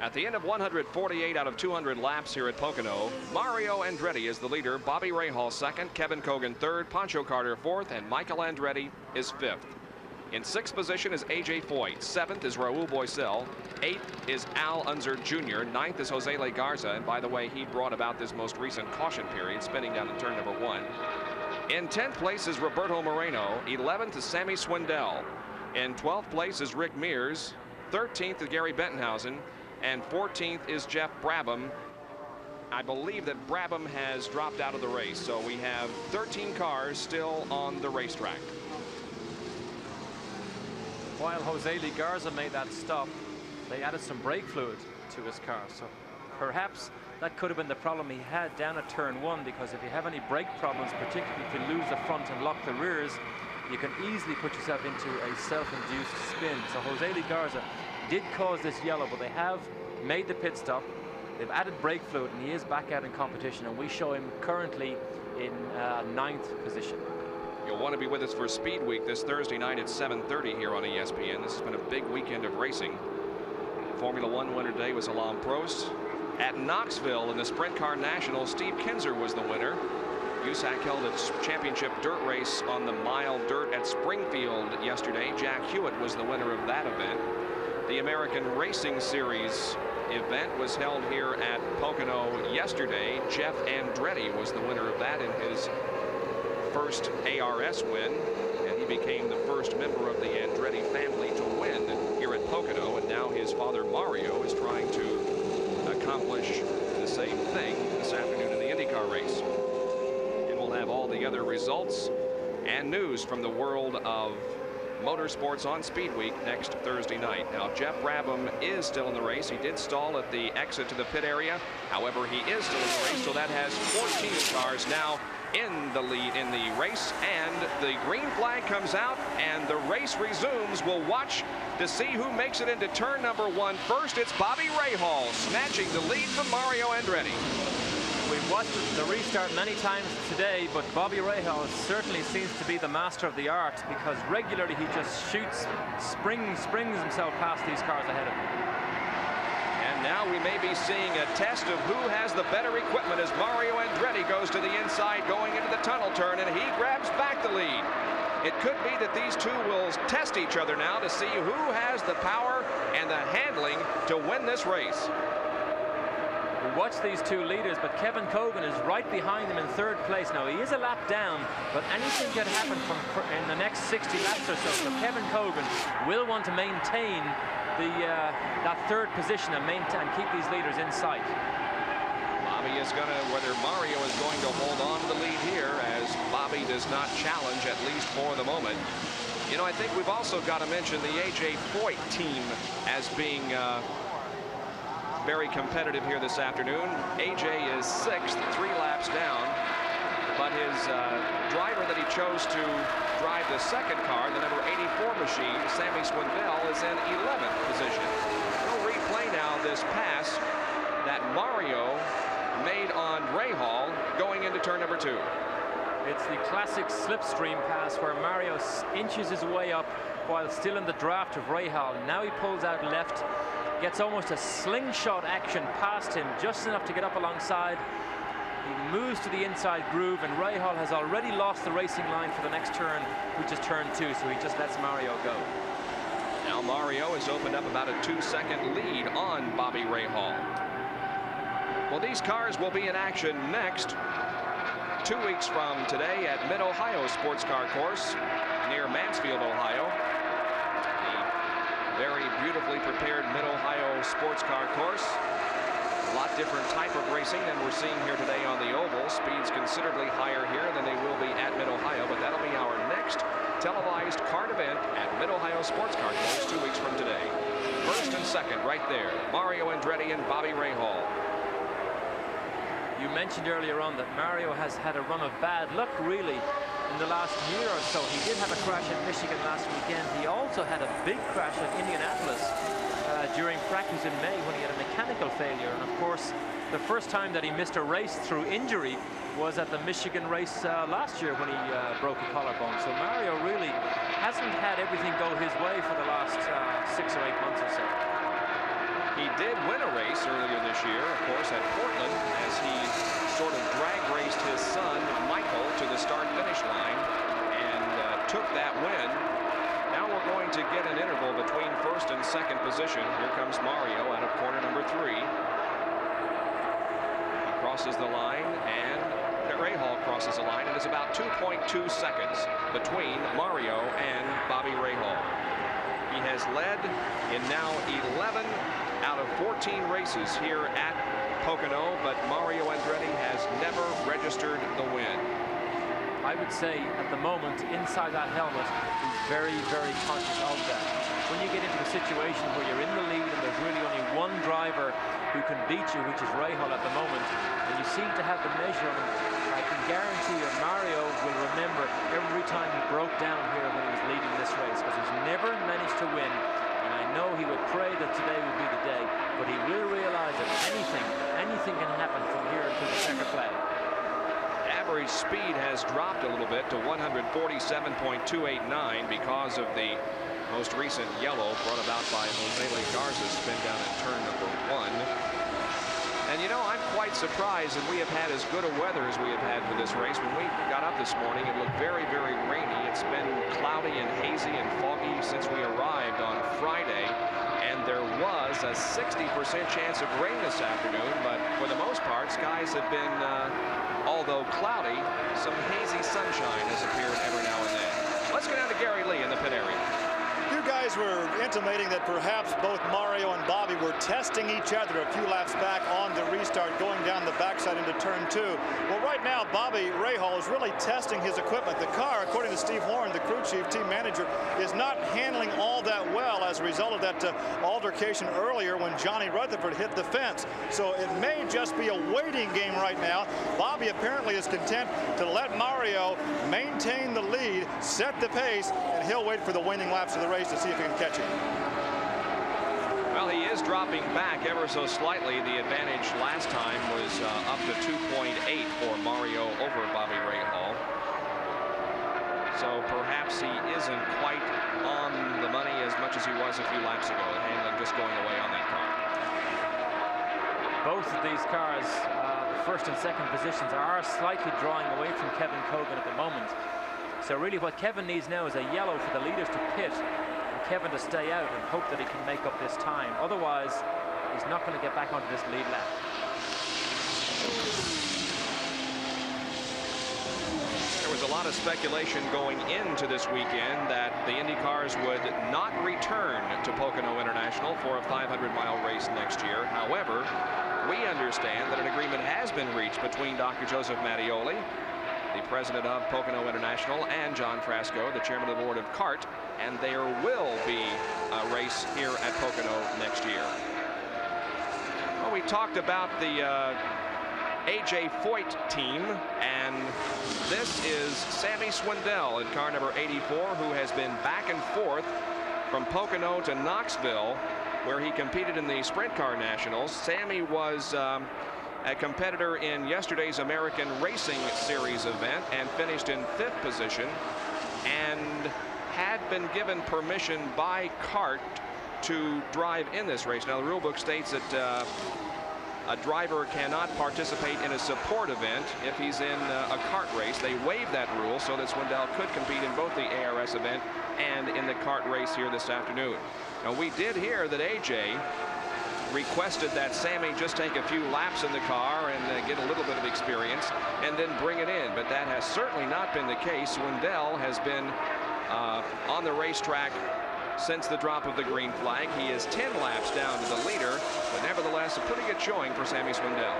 At the end of 148 out of 200 laps here at Pocono, Mario Andretti is the leader, Bobby Rahal second, Kevin COGAN third, Pancho Carter fourth, and Michael Andretti is fifth. In sixth position is AJ Foyt. Seventh is Raul Boesel. Eighth is Al Unser Jr. Ninth is Jose Le Garza. And by the way, he brought about this most recent caution period, spinning down in turn number 1. In 10th place is Roberto Moreno. 11th is Sammy Swindell. In 12th place is Rick Mears. 13th is Gary Bentonhausen. And 14th is Jeff Brabham. I believe that Brabham has dropped out of the race. So we have 13 cars still on the racetrack. While Jose Le Garza made that stop, they added some brake fluid to his car. So perhaps that could have been the problem he had down at turn 1, because if you have any brake problems, particularly if you lose the front and lock the rears, you can easily put yourself into a self-induced spin. So Jose Le Garza did cause this yellow, but they have made the pit stop. They've added brake fluid, and he is back out in competition, and we show him currently in 9th position. You'll want to be with us for Speed Week this Thursday night at 7:30 here on ESPN. This has been a big weekend of racing. Formula One winner today was Alain Prost. At Knoxville in the Sprint Car National, Steve Kinzer was the winner. USAC held its championship dirt race on the mile dirt at Springfield yesterday. Jack Hewitt was the winner of that event. The American Racing Series event was held here at Pocono yesterday. Jeff Andretti was the winner of that in his first ARS win, and he became the first member of the Andretti family to win here at Pocono, and now his father Mario is trying to accomplish the same thing this afternoon in the IndyCar race. And we'll have all the other results and news from the world of motorsports on Speed Week next Thursday night. Now, Jeff Brabham is still in the race. He did stall at the exit to the pit area. However, he is still in the race, so that has 14 cars now in the lead in the race, and the green flag comes out and the race resumes. We'll watch to see who makes it into turn number 1 first. It's Bobby Rahal snatching the lead from Mario Andretti. We've watched the restart many times today, but Bobby Rahal certainly seems to be the master of the art, because regularly he just shoots, springs himself past these cars ahead of him. Now we may be seeing a test of who has the better equipment as Mario Andretti goes to the inside going into the tunnel turn, and he grabs back the lead. It could be that these two will test each other now to see who has the power and the handling to win this race. We watch these two leaders, but Kevin COGAN is right behind them in 3rd place. Now, he is a lap down, but anything can happen in the next 60 laps or so. So Kevin COGAN will want to maintain that 3rd position and keep these leaders in sight. Bobby is going to, whether Mario is going to hold on to the lead here, as Bobby does not challenge, at least for the moment. You know, I think we've also got to mention the AJ Foyt team as being very competitive here this afternoon. AJ is 6th, 3 laps down, but his driver that he chose to drive the 2nd car, the number 84 machine, Sammy Swindell, is in 11th position. We'll replay now this pass that Mario made on Rahal going into turn number 2. It's the classic slipstream pass where Mario inches his way up while still in the draft of Rahal. Now he pulls out left, gets almost a slingshot action past him, just enough to get up alongside. He moves to the inside groove, and Rahal has already lost the racing line for the next turn, which is turn 2, so he just lets Mario go. Now Mario has opened up about a 2-second lead on Bobby Rahal. Well, these cars will be in action next 2 weeks from today at Mid-Ohio Sports Car Course near Mansfield, Ohio. The very beautifully prepared Mid-Ohio Sports Car Course. A lot different type of racing than we're seeing here today on the oval. Speeds considerably higher here than they will be at Mid-Ohio, but that'll be our next televised kart event at Mid-Ohio Sports Car Course 2 weeks from today. 1st and 2nd right there, Mario Andretti and Bobby Rahal. You mentioned earlier on that Mario has had a run of bad luck, really, in the last year or so. He did have a crash in Michigan last weekend. He also had a big crash at Indianapolis during practice in May when he had a mechanical failure. And of course, the first time that he missed a race through injury was at the Michigan race last year when he broke a collarbone. So Mario really hasn't had everything go his way for the last 6 or 8 months or so. He did win a race earlier this year, of course, at Portland, as he sort of drag raced his son, Michael, to the start-finish line and took that win. Now we're going to get an interval between first and second position. Here comes Mario out of corner number 3. He crosses the line, and Rahal crosses the line, and it's about 2.2 seconds between Mario and Bobby Rahal. He has led in now 11 out of 14 races here at Pocono, but Mario Andretti has never registered the win. I would say at the moment, inside that helmet, he's very, very conscious of that. When you get into a situation where you're in the lead and there's really only one driver who can beat you, which is Rahal at the moment, and you seem to have the measure on him, I can guarantee you Mario will remember every time he broke down here when he was leading this race, because he's never managed to win. And I know he would pray that today would be the day, but he will realize that anything can happen from here until the checkered flag. Average speed has dropped a little bit to 147.289 because of the most recent yellow brought about by Jose Garza's spin down in turn number 1. And you know, I'm quite surprised that we have had as good a weather as we have had for this race. When we got up this morning, it looked very, very rainy. It's been cloudy and hazy and foggy since we arrived on Friday. And there was a 60% chance of rain this afternoon, but for the most part, skies have been, although cloudy, some hazy sunshine has appeared every now and then. Let's go down to Gary Lee in the pit area. You guys were intimating that perhaps both Mario and Bobby were testing each other a few laps back on the restart, going down the backside into turn 2. Well, right now, Bobby Rahal is really testing his equipment. The car, according to Steve Horn, the crew chief, team manager, is not handling all that well as a result of that altercation earlier when Johnny Rutherford hit the fence. So it may just be a waiting game right now. Bobby apparently is content to let Mario maintain the lead, set the pace, and he'll wait for the waning laps of the race to see if he can catch him. Well, he is dropping back ever so slightly. The advantage last time was up to 2.8 for Mario over Bobby Rahal. So perhaps he isn't quite on the money as much as he was a few laps ago. The handling just going away on that car. Both of these cars, the first and second positions, are slightly drawing away from Kevin Cogan at the moment. So really what Kevin needs now is a yellow for the leaders to pit and Kevin to stay out and hope that he can make up this time. Otherwise, he's not going to get back onto this lead lap. There was a lot of speculation going into this weekend that the Indy cars would not return to Pocono International for a 500-mile race next year. However, we understand that an agreement has been reached between Dr. Joseph Mattioli, the president of Pocono International, and John Frasco, the chairman of the board of CART, and there will be a race here at Pocono next year. Well, we talked about the A.J. Foyt team, and this is Sammy Swindell in car number 84, who has been back and forth from Pocono to Knoxville, where he competed in the Sprint Car Nationals. Sammy was a competitor in yesterday's American Racing Series event and finished in 5th position, and had been given permission by CART to drive in this race. Now, the rule book states that a driver cannot participate in a support event if he's in a CART race. They waived that rule so that Swindell could compete in both the ARS event and in the CART race here this afternoon. Now, we did hear that AJ requested that Sammy just take a few laps in the car and get a little bit of experience and then bring it in, but that has certainly not been the case. Swindell has been on the racetrack since the drop of the green flag. He is 10 laps down to the leader, but nevertheless a pretty good showing for Sammy Swindell.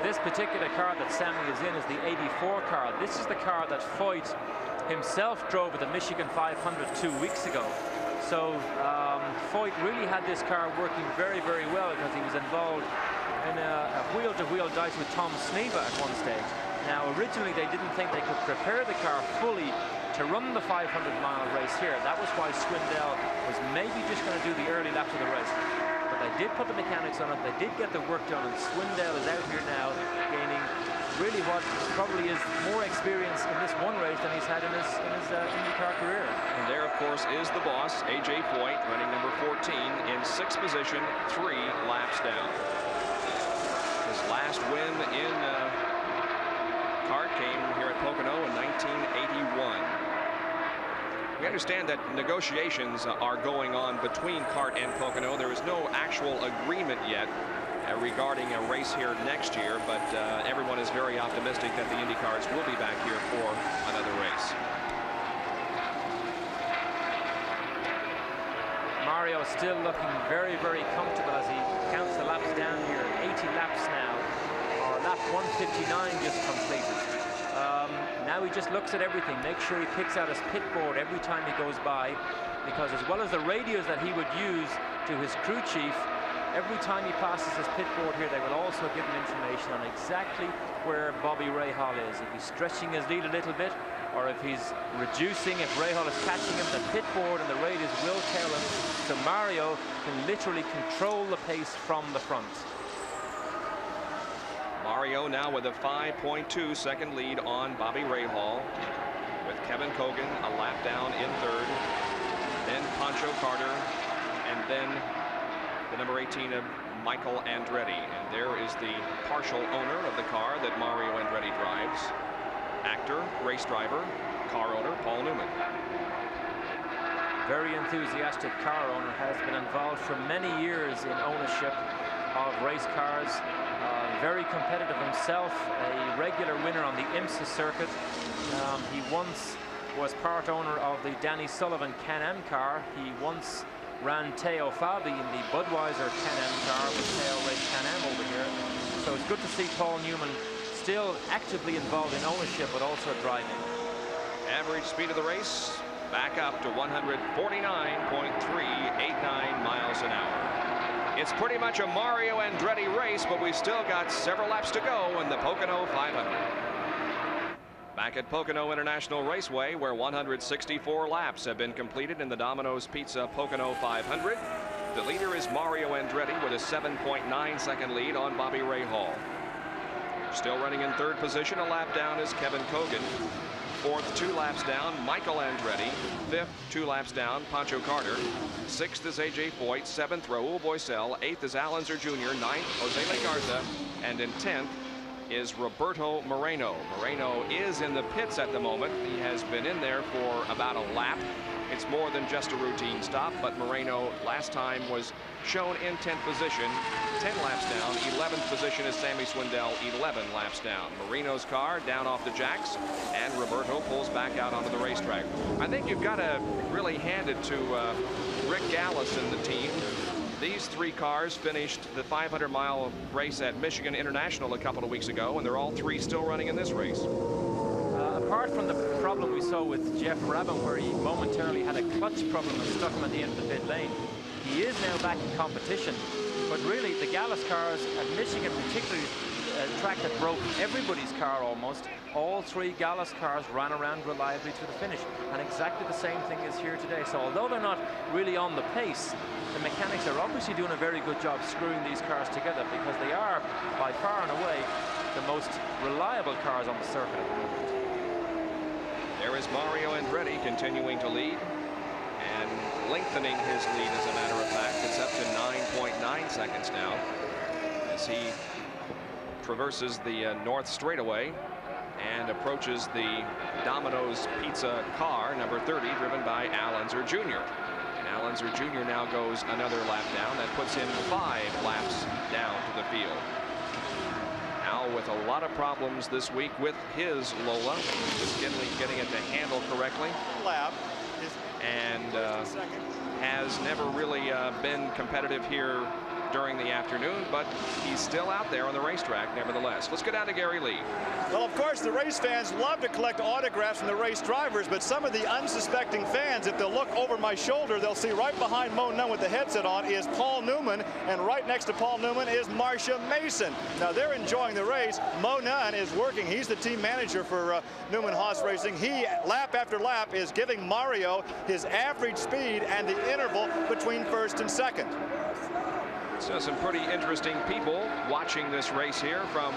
This particular car that Sammy is in is the 84 car. This is the car that Foyt himself drove at the Michigan 500 2 weeks ago. So Foyt really had this car working very, very well because he was involved in a wheel-to-wheel dice with Tom Sneva at one stage. Now, originally they didn't think they could prepare the car fully to run the 500-mile race here. That was why Swindell was maybe just going to do the early laps of the race. But they did put the mechanics on it. They did get the work done, and Swindell is out here now gaining really what probably is more experience in this one race than he's had in his IndyCar career. And there, of course, is the boss, A.J. Foyt, running number 14 in 6th position, 3 laps down. His last win in kart came here at Pocono in 1981. We understand that negotiations are going on between CART and Pocono. There is no actual agreement yet regarding a race here next year, but everyone is very optimistic that the IndyCars will be back here for another race. Mario still looking very, very comfortable as he counts the laps down here. 80 laps now, or lap 159 just completed. Now he just looks at everything, makes sure he picks out his pit board every time he goes by, because as well as the radios that he would use to his crew chief, every time he passes his pit board here, they will also give him information on exactly where Bobby Rahal is. If he's stretching his lead a little bit, or if he's reducing, if Rahal is catching him, the pit board and the radios will tell him, so Mario can literally control the pace from the front. Mario now with a 5.2 second lead on Bobby Rahal, with Kevin COGAN a lap down in 3rd, then Pancho Carter, and then the number 18 of Michael Andretti. And there is the partial owner of the car that Mario Andretti drives, actor, race driver, car owner Paul Newman. Very enthusiastic car owner, has been involved for many years in ownership of race cars. Very competitive himself, a regular winner on the IMSA circuit. He once was part owner of the Danny Sullivan Can-Am car. He once ran Teo Fabi in the Budweiser Can-Am car with Teo Race Can-Am over here. So it's good to see Paul Newman still actively involved in ownership, but also driving. Average speed of the race back up to 149.389 miles an hour. It's pretty much a Mario Andretti race, but we've still got several laps to go in the Pocono 500. Back at Pocono International Raceway, where 164 laps have been completed in the Domino's Pizza Pocono 500. The leader is Mario Andretti with a 7.9 second lead on Bobby Rahal. Still running in 3rd position, a lap down is Kevin COGAN. 4th, 2 laps down, Michael Andretti. 5th, 2 laps down, Pancho Carter. 6th is A.J. Foyt. 7th, Raul Boesel. 8th is Al Unser Jr. 9th, Jose Legarza. And in 10th is Roberto Moreno. Moreno is in the pits at the moment. He has been in there for about a lap. It's more than just a routine stop, but Moreno last time was shown in 10th position, 10 laps down. 11th position is Sammy Swindell, 11 laps down. Moreno's car down off the jacks, and Roberto pulls back out onto the racetrack. I think you've got to really hand it to Rick Gallis and the team. These 3 cars finished the 500-mile race at Michigan International a couple of weeks ago, and they're all 3 still running in this race. Apart from the problem we saw with Jeff Rabin, where he momentarily had a clutch problem and stuck him at the end of the pit lane, he is now back in competition. But really, the Gallis cars at Michigan, particularly a track that broke everybody's car almost, all 3 Gallis cars ran around reliably to the finish. And exactly the same thing is here today. So although they're not really on the pace, the mechanics are obviously doing a very good job screwing these cars together, because they are, by far and away, the most reliable cars on the circuit at the moment. There is Mario Andretti continuing to lead and lengthening his lead, as a matter of fact. It's up to 9.9 seconds now as he traverses the North Straightaway and approaches the Domino's Pizza car, number 30, driven by Al Unser Jr. And Al Unser Jr. now goes another lap down. That puts him 5 laps down to the field. Al with a lot of problems this week with his Lola, just getting it to handle correctly. Lap. And has never really been competitive here during the afternoon, but he's still out there on the racetrack nevertheless. Let's go down to Gary Lee. Well, of course, the race fans love to collect autographs from the race drivers, but some of the unsuspecting fans, if they'll look over my shoulder, they'll see right behind Mo Nunn with the headset on is Paul Newman, and right next to Paul Newman is Marcia Mason. Now, they're enjoying the race. Mo Nunn is working. He's the team manager for Newman Haas Racing. He, lap after lap, is giving Mario his average speed and the interval between 1st and 2nd. So some pretty interesting people watching this race here from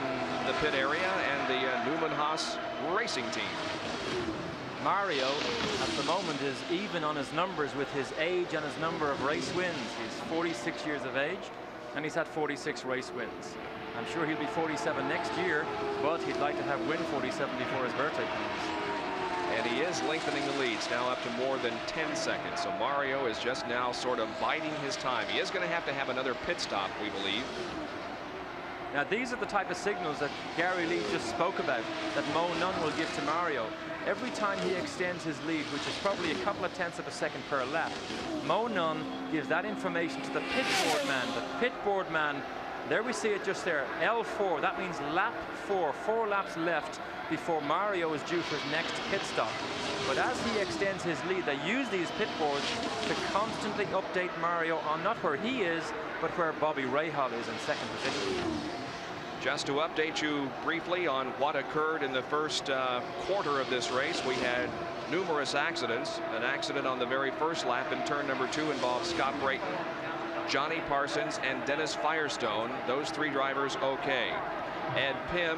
the pit area and the Newman Haas racing team. Mario at the moment is even on his numbers with his age and his number of race wins. He's 46 years of age and he's had 46 race wins. I'm sure he'll be 47 next year, but he'd like to have win 47 before his birthday comes. And he is lengthening the leads now up to more than 10 seconds. So Mario is just now sort of biding his time. He is going to have another pit stop, we believe. Now these are the type of signals that Gary Lee just spoke about that Mo Nunn will give to Mario. Every time he extends his lead, which is probably a couple of tenths of a second per lap, Mo Nunn gives that information to the pit board man. The pit board man, there we see it just there, L4, that means lap 4, 4 laps left before Mario is due for his next pit stop. But as he extends his lead, they use these pit boards to constantly update Mario on not where he is, but where Bobby Rahal is in second position. Just to update you briefly on what occurred in the first quarter of this race, we had numerous accidents. An accident on the very first lap in turn number 2 involved Scott Brayton, Johnny Parsons, and Dennis Firestone. Those 3 drivers okay. Ed Pym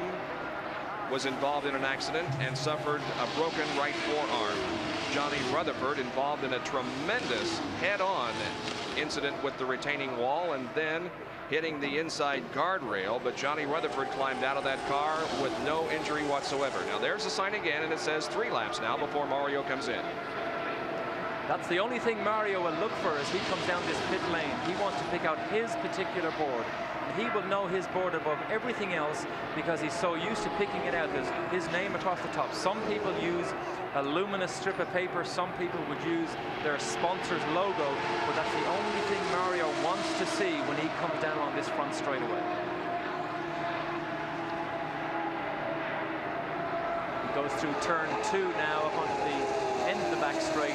was involved in an accident and suffered a broken right forearm. Johnny Rutherford involved in a tremendous head-on incident with the retaining wall and then hitting the inside guardrail, but Johnny Rutherford climbed out of that car with no injury whatsoever. Now there's a sign again, and it says 3 laps now before Mario comes in. That's the only thing Mario will look for as he comes down this pit lane. He wants to pick out his particular board. And he will know his board above everything else because he's so used to picking it out. There's his name across the top. Some people use a luminous strip of paper. Some people would use their sponsor's logo. But that's the only thing Mario wants to see when he comes down on this front straightaway. He goes through turn 2 now up onto the end of the back straight.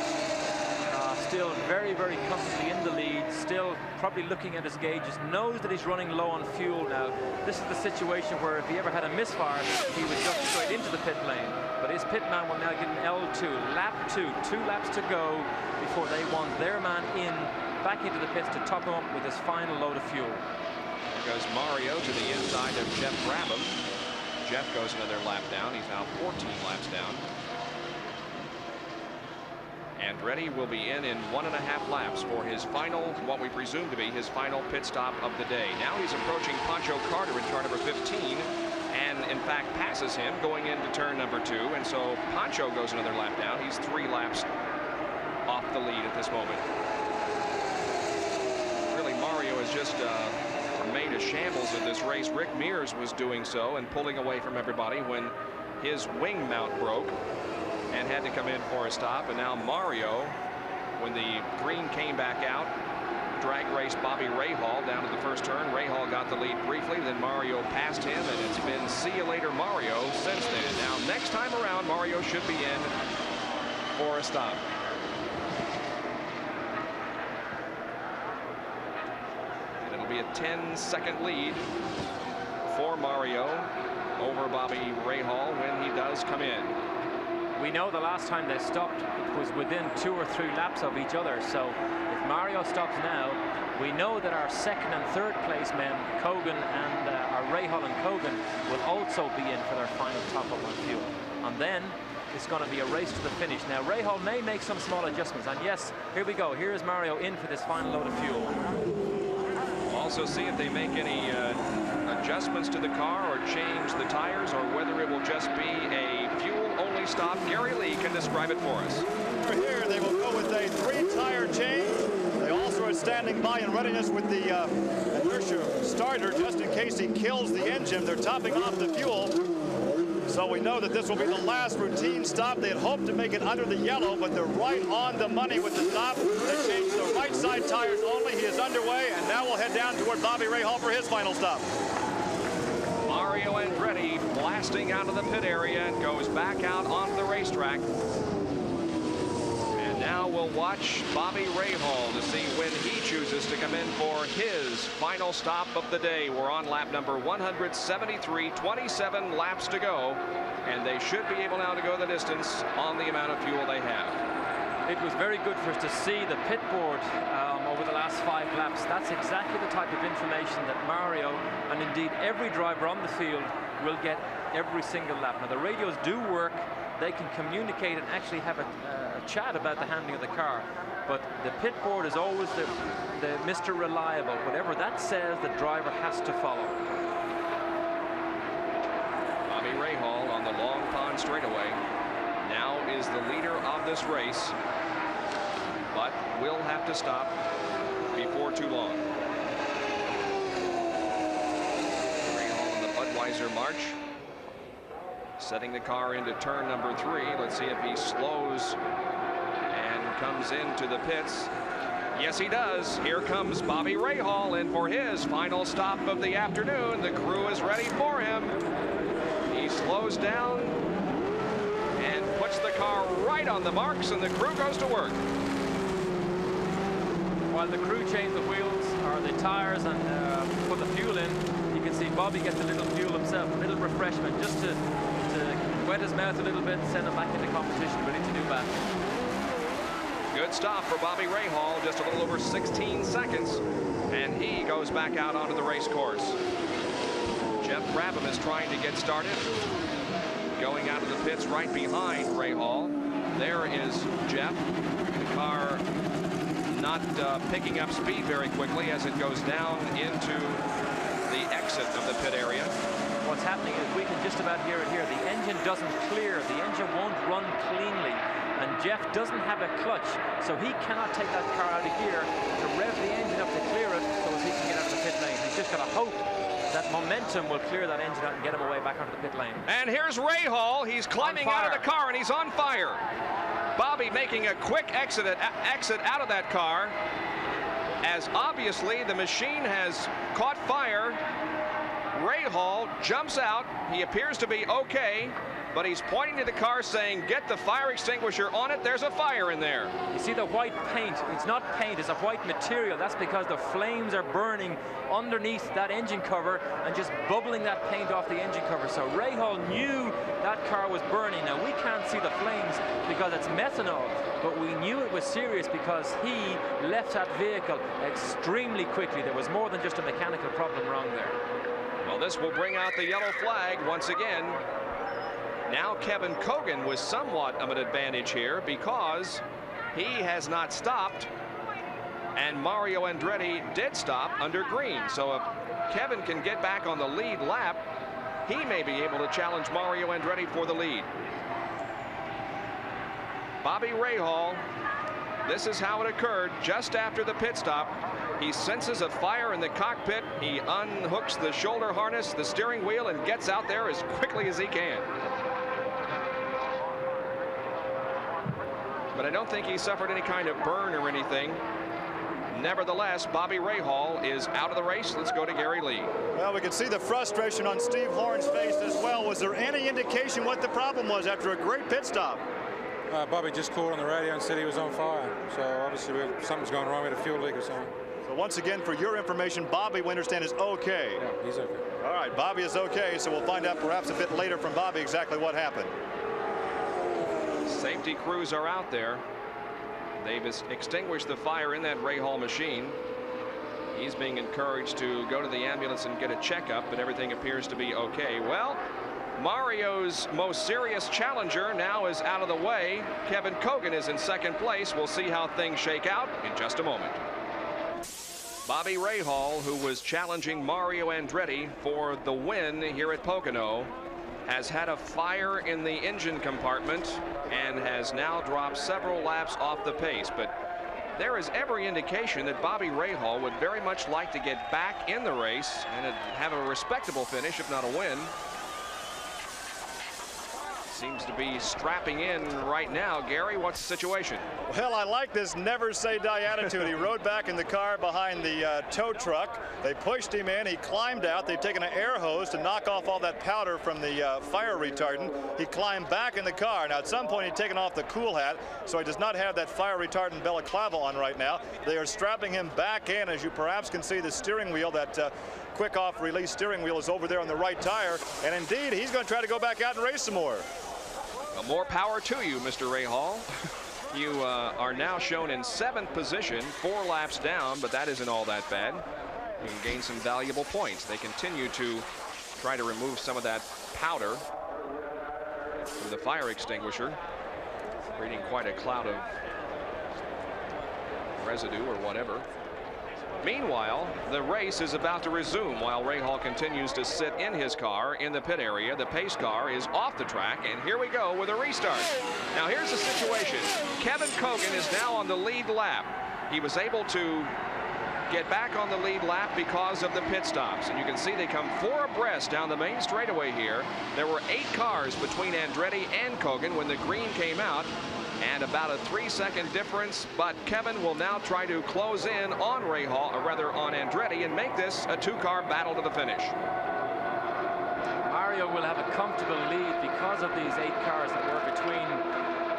Still very, very comfortably in the lead, still probably looking at his gauges, knows that he's running low on fuel now. This is the situation where if he ever had a misfire, he would jump straight into the pit lane. But his pit man will now get an L2, lap 2, 2 laps to go before they want their man in, back into the pits to top him up with his final load of fuel. There goes Mario to the inside of Jeff Brabham. Jeff goes another lap down. He's now 14 laps down. Andretti will be in 1.5 laps for his final, what we presume to be his final pit stop of the day. Now he's approaching Pancho Carter in car number 15 and in fact passes him going into turn number 2, and so Pancho goes another lap down. He's 3 laps off the lead at this moment. Really, Mario has just made a shambles of this race. Rick Mears was doing so and pulling away from everybody when his wing mount broke and had to come in for a stop. And now Mario, when the green came back out, drag raced Bobby Rahal down to the first turn. Rahal got the lead briefly, then Mario passed him, and it's been see you later Mario since then. Now next time around, Mario should be in for a stop. And it'll be a 10-second lead for Mario over Bobby Rahal when he does come in. We know the last time they stopped, it was within 2 or 3 laps of each other. So if Mario stops now, we know that our 2nd and 3rd place men, COGAN and our Rahal and COGAN, will also be in for their final top-up on fuel. And then it's going to be a race to the finish. Now Rahal may make some small adjustments, and yes, here we go. Here is Mario in for this final load of fuel. We'll also see if they make any adjustments to the car or change the tires, or whether it will just be a fuel-only stop. Gary Lee can describe it for us. Over here, they will go with a 3-tire change. They also are standing by in readiness with the inertia starter just in case he kills the engine. They're topping off the fuel. So we know that this will be the last routine stop. They had hoped to make it under the yellow, but they're right on the money with the stop. They changed the right side tires only. He is underway, and now we'll head down toward Bobby Rahal for his final stop. Mario Andretti blasting out of the pit area and goes back out onto the racetrack. And now we'll watch Bobby Rahal to see when he chooses to come in for his final stop of the day. We're on lap number 173, 27 laps to go, and they should be able now to go the distance on the amount of fuel they have. It was very good for us to see the pit board over the last 5 laps. That's exactly the type of information that Mario and indeed every driver on the field will get every single lap. Now the radios do work. They can communicate and actually have a chat about the handling of the car. But the pit board is always the Mr. Reliable. Whatever that says, the driver has to follow. Bobby Rahal on the Long Pond straightaway now is the leader of this race, but will have to stop before too long. Rahal in the Budweiser march, setting the car into turn number 3. Let's see if he slows and comes into the pits. Yes, he does. Here comes Bobby Rahal in for his final stop of the afternoon. The crew is ready for him. He slows down and puts the car right on the marks, and the crew goes to work. While the crew change the wheels or the tires and put the fuel in, you can see Bobby gets a little fuel himself, a little refreshment, just to wet his mouth a little bit, send him back into competition, ready to do battle. Good stop for Bobby Rahal, just a little over 16 seconds, and he goes back out onto the race course. Jeff Brabham is trying to get started, going out of the pits right behind Rahal. There is Jeff. The car not picking up speed very quickly as it goes down into the exit of the pit area. What's happening is we can just about hear it here. The engine doesn't clear. The engine won't run cleanly. And Jeff doesn't have a clutch, so he cannot take that car out of gear to rev the engine up to clear it so as he can get out of the pit lane. He's just got to hope that momentum will clear that engine out and get him away back onto the pit lane. And here's Rahal. He's climbing out of the car, and he's on fire. Bobby making a quick exit out of that car, as obviously the machine has caught fire. Rahal jumps out. He appears to be okay, but he's pointing to the car saying, get the fire extinguisher on it. There's a fire in there. You see the white paint? It's not paint, it's a white material. That's because the flames are burning underneath that engine cover and just bubbling that paint off the engine cover. So Rahal knew that car was burning. Now we can't see the flames because it's methanol, but we knew it was serious because he left that vehicle extremely quickly. There was more than just a mechanical problem wrong there. Well, this will bring out the yellow flag once again. Now Kevin COGAN was somewhat of an advantage here because he has not stopped, and Mario Andretti did stop under green. So if Kevin can get back on the lead lap, he may be able to challenge Mario Andretti for the lead. Bobby Rahal, this is how it occurred just after the pit stop. He senses a fire in the cockpit. He unhooks the shoulder harness, the steering wheel, and gets out there as quickly as he can. But I don't think he suffered any kind of burn or anything. Nevertheless, Bobby Rahal is out of the race. Let's go to Gary Lee. Well, we can see the frustration on Steve Horn's face as well. Was there any indication what the problem was after a great pit stop? Bobby just called on the radio and said he was on fire. So obviously something's going wrong with a fuel leak or something. So once again, for your information, Bobby, we understand, is okay. Yeah, he's okay. All right, Bobby is okay. So we'll find out perhaps a bit later from Bobby exactly what happened. Safety crews are out there. They've extinguished the fire in that Rahal machine. He's being encouraged to go to the ambulance and get a checkup, but everything appears to be okay. Well, Mario's most serious challenger now is out of the way. Kevin COGAN is in second place. We'll see how things shake out in just a moment. Bobby Rahal, who was challenging Mario Andretti for the win here at Pocono, has had a fire in the engine compartment and has now dropped several laps off the pace. But there is every indication that Bobby Rahal would very much like to get back in the race and have a respectable finish, if not a win. Seems to be strapping in right now. Gary, what's the situation? Well, I like this never say die attitude. He rode back in the car behind the tow truck. They pushed him in. He climbed out. They've taken an air hose to knock off all that powder from the fire retardant. He climbed back in the car. Now, at some point, he'd taken off the cool hat, so he does not have that fire retardant balaclava on right now. They are strapping him back in. As you perhaps can see, the steering wheel, that quick off release steering wheel, is over there on the right tire. And indeed, he's going to try to go back out and race some more. Well, more power to you, Mr. Rahal. You are now shown in 7th position, 4 laps down, but that isn't all that bad. You can gain some valuable points. They continue to try to remove some of that powder from the fire extinguisher, creating quite a cloud of residue or whatever. Meanwhile, the race is about to resume while Rahal continues to sit in his car in the pit area. The pace car is off the track, and here we go with a restart. Now here's the situation. Kevin COGAN is now on the lead lap. He was able to get back on the lead lap because of the pit stops, and you can see they come 4 abreast down the main straightaway here. There were 8 cars between Andretti and COGAN when the green came out, and about a 3-second difference, but Kevin will now try to close in on Rahal, or rather on Andretti, and make this a 2-car battle to the finish. Mario will have a comfortable lead because of these 8 cars that were between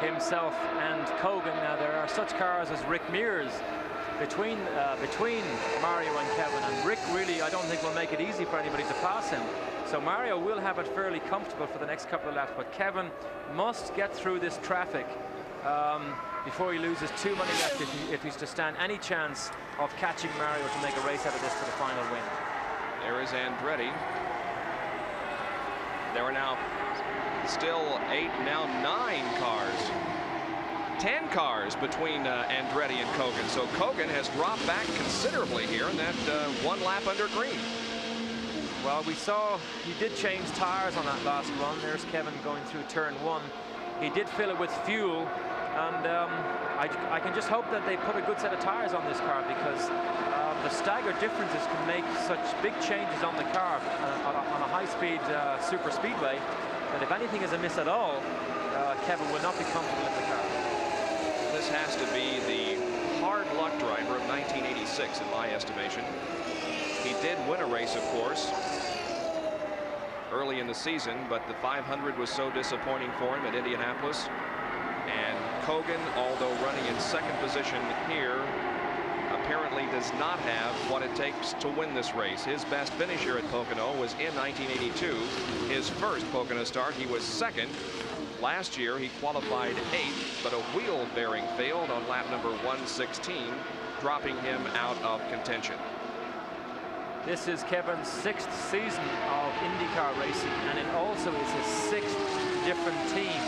himself and COGAN. Now there are such cars as Rick Mears between Mario and Kevin, and Rick really, I don't think, will make it easy for anybody to pass him. So Mario will have it fairly comfortable for the next couple of laps, but Kevin must get through this traffic before he loses too many left if he's to stand any chance of catching Mario to make a race out of this for the final win. There is Andretti. There are now still 8, now 9 cars. 10 cars between Andretti and COGAN. So COGAN has dropped back considerably here in that 1 lap under green. Well, we saw he did change tires on that last run. There's Kevin going through turn 1. He did fill it with fuel, and I can just hope that they put a good set of tires on this car, because the staggered differences can make such big changes on the car on a high-speed super speedway that if anything is amiss at all, Kevin will not be comfortable in the car. This has to be the hard luck driver of 1986 in my estimation. He did win a race, of course, early in the season, but the 500 was so disappointing for him at Indianapolis. And COGAN, although running in 2nd position here, apparently does not have what it takes to win this race. His best finish here at Pocono was in 1982. His first Pocono start, he was 2nd. Last year, he qualified 8th, but a wheel bearing failed on lap number 116, dropping him out of contention. This is Kevin's 6th season of IndyCar racing, and it also is his 6th different team.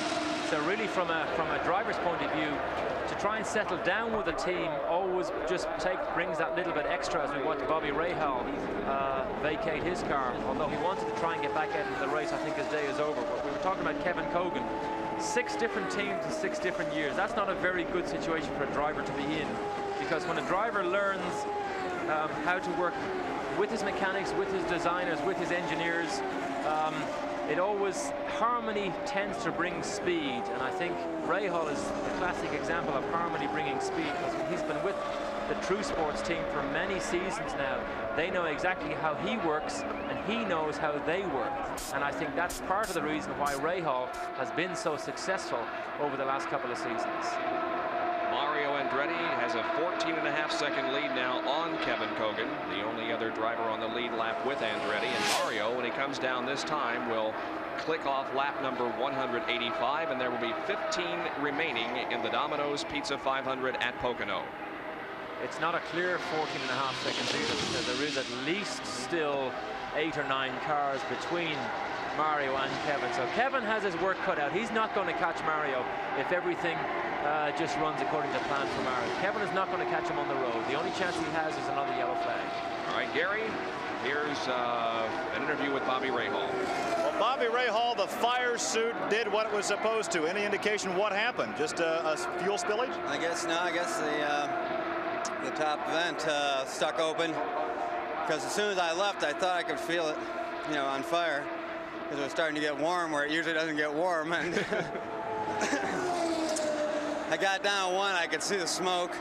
So really, from a driver's point of view, to try and settle down with a team always just brings that little bit extra, as we watch Bobby Rahal vacate his car. Although he wanted to try and get back out into the race, I think his day is over. But we were talking about Kevin COGAN. 6 different teams in 6 different years. That's not a very good situation for a driver to be in, because when a driver learns how to work with his mechanics, with his designers, with his engineers, harmony tends to bring speed, and I think Rahal is the classic example of harmony bringing speed, because he's been with the True Sports team for many seasons now. They know exactly how he works, and he knows how they work, and I think that's part of the reason why Rahal has been so successful over the last couple of seasons. Mario Andretti has a 14.5-second lead now on Kevin COGAN, the only other driver on the lead lap with Andretti. And Mario, when he comes down this time, will click off lap number 185, and there will be 15 remaining in the Domino's Pizza 500 at Pocono. It's not a clear 14.5 seconds either, because there is at least still 8 or 9 cars between Mario and Kevin. So Kevin has his work cut out. He's not going to catch Mario if everything just runs according to plan for Mario. Kevin is not going to catch him on the road. The only chance he has is another yellow flag. All right, Gary, here's an interview with Bobby Rahal. Well, Bobby Rahal, the fire suit did what it was supposed to. Any indication what happened? Just a fuel spillage? I guess the top vent stuck open, because as soon as I left, I thought I could feel it, on fire, because it was starting to get warm where it usually doesn't get warm. And I got down to 1, I could see the smoke.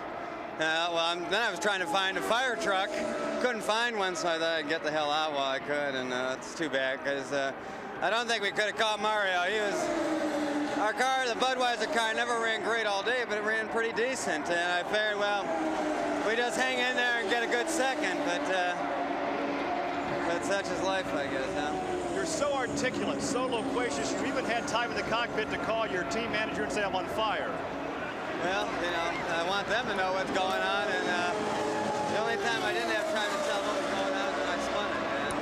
Then I was trying to find a fire truck. Couldn't find one, so I thought I'd get the hell out while I could, and it's too bad, because I don't think we could have caught Mario. Our car, the Budweiser car, never ran great all day, but it ran pretty decent, and I figured, well, we just hang in there and get a good second, but such is life, I guess, huh? You're so articulate, so loquacious, you even had time in the cockpit to call your team manager and say, I'm on fire. Well, you know, I want them to know what's going on, and the only time I didn't have time to tell them what was going on was when I spun it. And,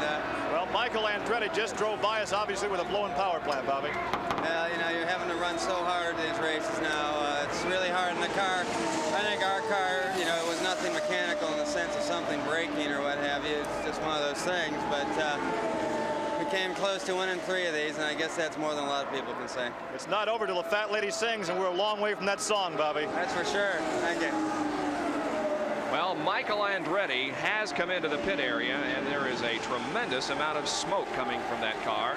well, Michael Andretti just drove by us, obviously, with a blowing power plant, Bobby. Well, you know, you're having to run so hard these races now. It's really hard in the car. I think our car, you know, it was nothing mechanical in the sense of something breaking or what have you. It's just one of those things. But we came close to winning 3 of these, and I guess that's more than a lot of people can say. It's not over till the fat lady sings, and we're a long way from that song, Bobby. That's for sure. Thank you. Well, Michael Andretti has come into the pit area, and there is a tremendous amount of smoke coming from that car.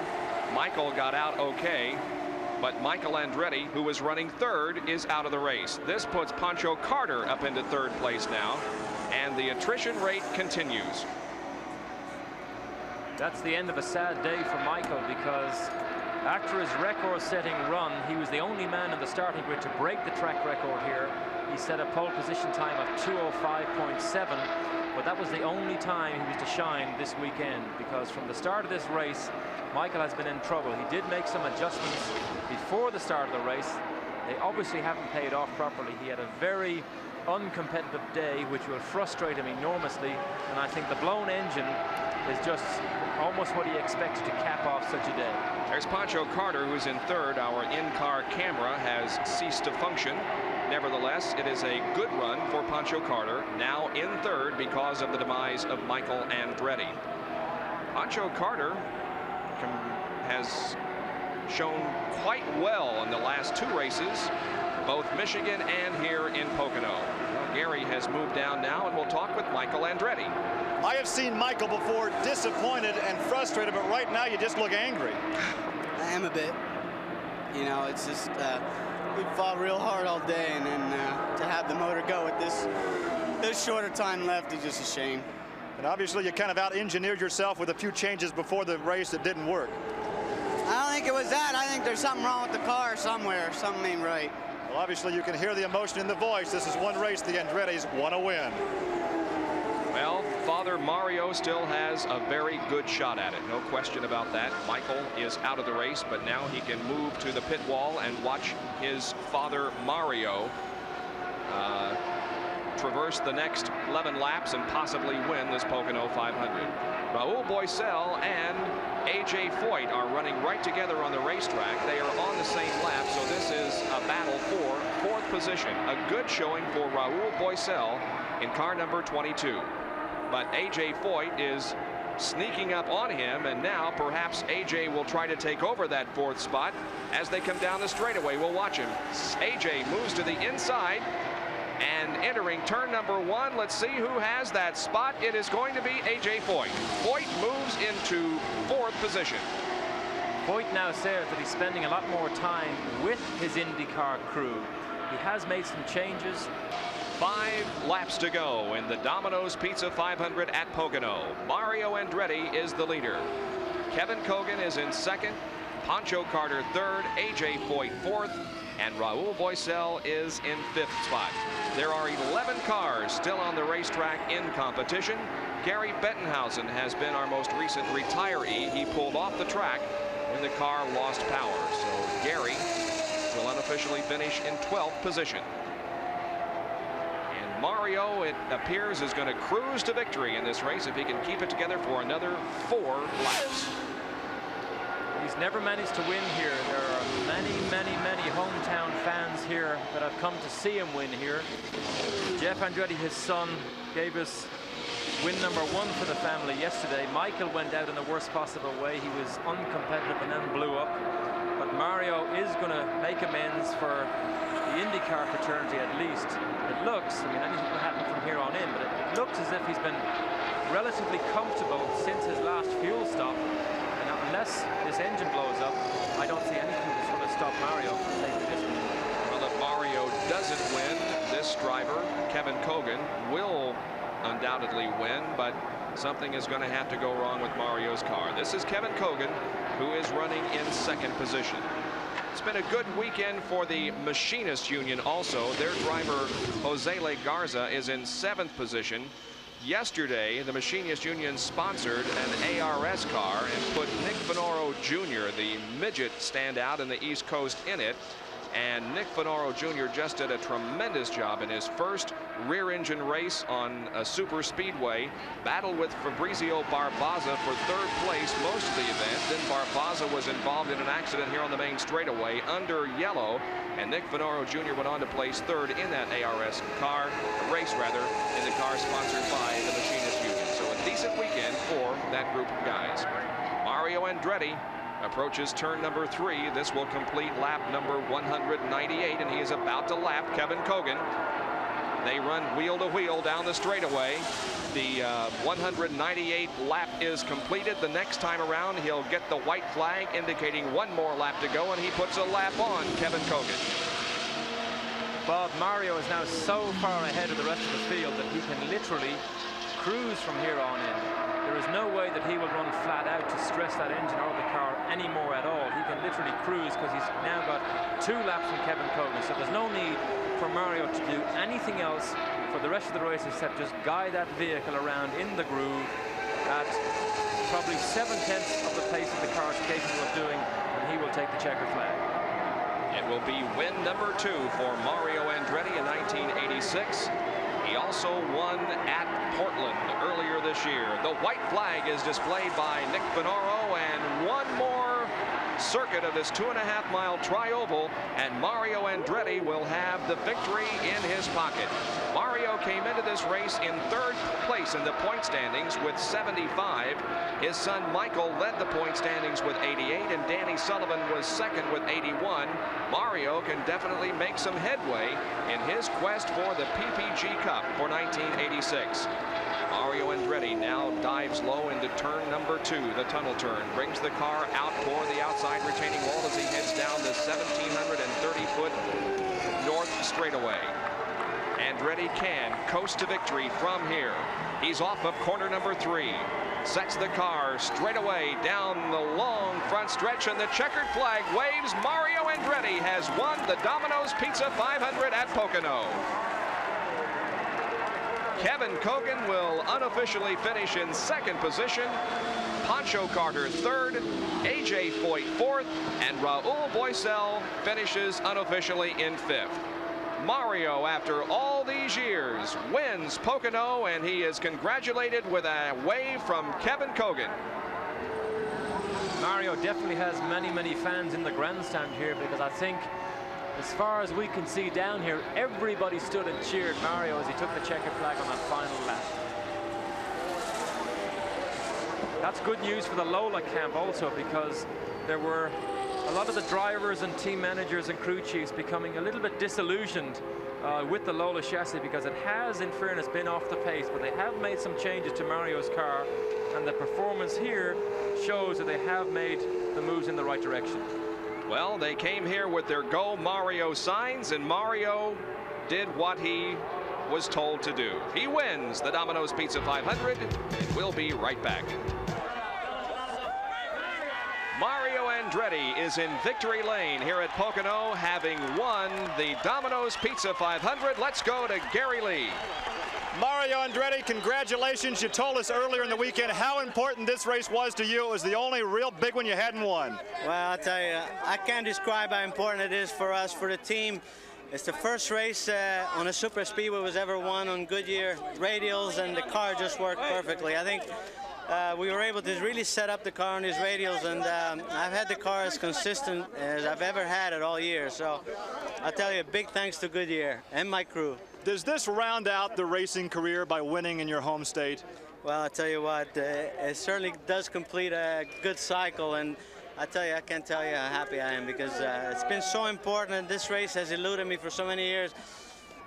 Michael got out okay, but Michael Andretti, who was running 3rd, is out of the race. This puts Pancho Carter up into 3rd place now, and the attrition rate continues. That's the end of a sad day for Michael, because after his record-setting run, he was the only man in the starting grid to break the track record here. He set a pole position time of 2:05.7, but that was the only time he was to shine this weekend, because from the start of this race, Michael has been in trouble. He did make some adjustments before the start of the race. They obviously haven't paid off properly. He had a very uncompetitive day, which will frustrate him enormously, and I think the blown engine is just almost what he expected to cap off such a day. There's Pancho Carter, who's in 3rd. Our in-car camera has ceased to function. Nevertheless, it is a good run for Pancho Carter, now in 3rd because of the demise of Michael Andretti. Pancho Carter has shown quite well in the last 2 races, both Michigan and here in Pocono. Well, Gary has moved down now, and we'll talk with Michael Andretti. I have seen Michael before disappointed and frustrated, but right now you just look angry. I am a bit. You know, it's just we fought real hard all day, and then to have the motor go with this shorter time left is just a shame. And obviously you kind of out-engineered yourself with a few changes before the race that didn't work. I don't think it was that. I think there's something wrong with the car somewhere. Something ain't right. Well, obviously you can hear the emotion in the voice. This is one race the Andrettis want to win. Well, Father Mario still has a very good shot at it. No question about that. Michael is out of the race, but now he can move to the pit wall and watch his father Mario traverse the next 11 laps and possibly win this Pocono 500. Raul Boisel and A.J. Foyt are running right together on the racetrack. They are on the same lap, so this is a battle for 4th position. A good showing for Raul Boisel in car number 22. But A.J. Foyt is sneaking up on him, and now perhaps A.J. will try to take over that 4th spot as they come down the straightaway. We'll watch him. A.J. moves to the inside and entering turn number 1. Let's see who has that spot. It is going to be A.J. Foyt. Foyt moves into 4th position. Foyt now says that he's spending a lot more time with his IndyCar crew. He has made some changes. 5 laps to go in the Domino's Pizza 500 at Pocono. Mario Andretti is the leader. Kevin COGAN is in 2nd. Pancho Carter 3rd. A.J. Foyt 4th. And Raul Boisel is in 5th spot. There are 11 cars still on the racetrack in competition. Gary Bettenhausen has been our most recent retiree. He pulled off the track when the car lost power. So Gary will unofficially finish in 12th position. And Mario, it appears, is going to cruise to victory in this race if he can keep it together for another 4 laps. He's never managed to win here. There are many hometown fans here that have come to see him win here. Jeff Andretti, his son, gave us win number 1 for the family yesterday. Michael went out in the worst possible way. He was uncompetitive and then blew up. But Mario is going to make amends for the IndyCar fraternity, at least. It looks, I mean, anything can happen from here on in, but it looks as if he's been relatively comfortable since his last fuel stop. Unless this engine blows up, I don't see anything that's going to stop Mario from taking this one. Well, if Mario doesn't win, this driver, Kevin COGAN, will undoubtedly win, but something is going to have to go wrong with Mario's car. This is Kevin COGAN, who is running in 2nd position. It's been a good weekend for the Machinist Union also. Their driver, Jose Le Garza, is in 7th position. Yesterday, the Machinist Union sponsored an ARS car and put Nick Venoro Jr., the midget standout in the East Coast, in it. And Nick Finaro Jr. just did a tremendous job in his first rear engine race on a super speedway. Battled with Fabrizio Barbaza for third place most of the event. Then Barbaza was involved in an accident here on the main straightaway under yellow. And Nick Finaro Jr. went on to place third in that ARS car, race rather, in the car sponsored by the Machinists Union. So a decent weekend for that group of guys. Mario Andretti approaches turn number 3. This will complete lap number 198, and he is about to lap Kevin COGAN. They run wheel to wheel down the straightaway. The 198 lap is completed. The next time around, he'll get the white flag indicating one more lap to go, and he puts a lap on Kevin COGAN. Bob, Mario is now so far ahead of the rest of the field that he can literally cruise from here on in. There is no way that he will run flat out to stress that engine or the car anymore at all. He can literally cruise because he's now got 2 laps from Kevin COGAN. So there's no need for Mario to do anything else for the rest of the race except just guide that vehicle around in the groove at probably 7/10 of the pace that the car is capable of doing, and he will take the checkered flag. It will be win number 2 for Mario Andretti in 1986. He also won at Portland earlier this year. The white flag is displayed by Nick Finaro, and one more circuit of this 2.5-mile tri-oval, and Mario Andretti will have the victory in his pocket. Mario came into this race in 3rd place in the point standings with 75. His son Michael led the point standings with 88, and Danny Sullivan was 2nd with 81. Mario can definitely make some headway in his quest for the PPG Cup for 1986. Mario Andretti now dives low into turn number 2, the tunnel turn, brings the car out toward the outside retaining wall as he heads down the 1,730-foot north straightaway. Andretti can coast to victory from here. He's off of corner number 3, sets the car straight away down the long front stretch, and the checkered flag waves. Mario Andretti has won the Domino's Pizza 500 at Pocono. Kevin COGAN will unofficially finish in 2nd position. Pancho Carter 3rd, AJ Foyt 4th, and Raul Boisel finishes unofficially in 5th. Mario, after all these years, wins Pocono, and he is congratulated with a wave from Kevin COGAN. Mario definitely has many, many fans in the grandstand here, because I think, as far as we can see down here, everybody stood and cheered Mario as he took the checkered flag on that final lap. That's good news for the Lola camp also, because there were a lot of the drivers and team managers and crew chiefs becoming a little bit disillusioned with the Lola chassis, because it has, in fairness, been off the pace, but they have made some changes to Mario's car, and the performance here shows that they have made the moves in the right direction. Well, they came here with their Go Mario signs, and Mario did what he was told to do. He wins the Domino's Pizza 500, and we'll be right back. Mario Andretti is in victory lane here at Pocono, having won the Domino's Pizza 500. Let's go to Gary Lee. Mario Andretti, congratulations. You told us earlier in the weekend how important this race was to you. It was the only real big one you hadn't won. Well, I'll tell you, I can't describe how important it is for us, for the team. It's the first race on a super speedway was ever won on Goodyear radials, and the car just worked perfectly. I think we were able to really set up the car on these radials, and I've had the car as consistent as I've ever had it all year. So I'll tell you, big thanks to Goodyear and my crew. Does this round out the racing career by winning in your home state? Well, I'll tell you what, it certainly does complete a good cycle, and I tell you, I can't tell you how happy I am, because it's been so important, and this race has eluded me for so many years.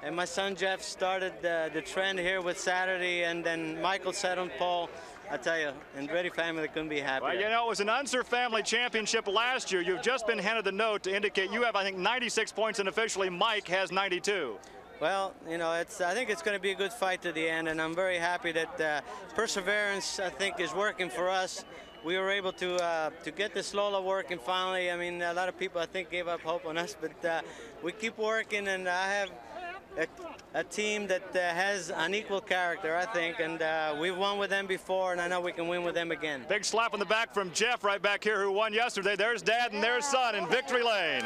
And my son Jeff started the trend here with Saturday, and then Michael set on pole. I tell you, Andretti family couldn't be happier. Well, you know, it was an Unser family championship last year. You've just been handed the note to indicate you have, I think, 96 points, and officially Mike has 92. Well, you know, I think it's going to be a good fight to the end, and I'm very happy that perseverance, I think, is working for us. We were able to get this Lola working finally. I mean, a lot of people, I think, gave up hope on us, but we keep working, and I have a team that has an equal character, I think, and we've won with them before, and I know we can win with them again. Big slap on the back from Jeff right back here, who won yesterday. There's Dad and there's son in victory lane.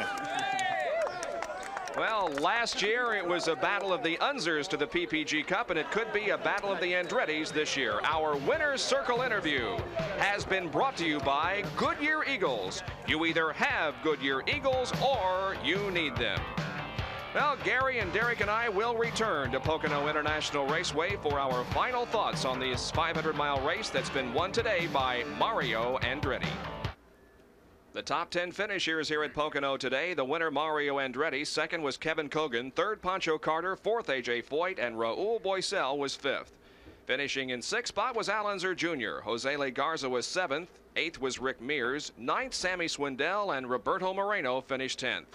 Well, last year it was a battle of the Unzers to the PPG Cup, and it could be a battle of the Andrettis this year. Our Winner's Circle interview has been brought to you by Goodyear Eagles. You either have Goodyear Eagles or you need them. Well, Gary and Derek and I will return to Pocono International Raceway for our final thoughts on this 500-mile race that's been won today by Mario Andretti. The top 10 finishers here at Pocono today. The winner, Mario Andretti. Second was Kevin COGAN. Third, Pancho Carter. Fourth, A.J. Foyt. And Raul Boisel was fifth. Finishing in sixth spot was Al Unser Jr. Jose Le Garza was seventh. Eighth was Rick Mears. Ninth, Sammy Swindell. And Roberto Moreno finished 10th.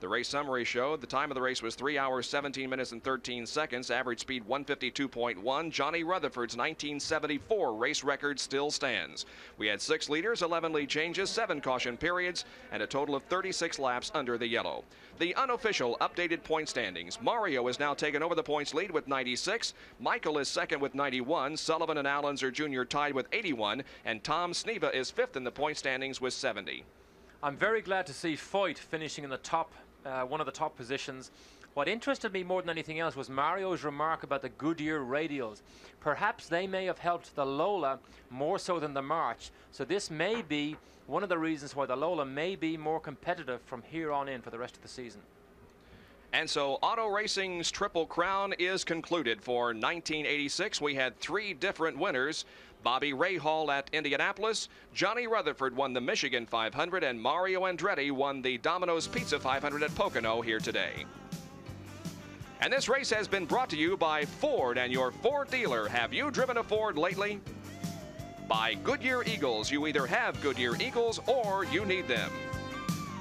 The race summary showed the time of the race was 3 hours, 17 minutes, and 13 seconds. Average speed 152.1. Johnny Rutherford's 1974 race record still stands. We had 6 leaders, 11 lead changes, 7 caution periods, and a total of 36 laps under the yellow. The unofficial updated point standings. Mario has now taken over the points lead with 96. Michael is second with 91. Sullivan and Al Unser Jr. tied with 81. And Tom Sneva is fifth in the point standings with 70. I'm very glad to see Foyt finishing in the top, one of the top positions. What interested me more than anything else was Mario's remark about the Goodyear radials. Perhaps they may have helped the Lola more so than the March. So this may be one of the reasons why the Lola may be more competitive from here on in for the rest of the season. And so auto racing's Triple Crown is concluded. For 1986, we had 3 different winners. Bobby Rahal at Indianapolis, Johnny Rutherford won the Michigan 500, and Mario Andretti won the Domino's Pizza 500 at Pocono here today. And this race has been brought to you by Ford and your Ford dealer. Have you driven a Ford lately? By Goodyear Eagles. You either have Goodyear Eagles or you need them.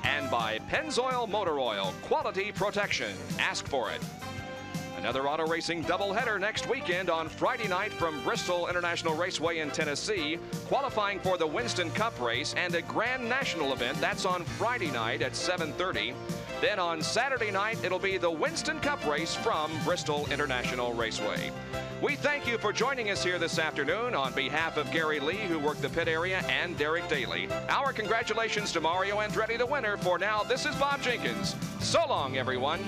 And by Pennzoil Motor Oil, quality protection. Ask for it. Another auto racing doubleheader next weekend on Friday night from Bristol International Raceway in Tennessee, qualifying for the Winston Cup race, and a Grand National event. That's on Friday night at 7:30. Then on Saturday night, it'll be the Winston Cup race from Bristol International Raceway. We thank you for joining us here this afternoon. On behalf of Gary Lee, who worked the pit area, and Derek Daly, our congratulations to Mario Andretti, the winner. For now, this is Bob Jenkins. So long, everyone.